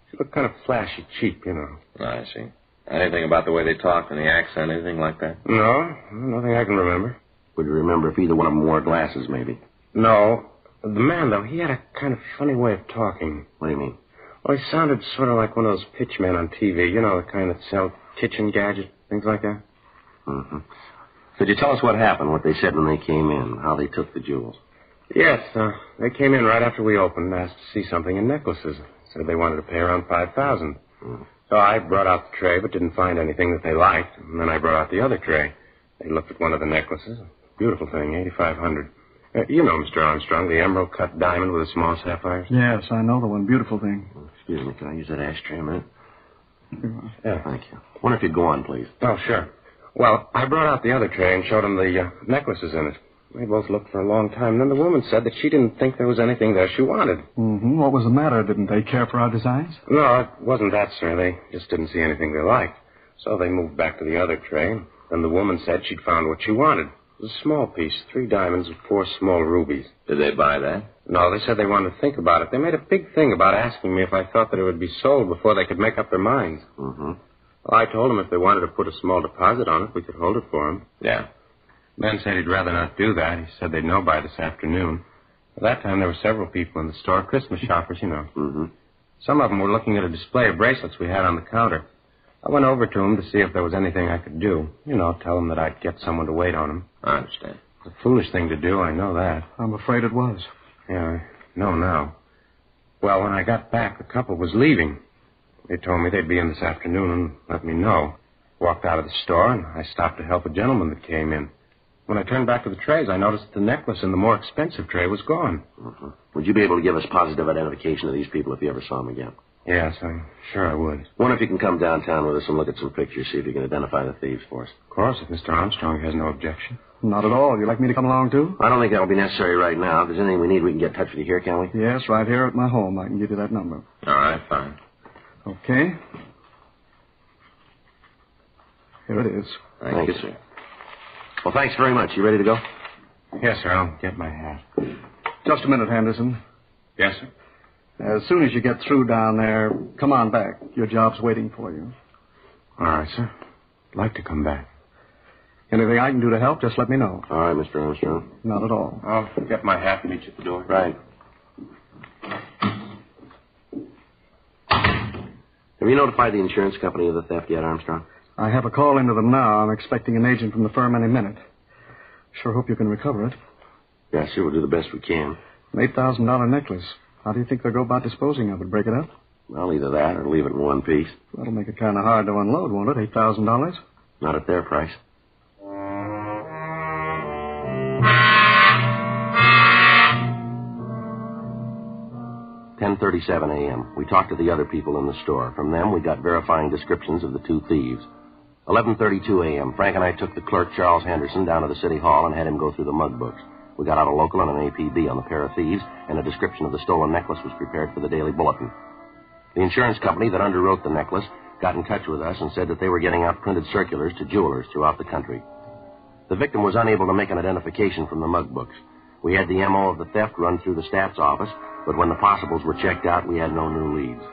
She looked kind of flashy, cheap, you know. I see. Anything about the way they talked, any accent, anything like that? No, nothing I can remember. Would you remember if either one of them wore glasses, maybe? No. The man, though, he had a kind of funny way of talking. What do you mean? Well, he sounded sort of like one of those pitchmen on TV. You know, the kind that sell kitchen gadgets, things like that. Mm-hmm. Could you tell us what happened, what they said when they came in, how they took the jewels? Yes, they came in right after we opened and asked to see something in necklaces. Said they wanted to pay around $5,000. Mm. So I brought out the tray, but didn't find anything that they liked. And then I brought out the other tray. They looked at one of the necklaces. Beautiful thing, $8,500. You know, Mr. Armstrong, the emerald-cut diamond with the small sapphires? Yes, I know the one. Beautiful thing. Excuse me, can I use that ashtray a minute? Yeah. Thank you. I wonder if you'd go on, please. Oh, sure. Well, I brought out the other tray and showed them the necklaces in it. They both looked for a long time. Then the woman said that she didn't think there was anything there she wanted. Mm-hmm. What was the matter? Didn't they care for our designs? No, it wasn't that, sir. They just didn't see anything they liked. So they moved back to the other tray. Then the woman said she'd found what she wanted. It was a small piece, 3 diamonds and 4 small rubies. Did they buy that? No, they said they wanted to think about it. They made a big thing about asking me if I thought that it would be sold before they could make up their minds. Mm-hmm. Well, I told them if they wanted to put a small deposit on it, we could hold it for them. Yeah. Ben said he'd rather not do that. He said they'd know by this afternoon. At that time, there were several people in the store, Christmas shoppers, you know. Mm-hmm. Some of them were looking at a display of bracelets we had on the counter. I went over to them to see if there was anything I could do. You know, tell them that I'd get someone to wait on them. I understand. It's a foolish thing to do, I know that. I'm afraid it was. Yeah, I know now. Well, when I got back, the couple was leaving. They told me they'd be in this afternoon and let me know. Walked out of the store, and I stopped to help a gentleman that came in. When I turned back to the trays, I noticed that the necklace in the more expensive tray was gone. Mm-hmm. Would you be able to give us positive identification of these people if you ever saw them again? Yes, I'm sure I would. Wonder if you can come downtown with us and look at some pictures, see if you can identify the thieves for us. Of course, if Mr. Armstrong has no objection. Not at all. You'd like me to come along, too? I don't think that'll be necessary right now. If there's anything we need, we can get in touch with you here, can we? Yes, right here at my home. I can give you that number. All right, fine. Okay. Here it is. Thank you, sir. Well, thanks very much. You ready to go? Yes, sir. I'll get my hat. Just a minute, Henderson. Yes, sir. As soon as you get through down there, come on back. Your job's waiting for you. All right, sir. I'd like to come back. Anything I can do to help, just let me know. All right, Mr. Armstrong. Not at all. I'll get my hat and meet you at the door. Right. Have you notified the insurance company of the theft yet, Armstrong? I have a call into them now. I'm expecting an agent from the firm any minute. Sure hope you can recover it. Yeah, sure. We'll do the best we can. An $8,000 necklace. How do you think they'll go about disposing of it? Break it up? Well, either that or leave it in one piece. That'll make it kind of hard to unload, won't it? $8,000? Not at their price. "10:37 a.m. We talked to the other people in the store. From them, we got verifying descriptions of the two thieves. 11:32 a.m. Frank and I took the clerk, Charles Henderson, down to the city hall and had him go through the mug books. We got out a local and an APB on the pair of thieves, and a description of the stolen necklace was prepared for the Daily Bulletin. The insurance company that underwrote the necklace got in touch with us and said that they were getting out printed circulars to jewelers throughout the country. The victim was unable to make an identification from the mug books. We had the M.O. of the theft run through the staff's office, but when the possibles were checked out, we had no new leads.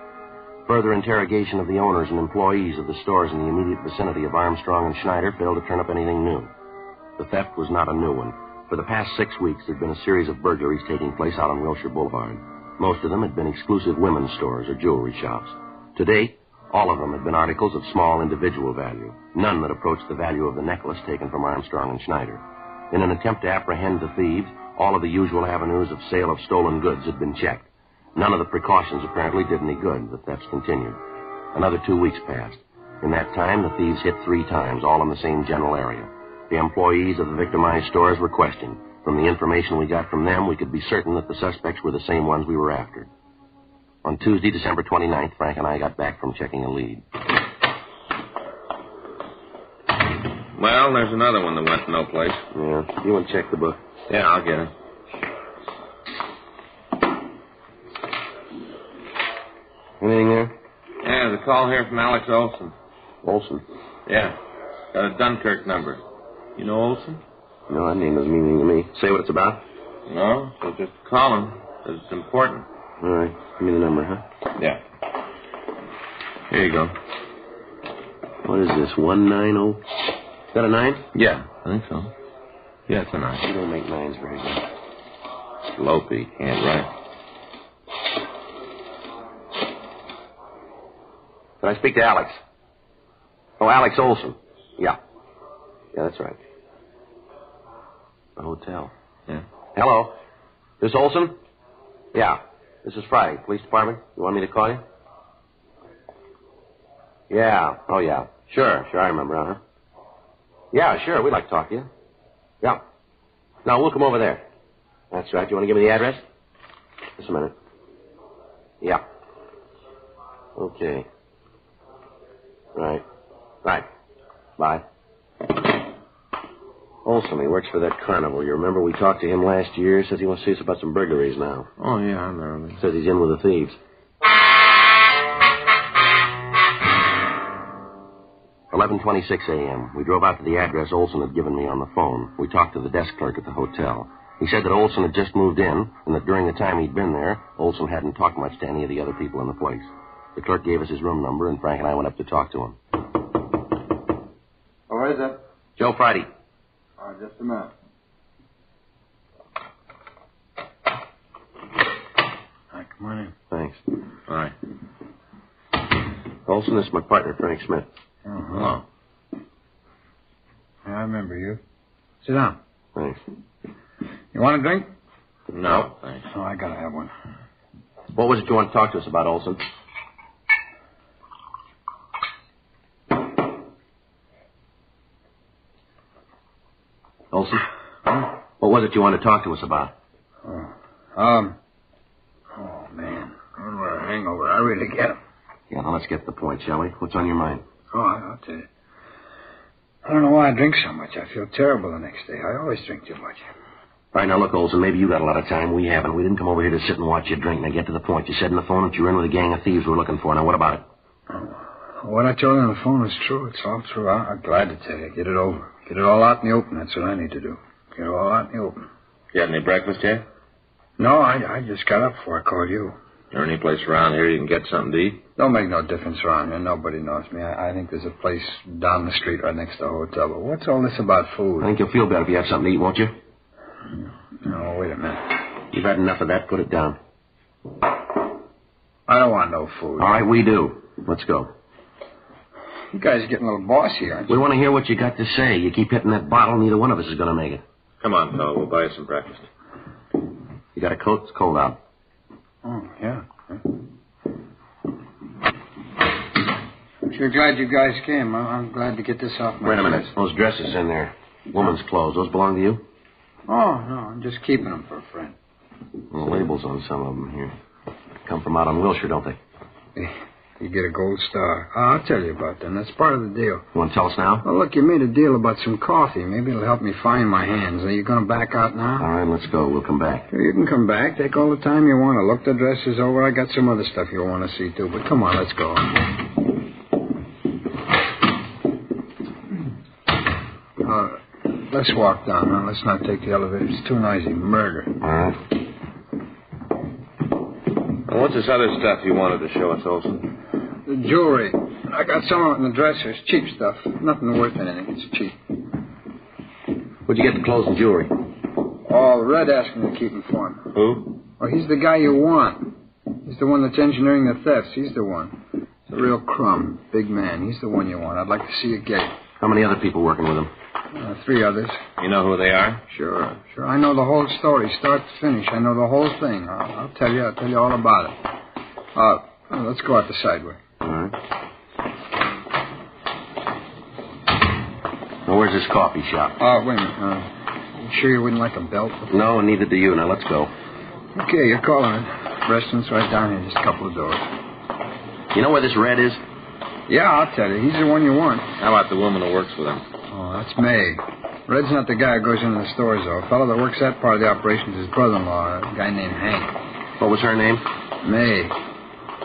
Further interrogation of the owners and employees of the stores in the immediate vicinity of Armstrong and Schneider failed to turn up anything new. The theft was not a new one. For the past 6 weeks, there had been a series of burglaries taking place out on Wilshire Boulevard. Most of them had been exclusive women's stores or jewelry shops. To date, all of them had been articles of small individual value, none that approached the value of the necklace taken from Armstrong and Schneider. In an attempt to apprehend the thieves, all of the usual avenues of sale of stolen goods had been checked. None of the precautions apparently did any good. The thefts continued. Another 2 weeks passed. In that time, the thieves hit 3 times, all in the same general area. The employees of the victimized stores were questioned. From the information we got from them, we could be certain that the suspects were the same ones we were after. On Tuesday, December 29th, Frank and I got back from checking a lead. Well, there's another one that went no place. Yeah. You want to check the book? Yeah, I'll get it. Anything there? Yeah, there's a call here from Alex Olson. Olson? Yeah. Got a Dunkirk number. You know Olson? No, that name doesn't mean anything to me. Say what it's about? No, so just call him, because it's important. All right. Give me the number, huh? Yeah. Here you go. What is this, 190? Is that a 9? Yeah, I think so. Yeah, it's a 9. You don't make 9s very good. Lopey, can't write. Can I speak to Alex? Oh, Alex Olson. Yeah. Yeah, that's right. The hotel. Yeah. Hello. This Olson? Yeah. This is Friday. Police department. You want me to call you? Yeah. Oh, yeah. Sure, I remember, huh? Yeah, sure. We'd like to talk to you. Yeah. Now, we'll come over there. That's right. You want to give me the address? Just a minute. Yeah. Okay. Right. Bye. Olson, he works for that carnival. You remember we talked to him last year? Says he wants to see us about some burglaries now. Oh, yeah, I remember. Says he's in with the thieves. 11:26 a.m. We drove out to the address Olson had given me on the phone. We talked to the desk clerk at the hotel. He said that Olson had just moved in, and that during the time he'd been there, Olson hadn't talked much to any of the other people in the place. The clerk gave us his room number, and Frank and I went up to talk to him. Who is it? Joe Friday. All right, just a minute. Come in. Thanks. All right. Olson, this is my partner, Frank Smith. Oh, hello. Yeah, I remember you. Sit down. Thanks. You want a drink? No, thanks. Oh, I gotta have one. What was it you want to talk to us about, Olson? Olson? Huh? What was it you wanted to talk to us about? Oh, man. What a hangover. I really get him. Yeah, now let's get to the point, shall we? What's on your mind? Oh, I'll tell you. I don't know why I drink so much. I feel terrible the next day. I always drink too much. All right, now look, Olson, maybe you got a lot of time. We haven't. We didn't come over here to sit and watch you drink. Now get to the point. You said on the phone that you were in with a gang of thieves we're looking for. Now what about it? What I told you on the phone was true. It's all true. I'm glad to tell you. Get it over. Get it all out in the open. That's what I need to do. Get it all out in the open. You had any breakfast yet? No, I just got up before I called you. Is there any place around here you can get something to eat? Don't make no difference around here. Nobody knows me. I think there's a place down the street right next to the hotel. But what's all this about food? I think you'll feel better if you have something to eat, won't you? No, wait a minute. You've had enough of that. Put it down. I don't want no food. All right, we do. Let's go. You guys are getting a little bossy, aren't you? We want to hear what you got to say. You keep hitting that bottle, neither one of us is going to make it. Come on, fella. We'll buy you some breakfast. You got a coat? It's cold out. Oh, yeah. I'm sure glad you guys came. I'm glad to get this off my Wait a minute. chest. Those dresses in there. Woman's clothes. Those belong to you? Oh, no. I'm just keeping them for a friend. Well, the labels on some of them here. Come from out on Wilshire, don't they? You get a gold star. I'll tell you about them. That's part of the deal. You want to tell us now? Well, look, you made a deal about some coffee. Maybe it'll help me find my hands. Are you going to back out now? All right, let's go. We'll come back. Sure, you can come back. Take all the time you want to. Look the dresses over. I got some other stuff you'll want to see, too. But come on, let's go. Let's walk down now. Let's not take the elevator. It's too noisy. Murder. All right. Well, what's this other stuff you wanted to show us, Olson? The jewelry. I got some of it in the dresser. It's cheap stuff. Nothing worth anything. It's cheap. Where'd you get the clothes and jewelry? Oh, Red asked me to keep him for him. Who? Well, he's the guy you want. He's the one that's engineering the thefts. He's the one. He's a real crumb. Big man. He's the one you want. I'd like to see you get. How many other people working with him? 3 others. You know who they are? Sure. I know the whole story, start to finish. I know the whole thing. I'll tell you. I'll tell you all about it. Let's go out the side way. All right. Now, where's this coffee shop? Wait a minute. You sure you wouldn't like a belt? No, and neither do you. Now, let's go. Okay, you're calling it. Restaurant's right down here, just a couple of doors. You know where this Red is? Yeah, I'll tell you. He's the one you want. How about the woman who works with him? Oh, that's May. Red's not the guy who goes into the stores, though. A fellow that works that part of the operation is his brother-in-law, a guy named Hank. What was her name? May.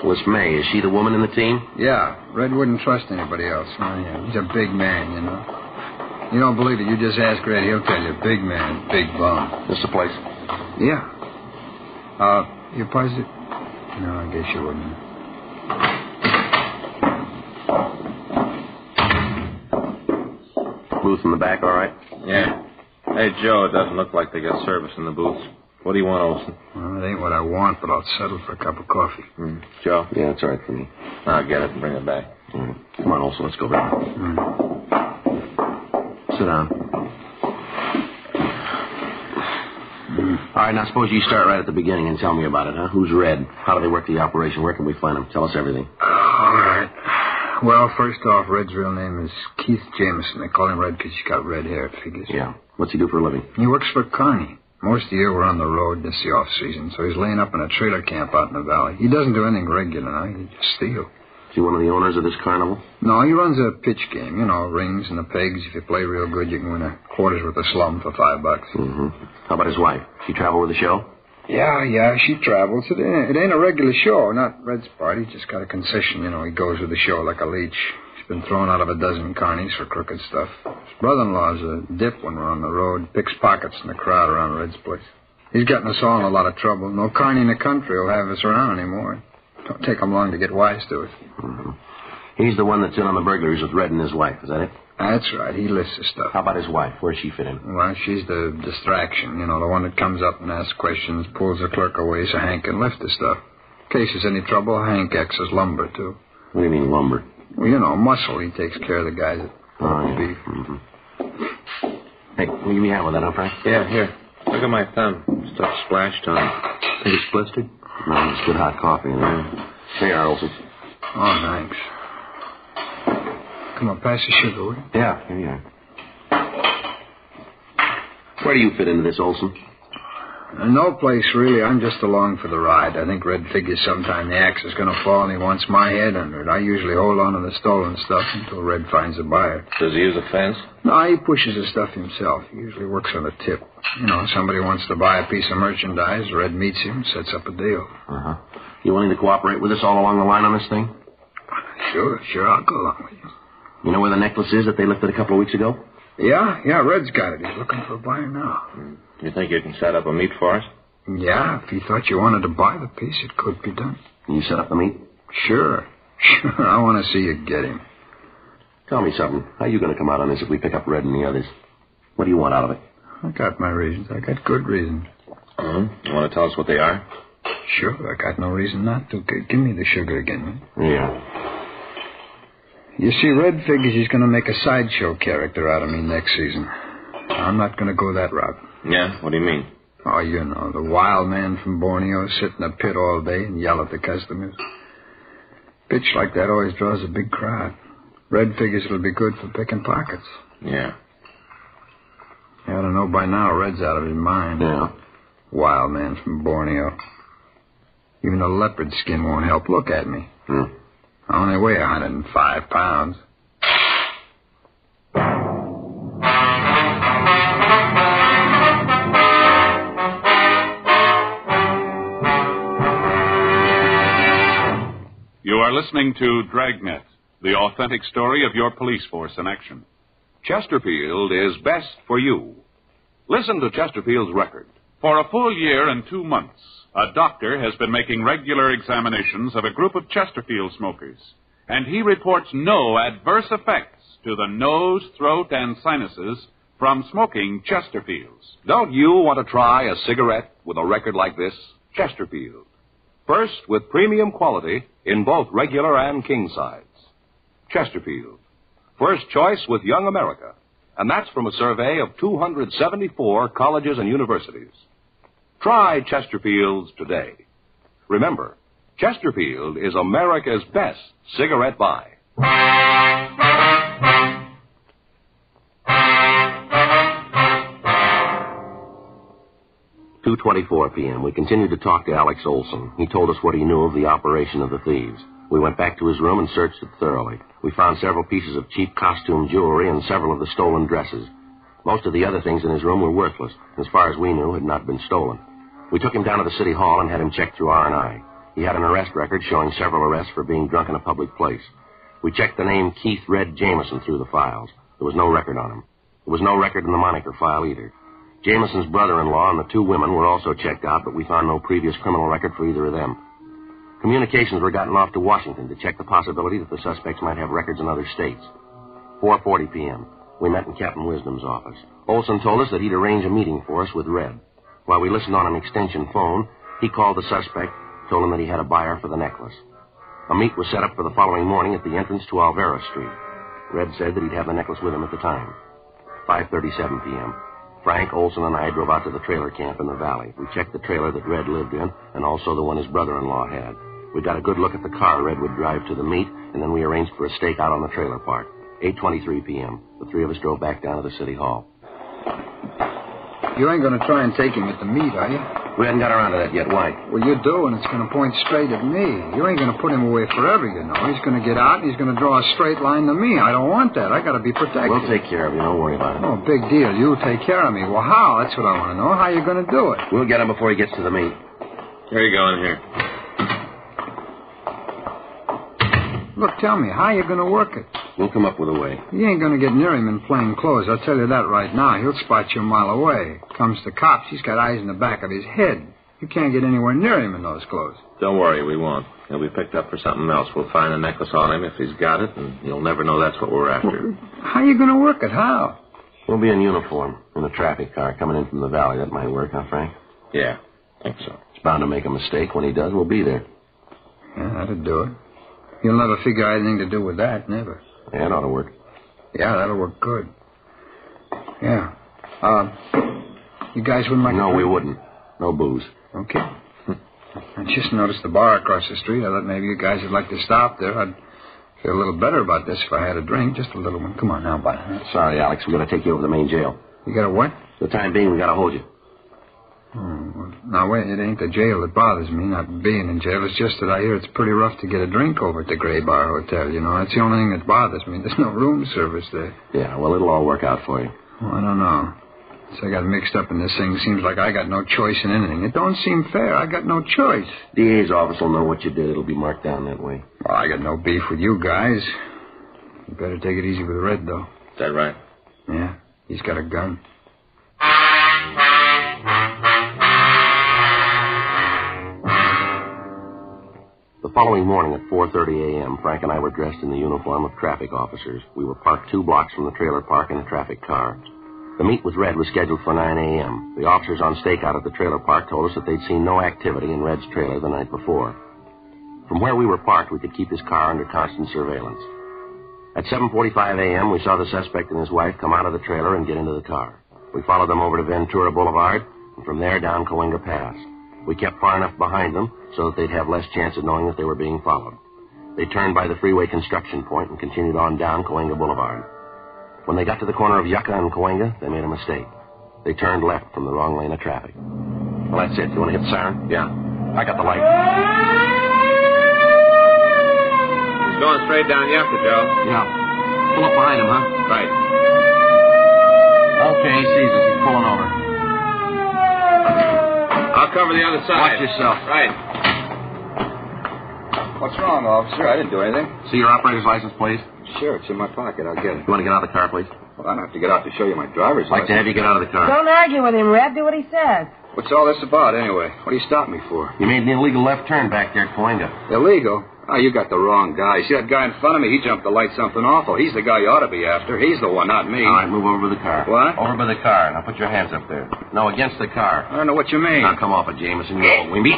Was May. Is she the woman in the team? Yeah. Red wouldn't trust anybody else. Oh, yeah. He's a big man, you know. You don't believe it, you just ask Red. He'll tell you. Big man, big bum. This the place? Yeah. You positive? No, I guess you wouldn't. Booth in the back, all right? Yeah. Hey, Joe, it doesn't look like they got service in the booths. What do you want, Olson? Well, it ain't what I want, but I'll settle for a cup of coffee. Joe? Yeah, it's all right for me. I'll get it and bring it back. All right. Come on, Olson, let's go back. Sit down. All right, now suppose you start right at the beginning and tell me about it, huh? Who's Red? How do they work the operation? Where can we find them? Tell us everything. All right. Well, first off, Red's real name is Keith Jameson. They call him Red because he's got red hair, it figures. Yeah. What's he do for a living? He works for Carney. Most of the year we're on the road. This is the off-season, so he's laying up in a trailer camp out in the valley. He doesn't do anything regular now. He just steals. Is he one of the owners of this carnival? No, he runs a pitch game. You know, rings and the pegs. If you play real good, you can win a quarter's worth of slum for $5. Mm-hmm. How about his wife? She travel with the show? Yeah, she travels. It ain't a regular show, not Red's part. He's just got a concession, you know. He goes with the show like a leech. He's been thrown out of a dozen carnies for crooked stuff. His brother-in-law's a dip when we're on the road. Picks pockets in the crowd around Red's place. He's gotten us all in a lot of trouble. No carny in the country will have us around anymore. Don't take him long to get wise to it. Mm-hmm. He's the one that's in on the burglaries with Red and his wife, is that it? That's right. He lists the stuff. How about his wife? Where's she fit in? Well, she's the distraction. You know, the one that comes up and asks questions, pulls the clerk away so Hank can lift the stuff. In case there's any trouble, Hank acts as lumber, too. What do you mean, lumber? Well, you know, muscle. He takes care of the guys that beef. Mm-hmm. Hey, will you be out with that, huh, Frank? Yeah, here. Look at my thumb. Stuff splashed on it. Think it's blistered? No, it's good hot coffee in there. Here you are, Olson. Oh, thanks. Come on, pass the sugar, will you? Yeah, here you are. Where do you fit into this, Olson? No place, really. I'm just along for the ride. I think Red figures sometime the axe is going to fall and he wants my head under it. I usually hold on to the stolen stuff until Red finds a buyer. Does he use a fence? No, he pushes the stuff himself. He usually works on a tip. You know, somebody wants to buy a piece of merchandise. Red meets him, sets up a deal. Uh-huh. You willing to cooperate with us all along the line on this thing? Sure, I'll go along with you. You know where the necklace is that they lifted a couple of weeks ago? Yeah, Red's got it. He's looking for a buyer now. You think you can set up a meet for us? Yeah, if he thought you wanted to buy the piece, it could be done. Can you set up the meet? Sure. I want to see you get him. Tell me something. How are you going to come out on this if we pick up Red and the others? What do you want out of it? I got my reasons. I got good reasons. You want to tell us what they are? Sure, I got no reason not to. Give me the sugar again, man. Yeah. You see, Red figures he's going to make a sideshow character out of me next season. I'm not going to go that route. Yeah? What do you mean? Oh, you know, the wild man from Borneo sit in a pit all day and yell at the customers. Pitch like that always draws a big crowd. Red figures it'll be good for picking pockets. Yeah. You ought to know by now Red's out of his mind. Yeah. Wild man from Borneo. Even a leopard skin won't help. Look at me. I only weigh 105 pounds. You are listening to Dragnet, the authentic story of your police force in action. Chesterfield is best for you. Listen to Chesterfield's record. For a full year and 2 months, a doctor has been making regular examinations of a group of Chesterfield smokers, and he reports no adverse effects to the nose, throat, and sinuses from smoking Chesterfields. Don't you want to try a cigarette with a record like this? Chesterfield. First, with premium quality in both regular and king size. Chesterfield. First choice with Young America. And that's from a survey of 274 colleges and universities. Try Chesterfields today. Remember, Chesterfield is America's best cigarette buy. 2:24 p.m. We continued to talk to Alex Olson. He told us what he knew of the operation of the thieves. We went back to his room and searched it thoroughly. We found several pieces of cheap costume jewelry and several of the stolen dresses. Most of the other things in his room were worthless. As far as we knew, had not been stolen. We took him down to the city hall and had him checked through R&I. He had an arrest record showing several arrests for being drunk in a public place. We checked the name Keith Red Jameson through the files. There was no record on him. There was no record in the moniker file either. Jameson's brother-in-law and the two women were also checked out, but we found no previous criminal record for either of them. Communications were gotten off to Washington to check the possibility that the suspects might have records in other states. 4:40 p.m. We met in Captain Wisdom's office. Olson told us that he'd arrange a meeting for us with Red. While we listened on an extension phone, he called the suspect, told him that he had a buyer for the necklace. A meet was set up for the following morning at the entrance to Alvera Street. Red said that he'd have the necklace with him at the time. 5:37 p.m. Frank, Olson, and I drove out to the trailer camp in the valley. We checked the trailer that Red lived in, and also the one his brother-in-law had. We got a good look at the car Red would drive to the meet, and then we arranged for a stakeout on the trailer park. 8:23 p.m. The three of us drove back down to the city hall. You ain't going to try and take him at the meet, are you? We hadn't got around to that yet. Why? Well, you do, and it's going to point straight at me. You ain't going to put him away forever, you know. He's going to get out, and he's going to draw a straight line to me. I don't want that. I got to be protected. We'll take care of you. Don't worry about it. Oh, big deal. You take care of me. Well, how? That's what I want to know. How you going to do it? We'll get him before he gets to the meet. Here you go, in here. Look, tell me, how you going to work it? We'll come up with a way. You ain't going to get near him in plain clothes. I'll tell you that right now. He'll spot you a mile away. Comes to cops, he's got eyes in the back of his head. You can't get anywhere near him in those clothes. Don't worry, we won't. He'll be picked up for something else. We'll find a necklace on him if he's got it, and you'll never know that's what we're after. Well, how you going to work it? How? We'll be in uniform, in a traffic car coming in from the valley. That might work, huh, Frank? Yeah, I think so. He's bound to make a mistake. When he does, we'll be there. Yeah, that'd do it. You'll never figure I had anything to do with that, never. Yeah, it ought to work. Yeah, that'll work good. Yeah. You guys wouldn't like No, to... we wouldn't. No booze. Okay. I just noticed the bar across the street. I thought maybe you guys would like to stop there. I'd feel a little better about this if I had a drink. Just a little one. Come on now, bud. Sorry, Alex. We got to take you over to the main jail. You got a what? For the time being, we got to hold you. Oh, now, wait, it ain't the jail that bothers me, not being in jail. It's just that I hear it's pretty rough to get a drink over at the Gray Bar Hotel, you know. That's the only thing that bothers me. There's no room service there. Yeah, well, it'll all work out for you. Well, I don't know. So I got mixed up in this thing. Seems like I got no choice in anything. It don't seem fair. I got no choice. DA's office will know what you did. It'll be marked down that way. Well, I got no beef with you guys. You better take it easy with Red, though. Is that right? Yeah, he's got a gun. The following morning at 4:30 a.m., Frank and I were dressed in the uniform of traffic officers. We were parked 2 blocks from the trailer park in a traffic car. The meet with Red was scheduled for 9 a.m. The officers on stakeout at the trailer park told us that they'd seen no activity in Red's trailer the night before. From where we were parked, we could keep his car under constant surveillance. At 7:45 a.m., we saw the suspect and his wife come out of the trailer and get into the car. We followed them over to Ventura Boulevard, and from there down Coahuila Pass. We kept far enough behind them so that they'd have less chance of knowing that they were being followed. They turned by the freeway construction point and continued on down Coahuila Boulevard. When they got to the corner of Yucca and Coahuila, they made a mistake. They turned left from the wrong lane of traffic. Well, that's it. You want to hit the siren? Yeah. I got the light. He's going straight down Yucca, Joe. Yeah. Pull up behind him, huh? Right. Okay, he sees us. He's pulling over. I'll cover the other side. Watch yourself. Right. What's wrong, officer? I didn't do anything. See your operator's license, please? Sure, it's in my pocket. I'll get it. You want to get out of the car, please? Well, I don't have to get out to show you my driver's I'd like to have you get out of the car. Don't argue with him, Red. Do what he says. What's all this about, anyway? What do you stop me for? You made an illegal left turn back there at Coahuila. Illegal? Oh, you got the wrong guy. See that guy in front of me? He jumped the light something awful. He's the guy you ought to be after. He's the one, not me. All right, move over by the car. What? Over by the car. Now put your hands up there. No, against the car. I don't know what you mean. Now come off it, Jameson. You old wimpy.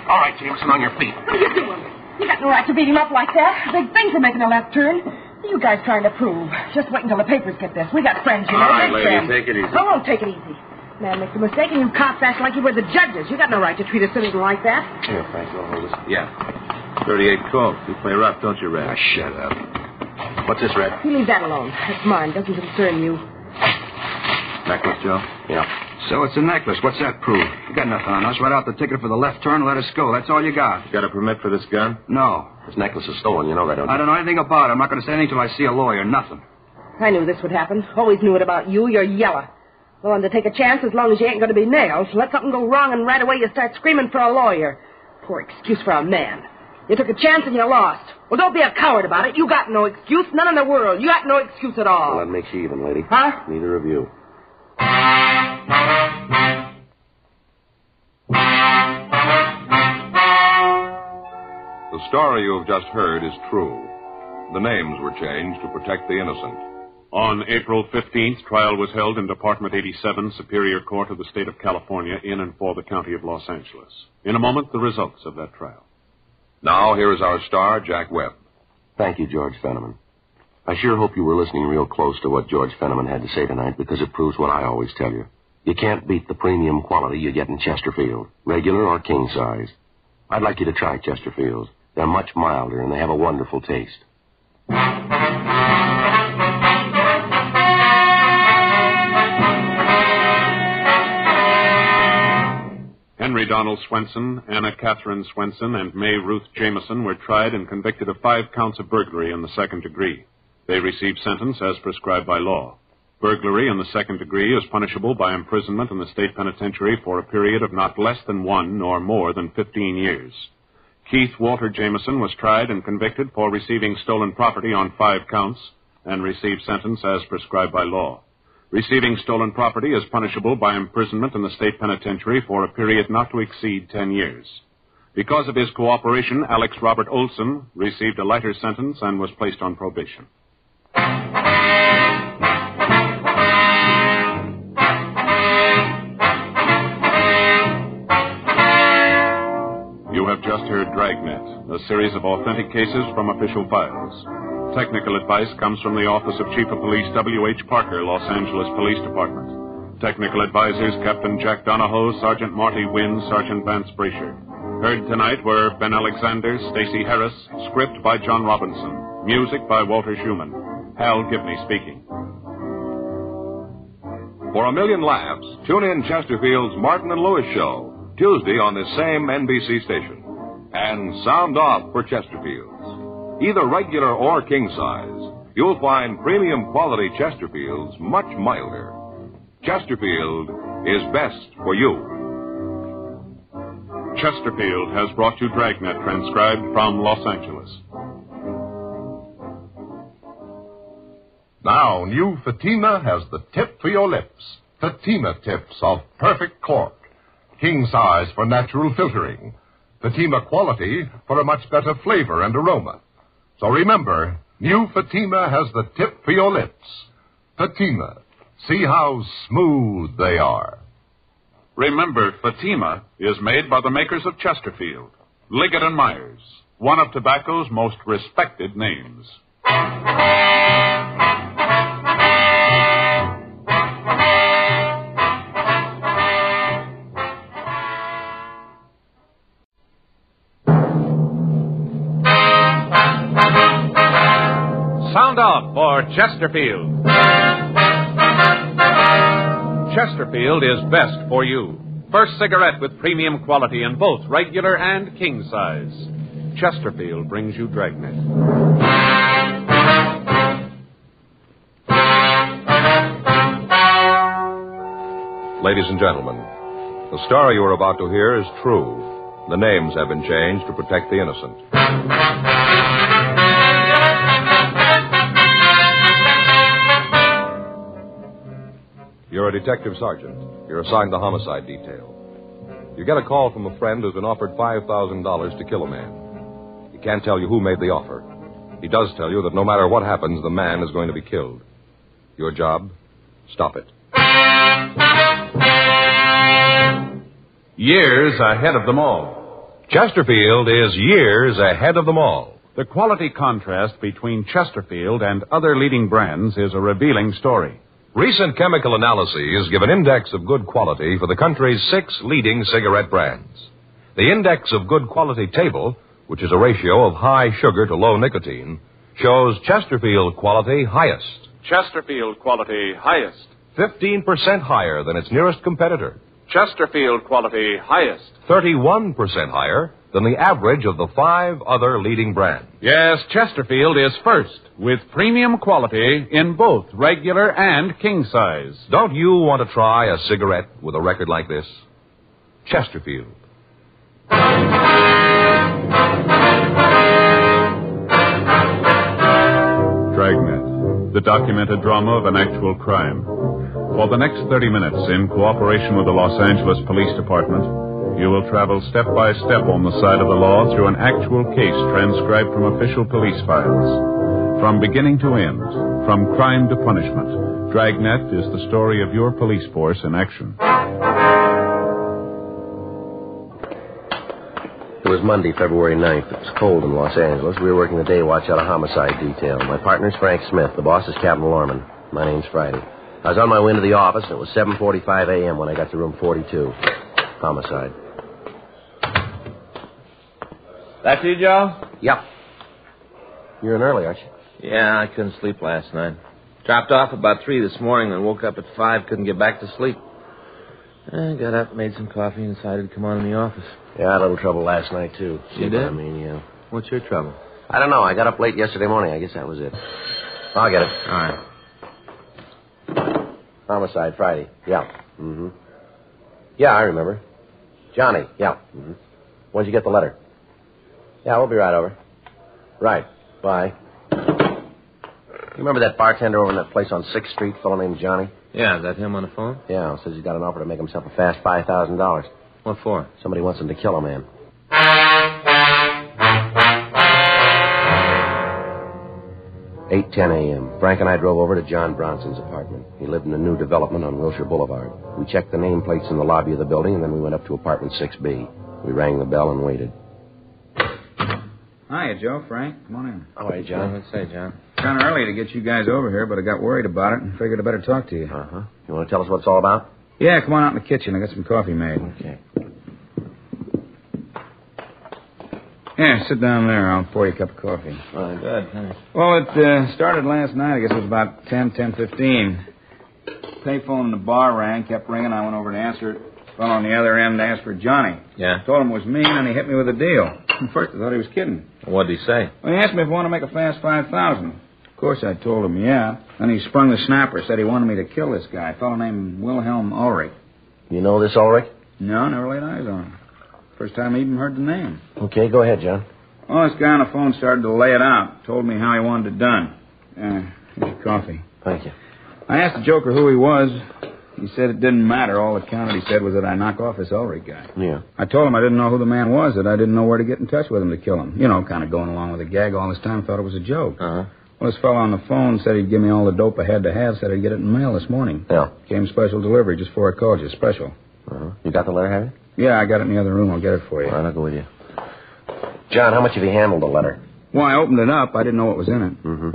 All right, Jameson, on your feet. What are you doing? You got no right to beat him up like that. Big thing for making a left turn. What are you guys trying to prove? Just wait until the papers get this. We got friends, you know. All right, Big lady, friends. take it easy. I won't take it easy. Man makes a mistake, and you cops act like you were the judges. You got no right to treat a citizen like that. Here, Frank, you'll hold this. Yeah. 38 Colt. You play rough, don't you, Red? Ah, shut up. What's this, Red? You leave that alone. That's mine. Doesn't concern you. Necklace, Joe? Yeah. So it's a necklace. What's that prove? You got nothing on us. Write out the ticket for the left turn and let us go. That's all you got. You got a permit for this gun? No. This necklace is stolen. You know that, don't you? I don't know anything about it. I'm not going to say anything until I see a lawyer. Nothing. I knew this would happen. Always knew it about you. You're yellow. Willing to take a chance as long as you ain't going to be nailed. Let something go wrong and right away you start screaming for a lawyer. Poor excuse for a man. You took a chance and you lost. Well, don't be a coward about it. You got no excuse. None in the world. You got no excuse at all. Well, that makes you even, lady. Huh? Neither of you. The story you have just heard is true. The names were changed to protect the innocent. On April 15th, trial was held in Department 87, Superior Court of the State of California, in and for the County of Los Angeles. In a moment, the results of that trial. Now, here is our star, Jack Webb. Thank you, George Fenneman. I sure hope you were listening real close to what George Fenneman had to say tonight, because it proves what I always tell you. You can't beat the premium quality you get in Chesterfield, regular or king size. I'd like you to try Chesterfields. They're much milder, and they have a wonderful taste. Henry Donald Swenson, Anna Catherine Swenson, and May Ruth Jameson were tried and convicted of 5 counts of burglary in the second degree. They received sentence as prescribed by law. Burglary in the second degree is punishable by imprisonment in the state penitentiary for a period of not less than 1 nor more than 15 years. Keith Walter Jameson was tried and convicted for receiving stolen property on 5 counts and received sentence as prescribed by law. Receiving stolen property is punishable by imprisonment in the state penitentiary for a period not to exceed 10 years. Because of his cooperation, Alex Robert Olson received a lighter sentence and was placed on probation. have just heard Dragnet, a series of authentic cases from official files. Technical advice comes from the Office of Chief of Police W.H. Parker, Los Angeles Police Department. Technical advisors Captain Jack Donahoe, Sergeant Marty Wynn, Sergeant Vance Brasher. Heard tonight were Ben Alexander, Stacey Harris, script by John Robinson, music by Walter Schumann. Hal Gibney speaking. For a million laughs, tune in Chesterfield's Martin and Lewis Show, Tuesday on this same NBC station. And sound off for Chesterfield's. Either regular or king size, you'll find premium quality Chesterfield's much milder. Chesterfield is best for you. Chesterfield has brought you Dragnet, transcribed from Los Angeles. Now, new Fatima has the tip for your lips. Fatima tips of perfect cork. King size for natural filtering. Fatima quality for a much better flavor and aroma. So remember, new Fatima has the tip for your lips. Fatima. See how smooth they are. Remember, Fatima is made by the makers of Chesterfield, Liggett & Myers, one of tobacco's most respected names. Sound out for Chesterfield. Chesterfield is best for you. First cigarette with premium quality in both regular and king size. Chesterfield brings you Dragnet. Ladies and gentlemen, the story you are about to hear is true. The names have been changed to protect the innocent. You're a detective sergeant. You're assigned the homicide detail. You get a call from a friend who's been offered $5,000 to kill a man. He can't tell you who made the offer. He does tell you that no matter what happens, the man is going to be killed. Your job? Stop it. Years ahead of them all. Chesterfield is years ahead of them all. The quality contrast between Chesterfield and other leading brands is a revealing story. Recent chemical analyses give an index of good quality for the country's 6 leading cigarette brands. The index of good quality table, which is a ratio of high sugar to low nicotine, shows Chesterfield quality highest. Chesterfield quality highest. 15% higher than its nearest competitor. Chesterfield quality highest. 31% higher than the average of the 5 other leading brands. Yes, Chesterfield is first, with premium quality in both regular and king size. Don't you want to try a cigarette with a record like this? Chesterfield. Dragnet, the documented drama of an actual crime. For the next 30 minutes, in cooperation with the Los Angeles Police Department, you will travel step by step on the side of the law through an actual case transcribed from official police files. From beginning to end, from crime to punishment, Dragnet is the story of your police force in action. It was Monday, February 9th. It was cold in Los Angeles. We were working the day watch out of homicide detail. My partner's Frank Smith. The boss is Captain Lorman. My name's Friday. I was on my way to the office, and it was 7:45 a.m. when I got to room 42. Homicide. That's you, Joe? Yep. You're in early, aren't you? Yeah, I couldn't sleep last night. Dropped off about 3 this morning and woke up at 5, couldn't get back to sleep. I got up, made some coffee, and decided to come on in the office. Yeah, I had a little trouble last night, too. You did? I mean, yeah. What's your trouble? I don't know. I got up late yesterday morning. I guess that was it. I'll get it. All right. Homicide, Friday. Yeah. Mm-hmm. Yeah, I remember. Johnny. Yeah. Mm-hmm. When'd you get the letter? Yeah, we'll be right over. Right. Bye. You remember that bartender over in that place on 6th Street, fellow named Johnny? Yeah, is that him on the phone? Yeah, says he's got an offer to make himself a fast $5,000. What for? Somebody wants him to kill a man. 8:10 a.m. Frank and I drove over to John Bronson's apartment. He lived in a new development on Wilshire Boulevard. We checked the nameplates in the lobby of the building, and then we went up to apartment 6B. We rang the bell and waited. Hiya, Joe, Frank. Come on in. All right, John. Let's say, John. Kind of early to get you guys over here, but I got worried about it and figured I better talk to you. Uh-huh. You want to tell us what it's all about? Yeah, come on out in the kitchen. I got some coffee made. Okay. Yeah, sit down there. I'll pour you a cup of coffee. All right, good. Thanks. Well, it started last night. I guess it was about 10:15. Payphone in the bar rang, kept ringing. I went over to answer it. Phone on the other end asked for Johnny. Yeah? Told him it was me, and he hit me with a deal. At first, I thought he was kidding. What'd he say? Well, he asked me if I wanted to make a fast 5,000. Of course, I told him, yeah. Then he sprung the snapper, said he wanted me to kill this guy, a fellow named Wilhelm Ulrich. You know this Ulrich? No, never laid eyes on him. First time I even heard the name. Okay, go ahead, John. Well, this guy on the phone started to lay it out. Told me how he wanted it done. Here's your coffee. Thank you. I asked the joker who he was. He said it didn't matter. All that counted, he said, was that I knock off this Ulrich guy. Yeah. I told him I didn't know who the man was, that I didn't know where to get in touch with him to kill him. You know, kind of going along with the gag all this time, thought it was a joke. Uh-huh. Well, this fellow on the phone said he'd give me all the dope I had to have, said I'd get it in the mail this morning. Yeah. Came special delivery just before I called you, special. Uh-huh. You got the letter, have you? Yeah, I got it in the other room. I'll get it for you. All right, I'll go with you. John, how much have you handled the letter? Well, I opened it up. I didn't know what was in it. Mm-hmm.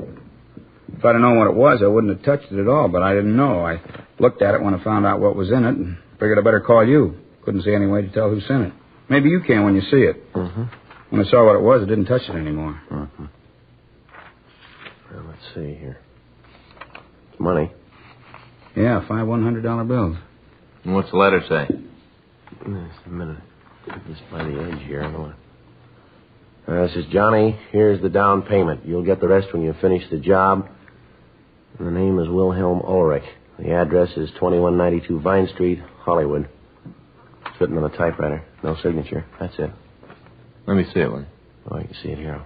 If I'd have known what it was, I wouldn't have touched it at all, but I didn't know. I looked at it when I found out what was in it and figured I better call you. Couldn't see any way to tell who sent it. Maybe you can when you see it. Mm-hmm. When I saw what it was, I didn't touch it anymore. Mm-hmm. Well, let's see here. Money. Yeah, 5 $100 bills. And what's the letter say? Just a minute. Put this by the edge here. I don't want to... This is Johnny. Here's the down payment. You'll get the rest when you finish the job. And the name is Wilhelm Ulrich. The address is 2192 Vine Street, Hollywood. It's written on a typewriter. No signature. That's it. Let me see it, will you? Oh, you can see it here.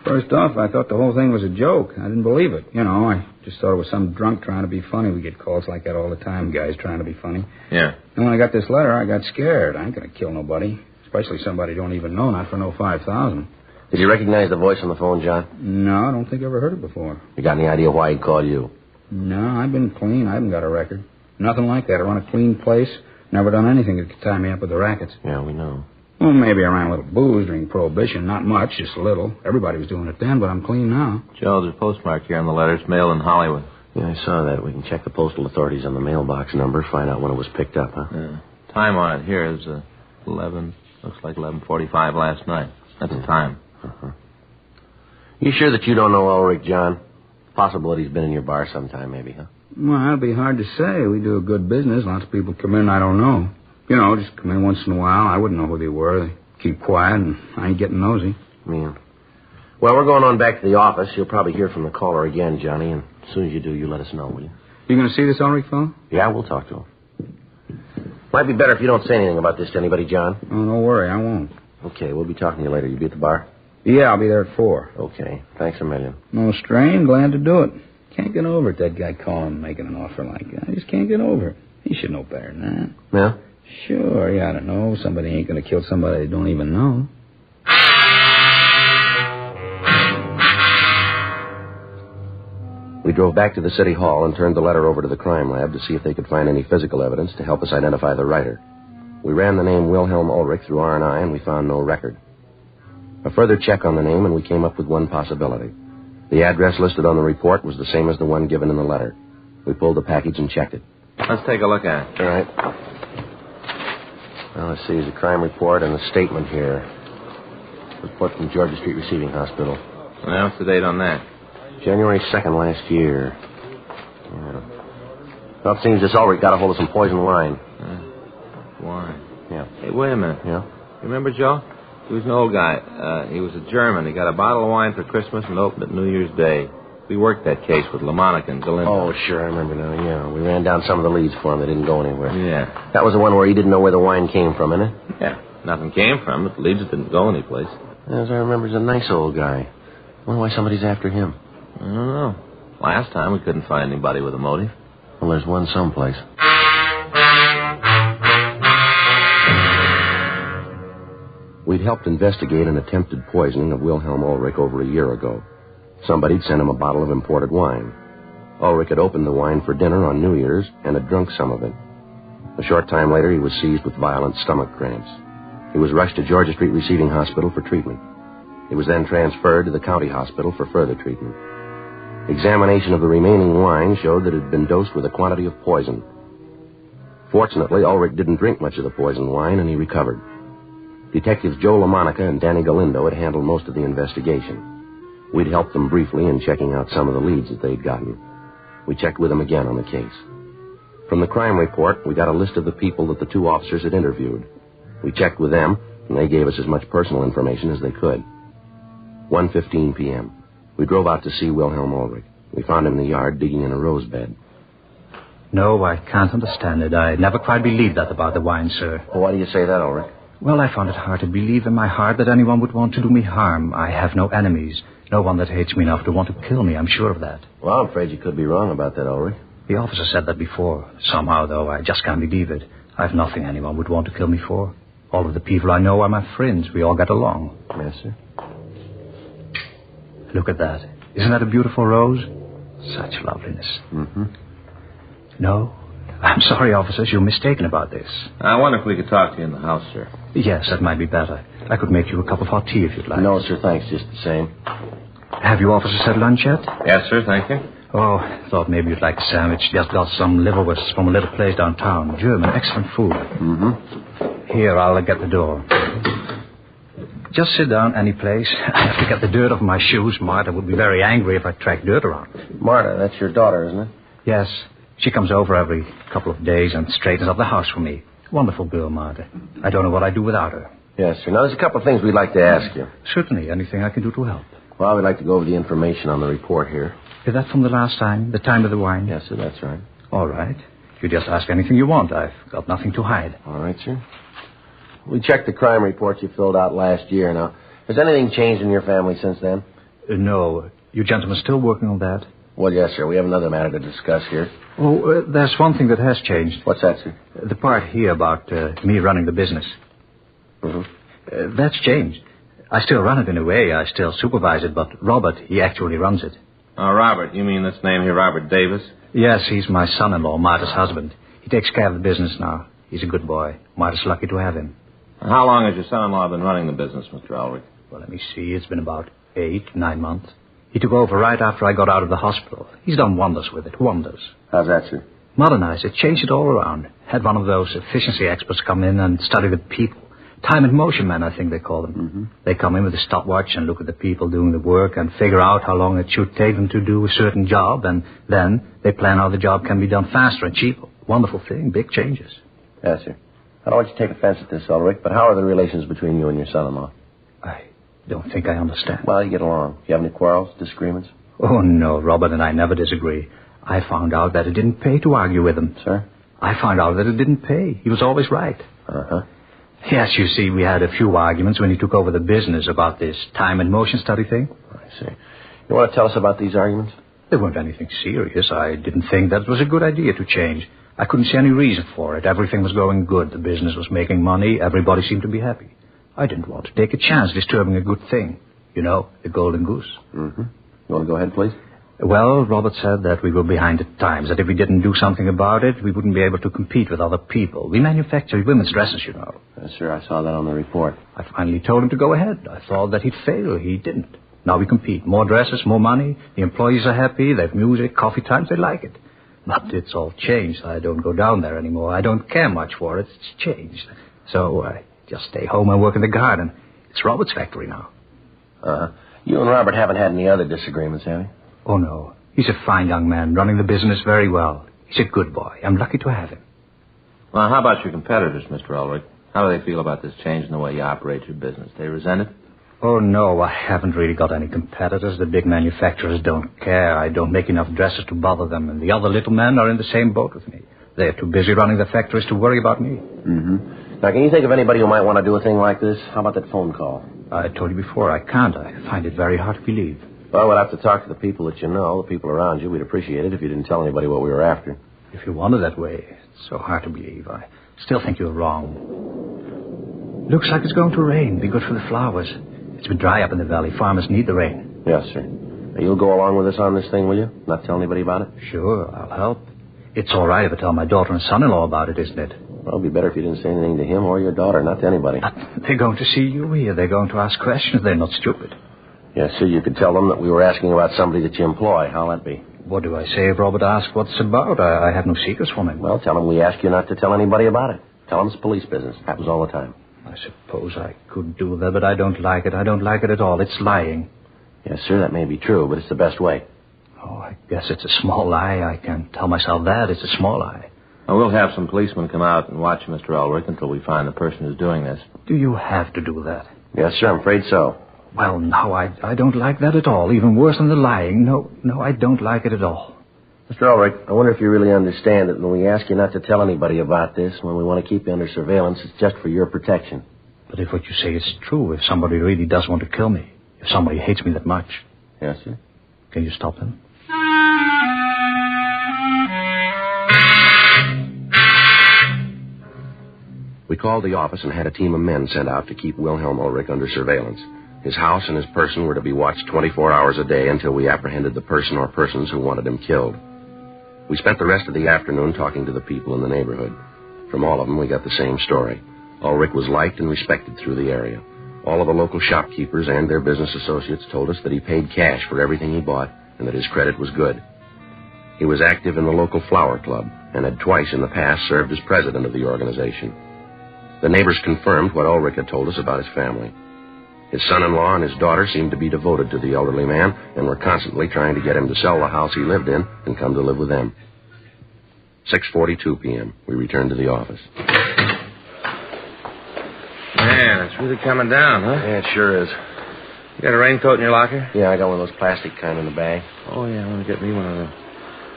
First off, I thought the whole thing was a joke. I didn't believe it. You know, I just thought it was some drunk trying to be funny. We get calls like that all the time, guys trying to be funny. Yeah. And when I got this letter, I got scared. I ain't going to kill nobody, especially somebody I don't even know, not for no 5,000. Did you recognize the voice on the phone, John? No, I don't think I ever heard it before. You got any idea why he called you? No, I've been clean. I haven't got a record. Nothing like that. I run a clean place. Never done anything that could tie me up with the rackets. Yeah, we know. Well, maybe I ran a little booze during Prohibition. Not much, just a little. Everybody was doing it then, but I'm clean now. Joe, there's a postmark here on the letter. It's mailed in Hollywood. Yeah, I saw that. We can check the postal authorities on the mailbox number, find out when it was picked up, huh? Yeah. Time on it here is 11. Looks like 11:45 last night. That's the time. Uh-huh. You sure that you don't know Ulrich, John? Possibility he's been in your bar sometime, maybe, huh? Well, that'd be hard to say. We do a good business. Lots of people come in I don't know. You know, just come in once in a while. I wouldn't know who they were. They keep quiet, and I ain't getting nosy. Yeah. Well, we're going on back to the office. You'll probably hear from the caller again, Johnny, and as soon as you do, you let us know, will you? You going to see this Ulrich fellow? Yeah, we'll talk to him. Might be better if you don't say anything about this to anybody, John. Oh, don't worry. I won't. Okay, we'll be talking to you later. You be at the bar? Yeah, I'll be there at 4. Okay. Thanks a million. No strain. Glad to do it. Can't get over it, that guy calling and making an offer like that. I just can't get over it. He should know better than that. Yeah? Sure, he ought to know. Somebody ain't going to kill somebody they don't even know. We drove back to the city hall and turned the letter over to the crime lab to see if they could find any physical evidence to help us identify the writer. We ran the name Wilhelm Ulrich through R&I, and we found no record. A further check on the name, and we came up with one possibility. The address listed on the report was the same as the one given in the letter. We pulled the package and checked it. Let's take a look at it. All right. Well, let's see. There's a crime report and a statement here. Report from Georgia Street Receiving Hospital. Well, what's the date on that? January 2nd last year. Yeah. Well, it seems this Ulrich got a hold of some poison wine. Wine? Yeah. Hey, wait a minute. Yeah? You remember, Joe? He was an old guy. He was a German. He got a bottle of wine for Christmas and opened it New Year's Day. We worked that case with Lamonica and Galindo. Oh, sure, I remember now, yeah. We ran down some of the leads for him. They didn't go anywhere. Yeah. That was the one where he didn't know where the wine came from, isn't it? Yeah. Nothing came from it. The leads didn't go anyplace. As I remember, he's a nice old guy. I wonder why somebody's after him. I don't know. Last time we couldn't find anybody with a motive. Well, there's one someplace. We'd helped investigate an attempted poisoning of Wilhelm Ulrich over a year ago. Somebody'd sent him a bottle of imported wine. Ulrich had opened the wine for dinner on New Year's and had drunk some of it. A short time later, he was seized with violent stomach cramps. He was rushed to Georgia Street Receiving Hospital for treatment. He was then transferred to the county hospital for further treatment. Examination of the remaining wine showed that it had been dosed with a quantity of poison. Fortunately, Ulrich didn't drink much of the poisoned wine, and he recovered. Detectives Joe LaMonica and Danny Galindo had handled most of the investigation. We'd helped them briefly in checking out some of the leads that they'd gotten. We checked with them again on the case. From the crime report, we got a list of the people that the two officers had interviewed. We checked with them, and they gave us as much personal information as they could. 1:15 p.m. We drove out to see Wilhelm Ulrich. We found him in the yard digging in a rose bed. No, I can't understand it. I never quite believed that about the wine, sir. Well, why do you say that, Ulrich? Well, I found it hard to believe in my heart that anyone would want to do me harm. I have no enemies. No one that hates me enough to want to kill me. I'm sure of that. Well, I'm afraid you could be wrong about that, Ulrich. The officer said that before. Somehow, though, I just can't believe it. I've nothing anyone would want to kill me for. All of the people I know are my friends. We all get along. Yes, sir. Look at that. Isn't that a beautiful rose? Such loveliness. Mm-hmm. No? I'm sorry, officers. You're mistaken about this. I wonder if we could talk to you in the house, sir. Yes, that might be better. I could make you a cup of hot tea if you'd like. No, sir, thanks. Just the same. Have you officers had lunch yet? Yes, sir, thank you. Oh, thought maybe you'd like a sandwich. Just got some liverwursts from a little place downtown. German, excellent food. Mm-hmm. Here, I'll get the door. Just sit down any place. I have to get the dirt off my shoes. Martha would be very angry if I tracked dirt around. Martha, that's your daughter, isn't it? Yes. She comes over every couple of days and straightens up the house for me. Wonderful girl, Martha. I don't know what I'd do without her. Yes, sir. Now, there's a couple of things we'd like to ask you. Certainly. Anything I can do to help. Well, we'd like to go over the information on the report here. Is that from the last time? The time of the wine? Yes, sir, that's right. All right. You just ask anything you want. I've got nothing to hide. All right, sir. We checked the crime report you filled out last year. Now, has anything changed in your family since then? No. You gentlemen still working on that? Well, yes, sir. We have another matter to discuss here. Oh, there's one thing that has changed. What's that, sir? The part here about me running the business. Mm-hmm. That's changed. I still run it in a way. I still supervise it, but Robert, he actually runs it. Robert, you mean this name here, Robert Davis? Yes, he's my son-in-law, Martha's husband. He takes care of the business now. He's a good boy. Martha's lucky to have him. How long has your son-in-law been running the business, Mr. Ulrich? Well, let me see. It's been about 8-9 months. He took over right after I got out of the hospital. He's done wonders with it, wonders. How's that, sir? Modernized it, changed it all around. Had one of those efficiency experts come in and study the people. Time and motion men, I think they call them. Mm-hmm. They come in with a stopwatch and look at the people doing the work and figure out how long it should take them to do a certain job, and then they plan how the job can be done faster and cheaper. Wonderful thing, big changes. Yes, sir. I don't want you to take offense at this, Ulrich, but how are the relations between you and your son-in-law? I don't think I understand. Well, you get along. Do you have any quarrels, disagreements? Oh, no, Robert and I never disagree. I found out that it didn't pay to argue with him. Sir? I found out that it didn't pay. He was always right. Uh-huh. Yes, you see, we had a few arguments when he took over the business about this time and motion study thing. I see. You want to tell us about these arguments? They weren't anything serious. I didn't think that was a good idea to change. I couldn't see any reason for it. Everything was going good. The business was making money. Everybody seemed to be happy. I didn't want to take a chance disturbing a good thing. You know, the golden goose. Mm-hmm. You want to go ahead, please? Well, Robert said that we were behind the times, that if we didn't do something about it, we wouldn't be able to compete with other people. We manufacture women's dresses, you know. Yes, sir, I saw that on the report. I finally told him to go ahead. I thought that he'd fail. He didn't. Now we compete. More dresses, more money. The employees are happy. They have music, coffee times. They like it. But it's all changed. I don't go down there anymore. I don't care much for it. It's changed. So I just stay home and work in the garden. It's Robert's factory now. Uh-huh. You and Robert haven't had any other disagreements, have you? Oh, no. He's a fine young man, running the business very well. He's a good boy. I'm lucky to have him. Well, how about your competitors, Mr. Ulrich? How do they feel about this change in the way you operate your business? They resent it? Oh, no, I haven't really got any competitors. The big manufacturers don't care. I don't make enough dresses to bother them, and the other little men are in the same boat with me. They're too busy running the factories to worry about me. Mm-hmm. Now, can you think of anybody who might want to do a thing like this? How about that phone call? I told you before, I can't. I find it very hard to believe. Well, we'll have to talk to the people that you know, the people around you. We'd appreciate it if you didn't tell anybody what we were after. If you want it that way, it's so hard to believe. I still think you're wrong. Looks like it's going to rain. Be good for the flowers. It's been dry up in the valley. Farmers need the rain. Yes, sir. Now, you'll go along with us on this thing, will you? Not tell anybody about it? Sure, I'll help. It's all right if I tell my daughter and son-in-law about it, isn't it? Well, it'd be better if you didn't say anything to him or your daughter, not to anybody. They're going to see you here. They're going to ask questions. They're not stupid. Yes, sir. You could tell them that we were asking about somebody that you employ. How'll that be? What do I say if Robert asks what it's about? I have no secrets from him. Well, tell him we ask you not to tell anybody about it. Tell him it's police business. Happens all the time. I suppose I could do that, but I don't like it. I don't like it at all. It's lying. Yes, sir, that may be true, but it's the best way. Oh, I guess it's a small lie. I can tell myself that. It's a small lie. Now, we'll have some policemen come out and watch Mr. Ulrich until we find the person who's doing this. Do you have to do that? Yes, sir, I'm afraid so. Well, no, I don't like that at all. Even worse than the lying. No, I don't like it at all. Mr. Ulrich, I wonder if you really understand that when we ask you not to tell anybody about this, when we want to keep you under surveillance, it's just for your protection. But if what you say is true, if somebody really does want to kill me, if somebody hates me that much... Yes, sir? Can you stop them? We called the office and had a team of men sent out to keep Wilhelm Ulrich under surveillance. His house and his person were to be watched 24 hours a day until we apprehended the person or persons who wanted him killed. We spent the rest of the afternoon talking to the people in the neighborhood. From all of them, we got the same story. Ulrich was liked and respected through the area. All of the local shopkeepers and their business associates told us that he paid cash for everything he bought and that his credit was good. He was active in the local flower club and had twice in the past served as president of the organization. The neighbors confirmed what Ulrich had told us about his family. His son-in-law and his daughter seemed to be devoted to the elderly man and were constantly trying to get him to sell the house he lived in and come to live with them. 6:42 p.m. We returned to the office. Man, it's really coming down, huh? Yeah, it sure is. You got a raincoat in your locker? Yeah, I got one of those plastic kind in the bag. Oh, yeah, I want to get me one of them.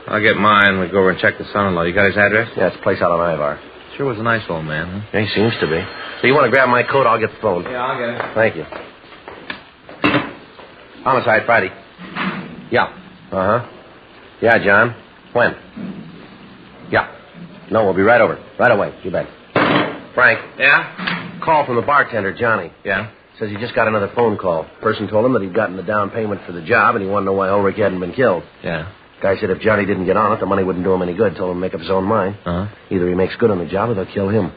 I'll get mine. We go over and check the son-in-law. You got his address? Yeah, it's a place out on Ivar. Sure was a nice old man, huh? Yeah, he seems to be. So you want to grab my coat? I'll get the phone. Yeah, I'll get it. Thank you. Homicide Friday. Yeah. Uh-huh. Yeah, John. When? Yeah. No, we'll be right over. Right away. You bet. Frank. Yeah? Call from the bartender, Johnny. Yeah? Says he just got another phone call. Person told him that he'd gotten the down payment for the job, and he wanted to know why Ulrich hadn't been killed. Yeah. Guy said if Johnny didn't get on it, the money wouldn't do him any good. Told him to make up his own mind. Uh-huh. Either he makes good on the job or they'll kill him.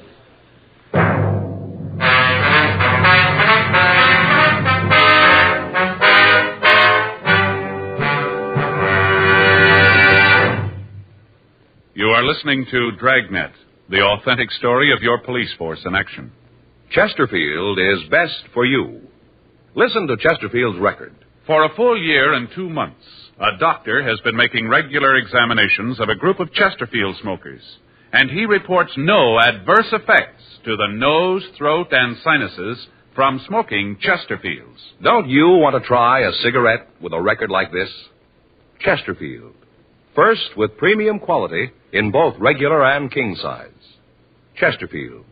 You are listening to Dragnet, the authentic story of your police force in action. Chesterfield is best for you. Listen to Chesterfield's record. For a full year and 2 months, a doctor has been making regular examinations of a group of Chesterfield smokers, and he reports no adverse effects to the nose, throat, and sinuses from smoking Chesterfields. Don't you want to try a cigarette with a record like this? Chesterfield. First with premium quality in both regular and king size. Chesterfield.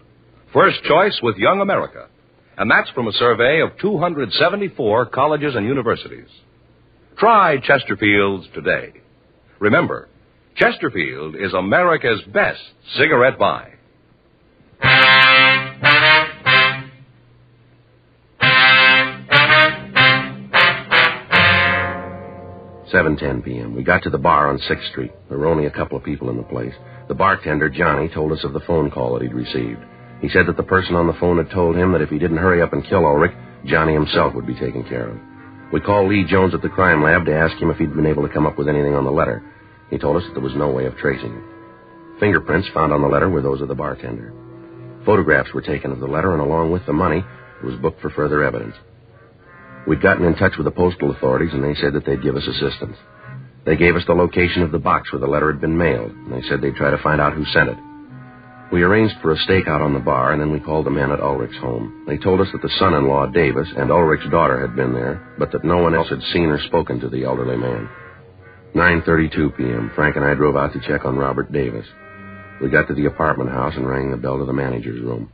First choice with Young America. And that's from a survey of 274 colleges and universities. Try Chesterfields today. Remember, Chesterfield is America's best cigarette buy. 7:10 p.m. We got to the bar on 6th Street. There were only a couple of people in the place. The bartender, Johnny, told us of the phone call that he'd received. He said that the person on the phone had told him that if he didn't hurry up and kill Ulrich, Johnny himself would be taken care of. We called Lee Jones at the crime lab to ask him if he'd been able to come up with anything on the letter. He told us that there was no way of tracing it. Fingerprints found on the letter were those of the bartender. Photographs were taken of the letter, and along with the money, it was booked for further evidence. We'd gotten in touch with the postal authorities, and they said that they'd give us assistance. They gave us the location of the box where the letter had been mailed, and they said they'd try to find out who sent it. We arranged for a stakeout on the bar, and then we called the men at Ulrich's home. They told us that the son-in-law, Davis, and Ulrich's daughter had been there, but that no one else had seen or spoken to the elderly man. 9:32 p.m., Frank and I drove out to check on Robert Davis. We got to the apartment house and rang the bell to the manager's room.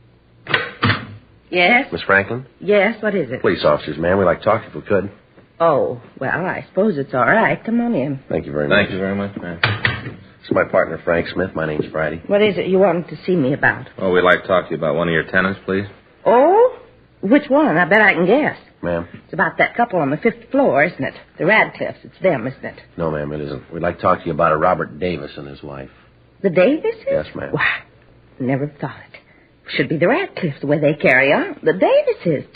Yes? Miss Franklin? Yes, what is it? Police officers, ma'am. We'd like to talk if we could. Oh, well, I suppose it's all right. Come on in. Thank you very much. Thank you very much, ma'am. This is my partner, Frank Smith. My name's Friday. What is it you wanted to see me about? Oh, we'd like to talk to you about one of your tenants, please. Oh? Which one? I bet I can guess. Ma'am? It's about that couple on the 5th floor, isn't it? The Radcliffes. It's them, isn't it? No, ma'am, it isn't. We'd like to talk to you about a Robert Davis and his wife. The Davises? Yes, ma'am. Why, never thought it. Should be the Radcliffes, the way they carry on. The Davises.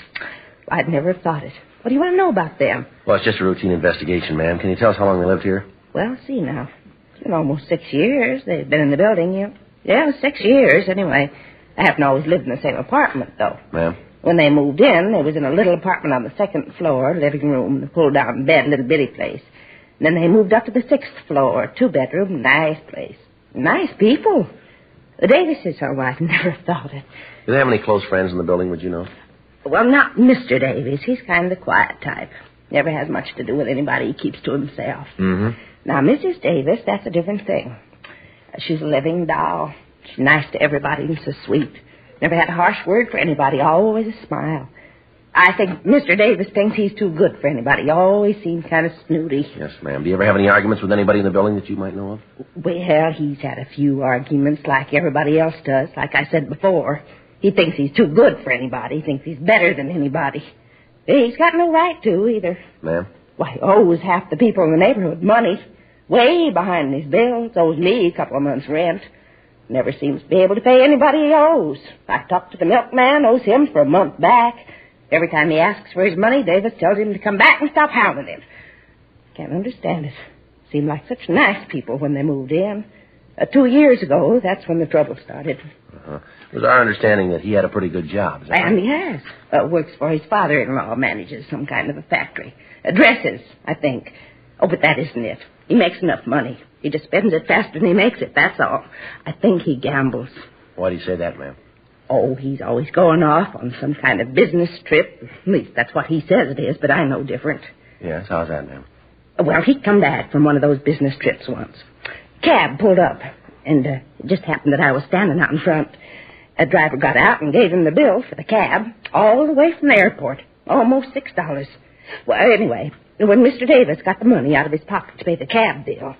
I'd never have thought it. What do you want to know about them? Well, it's just a routine investigation, ma'am. Can you tell us how long they lived here? Well, see now. It's been almost 6 years they've been in the building. Yeah, 6 years, anyway. I haven't always lived in the same apartment, though. Ma'am? When they moved in, they was in a little apartment on the 2nd floor, living room, the pull-down bed, little bitty place. And then they moved up to the 6th floor, 2-bedroom, nice place. Nice people. The Davises, oh, I've never thought it. Do they have any close friends in the building, would you know? Well, not Mr. Davies. He's kind of the quiet type. Never has much to do with anybody. He keeps to himself. Mm-hmm. Now, Mrs. Davis, that's a different thing. She's a living doll. She's nice to everybody and so sweet. Never had a harsh word for anybody, always a smile. I think Mr. Davis thinks he's too good for anybody. He always seems kind of snooty. Yes, ma'am. Do you ever have any arguments with anybody in the building that you might know of? Well, he's had a few arguments like everybody else does. Like I said before, he thinks he's too good for anybody. He thinks he's better than anybody. He's got no right to either. Ma'am? Why, he owes half the people in the neighborhood money. Way behind his bills. Owes me a couple of months' rent. Never seems to be able to pay anybody he owes. I talked to the milkman, owes him for a month back. Every time he asks for his money, Davis tells him to come back and stop hounding him. Can't understand it. Seemed like such nice people when they moved in. 2 years ago, that's when the trouble started. Uh-huh. It was our understanding that he had a pretty good job. Is that And right? he has. Works for his father-in-law, manages some kind of a factory. Dresses, I think. Oh, but that isn't it. He makes enough money. He just spends it faster than he makes it, that's all. I think he gambles. Why do you say that, ma'am? Oh, he's always going off on some kind of business trip. At least that's what he says it is, but I know different. Yes, how's that, ma'am? Well, he come back from one of those business trips once. Cab pulled up, and it just happened that I was standing out in front. A driver got out and gave him the bill for the cab, all the way from the airport. Almost $6. Well, anyway, when Mr. Davis got the money out of his pocket to pay the cab bill,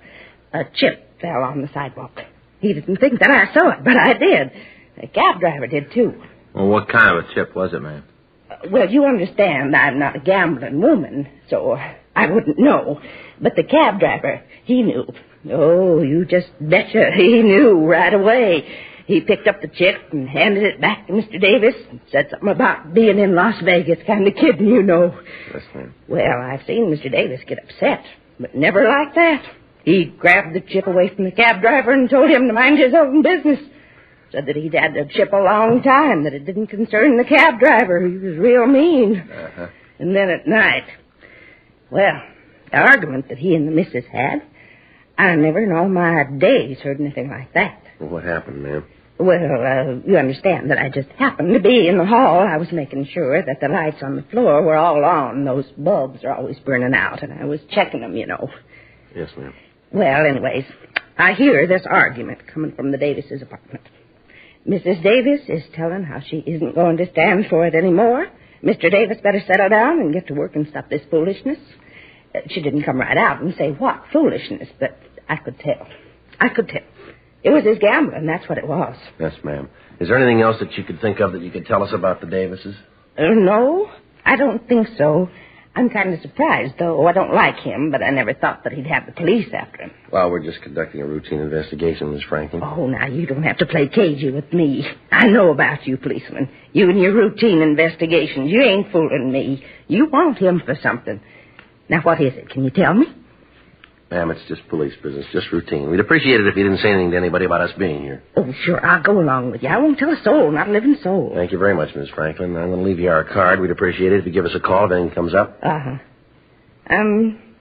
a chip fell on the sidewalk. He didn't think that I saw it, but I did. The cab driver did, too. Well, what kind of a chip was it, ma'am? Well, you understand I'm not a gambling woman, so I wouldn't know. But the cab driver, he knew. Oh, you just betcha he knew right away. He picked up the chip and handed it back to Mr. Davis and said something about being in Las Vegas, kind of kidding, you know. Yes, ma'am. Well, I've seen Mr. Davis get upset, but never like that. He grabbed the chip away from the cab driver and told him to mind his own business. Said that he'd had the chip a long time, that it didn't concern the cab driver. He was real mean. Uh-huh. And then at night, well, the argument that he and the missus had, I never in all my days heard anything like that. Well, what happened, ma'am? Well, you understand that I just happened to be in the hall. I was making sure that the lights on the floor were all on. Those bulbs are always burning out, and I was checking them, you know. Yes, ma'am. Well, anyways, I hear this argument coming from the Davises' apartment. Mrs. Davis is telling how she isn't going to stand for it anymore. Mr. Davis better settle down and get to work and stop this foolishness. She didn't come right out and say what foolishness, but I could tell. It was his gambling, that's what it was. Yes, ma'am. Is there anything else that you could think of that you could tell us about the Davises? No, I don't think so. I'm kind of surprised, though. I don't like him, but I never thought that he'd have the police after him. Well, we're just conducting a routine investigation, Miss Franklin. Oh, now, you don't have to play cagey with me. I know about you, policeman. You and your routine investigations. You ain't fooling me. You want him for something. Now, what is it? Can you tell me? Ma'am, it's just police business, just routine. We'd appreciate it if you didn't say anything to anybody about us being here. Oh, sure, I'll go along with you. I won't tell a soul, not a living soul. Thank you very much, Miss Franklin. I'm going to leave you our card. We'd appreciate it if you give us a call if anything comes up. Uh-huh.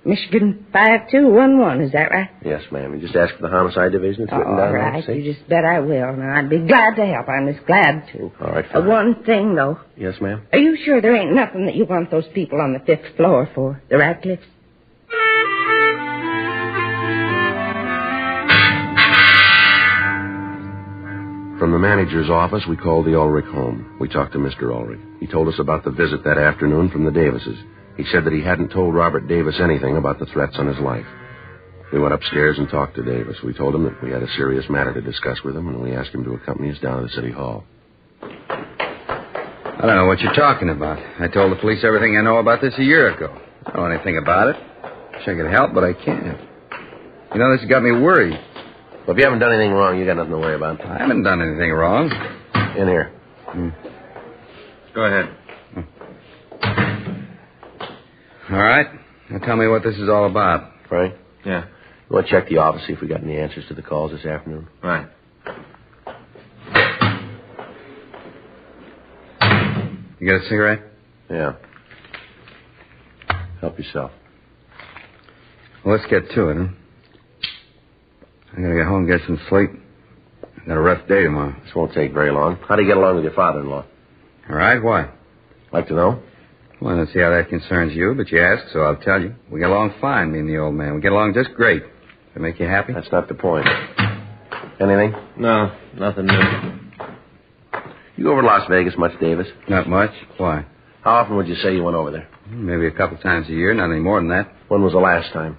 Michigan 5211, is that right? Yes, ma'am. You just ask for the homicide division. It's written down All right, there. you just bet I will. Now, I'd be glad to help. I'm just glad to. All right, fine. One thing, though. Yes, ma'am? Are you sure there ain't nothing that you want those people on the 5th floor for, the Radcliffes? From the manager's office, we called the Ulrich home. We talked to Mr. Ulrich. He told us about the visit that afternoon from the Davises. He said that he hadn't told Robert Davis anything about the threats on his life. We went upstairs and talked to Davis. We told him that we had a serious matter to discuss with him, and we asked him to accompany us down to the city hall. I don't know what you're talking about. I told the police everything I know about this a year ago. I don't know anything about it. Wish I could help, but I can't. You know, this has got me worried. Well, if you haven't done anything wrong, you got nothing to worry about. I haven't done anything wrong. In here. Go ahead. All right. Now tell me what this is all about. Frank? Yeah. You want to check the office, see if we got any answers to the calls this afternoon? Right. You got a cigarette? Yeah. Help yourself. Well, let's get to it, huh? I gotta get home and get some sleep. I got a rough day tomorrow. This won't take very long. How do you get along with your father-in-law? All right, why? Like to know? Well, I don't see how that concerns you, but you asked, so I'll tell you. We get along fine, me and the old man. We get along just great. Does that make you happy? That's not the point. Anything? No, nothing new. You go over to Las Vegas much, Davis? Not much. Why? How often would you say you went over there? Maybe a couple times a year, not any more than that. When was the last time?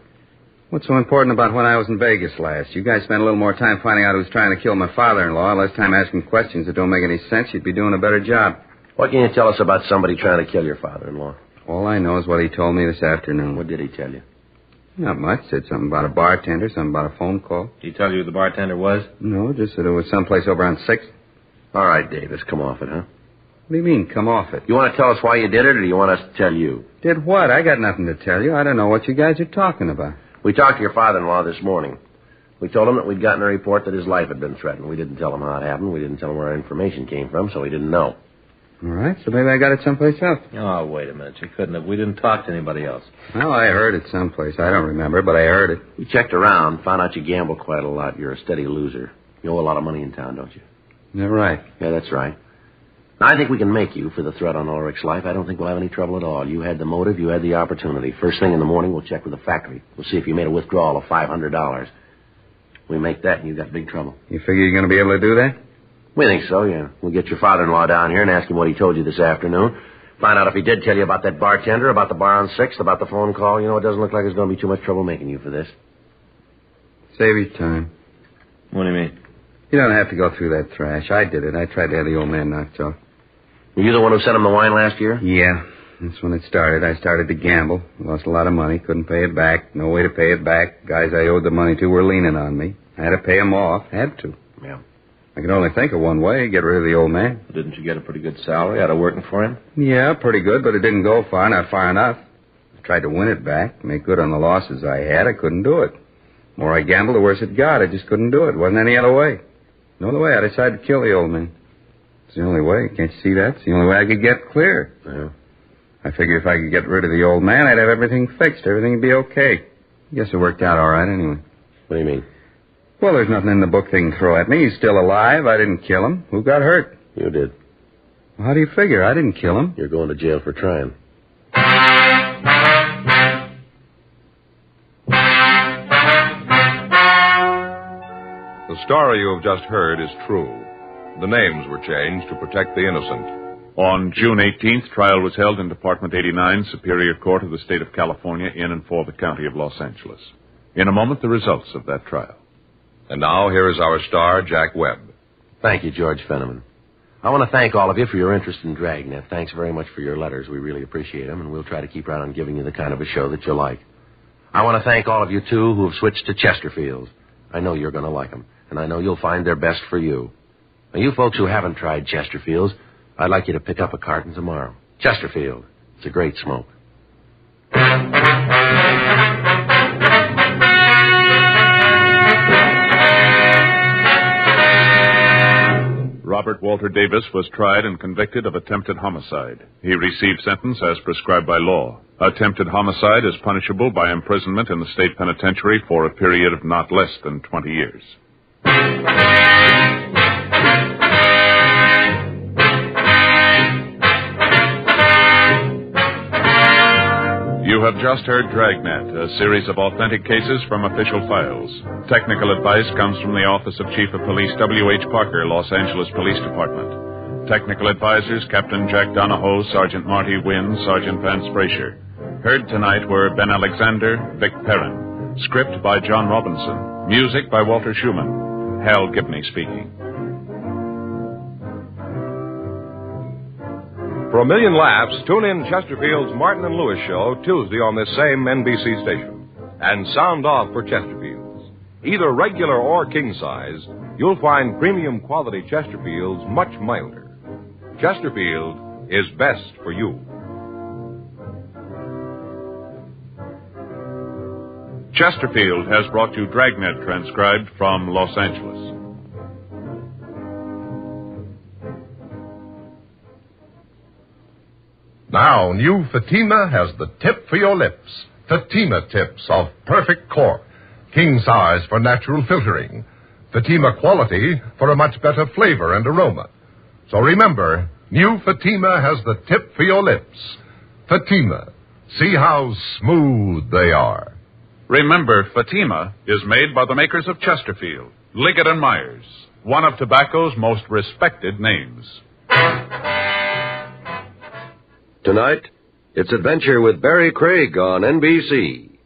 What's so important about when I was in Vegas last? You guys spent a little more time finding out who's trying to kill my father-in-law, less time asking questions that don't make any sense. You'd be doing a better job. What can you tell us about somebody trying to kill your father-in-law? All I know is what he told me this afternoon. What did he tell you? Not much. Said something about a bartender, something about a phone call. Did he tell you who the bartender was? No, just that it was someplace over on 6th. All right, Davis, come off it, huh? What do you mean, come off it? You want to tell us why you did it, or do you want us to tell you? Did what? I got nothing to tell you. I don't know what you guys are talking about. We talked to your father-in-law this morning. We told him that we'd gotten a report that his life had been threatened. We didn't tell him how it happened. We didn't tell him where our information came from, so he didn't know. All right, so maybe I got it someplace else. Oh, wait a minute. You couldn't have. We didn't talk to anybody else. Well, I heard it someplace. I don't remember, but I heard it. We checked around, found out you gamble quite a lot. You're a steady loser. You owe a lot of money in town, don't you? Is that right? Yeah, that's right. Now, I think we can make you for the threat on Ulrich's life. I don't think we'll have any trouble at all. You had the motive. You had the opportunity. First thing in the morning, we'll check with the factory. We'll see if you made a withdrawal of $500. We make that, and you got big trouble. You figure you're going to be able to do that? We think so, yeah. We'll get your father-in-law down here and ask him what he told you this afternoon. Find out if he did tell you about that bartender, about the bar on 6th, about the phone call. You know, it doesn't look like there's going to be too much trouble making you for this. Save your time. What do you mean? You don't have to go through that trash. I did it. I tried to have the old man knocked off. Were you the one who sent him the wine last year? Yeah. That's when it started. I started to gamble. Lost a lot of money. Couldn't pay it back. No way to pay it back. Guys I owed the money to were leaning on me. I had to pay them off. Had to. Yeah. I could only think of one way, get rid of the old man. Didn't you get a pretty good salary out of working for him? Yeah, pretty good, but it didn't go far, not far enough. I tried to win it back, make good on the losses I had. I couldn't do it. The more I gambled, the worse it got. I just couldn't do it. Wasn't any other way. No other way. I decided to kill the old man. It's the only way. Can't you see that? It's the only way I could get clear. Yeah. I figured if I could get rid of the old man, I'd have everything fixed. Everything would be okay. I guess it worked out all right anyway. What do you mean? Well, there's nothing in the book they can throw at me. He's still alive. I didn't kill him. Who got hurt? You did. Well, how do you figure? I didn't kill him. You're going to jail for trying. The story you have just heard is true. The names were changed to protect the innocent. On June 18th, trial was held in Department 89, Superior Court of the State of California, in and for the County of Los Angeles. In a moment, the results of that trial. And now, here is our star, Jack Webb. Thank you, George Fenneman. I want to thank all of you for your interest in Dragnet. Thanks very much for your letters. We really appreciate them, and we'll try to keep right on giving you the kind of a show that you like. I want to thank all of you, too, who have switched to Chesterfields. I know you're going to like them, and I know you'll find they're best for you. Now, you folks who haven't tried Chesterfields, I'd like you to pick up a carton tomorrow. Chesterfield. It's a great smoke. Robert Walter Davis was tried and convicted of attempted homicide. He received sentence as prescribed by law. Attempted homicide is punishable by imprisonment in the state penitentiary for a period of not less than 20 years. You have just heard Dragnet, a series of authentic cases from official files. Technical advice comes from the Office of Chief of Police W.H. Parker, Los Angeles Police Department. Technical advisors Captain Jack Donahoe, Sergeant Marty Wynn, Sergeant Vance Brasher. Heard tonight were Ben Alexander, Vic Perrin. Script by John Robinson. Music by Walter Schumann. Hal Gibney speaking. For a million laughs, tune in Chesterfield's Martin and Lewis show Tuesday on this same NBC station. And sound off for Chesterfield's. Either regular or king size, you'll find premium quality Chesterfield's much milder. Chesterfield is best for you. Chesterfield has brought you Dragnet, transcribed from Los Angeles. Now, new Fatima has the tip for your lips. Fatima tips of perfect cork. King size for natural filtering. Fatima quality for a much better flavor and aroma. So remember, new Fatima has the tip for your lips. Fatima. See how smooth they are. Remember, Fatima is made by the makers of Chesterfield, Liggett & Myers, one of tobacco's most respected names. Tonight, it's Adventure with Barry Craig on NBC.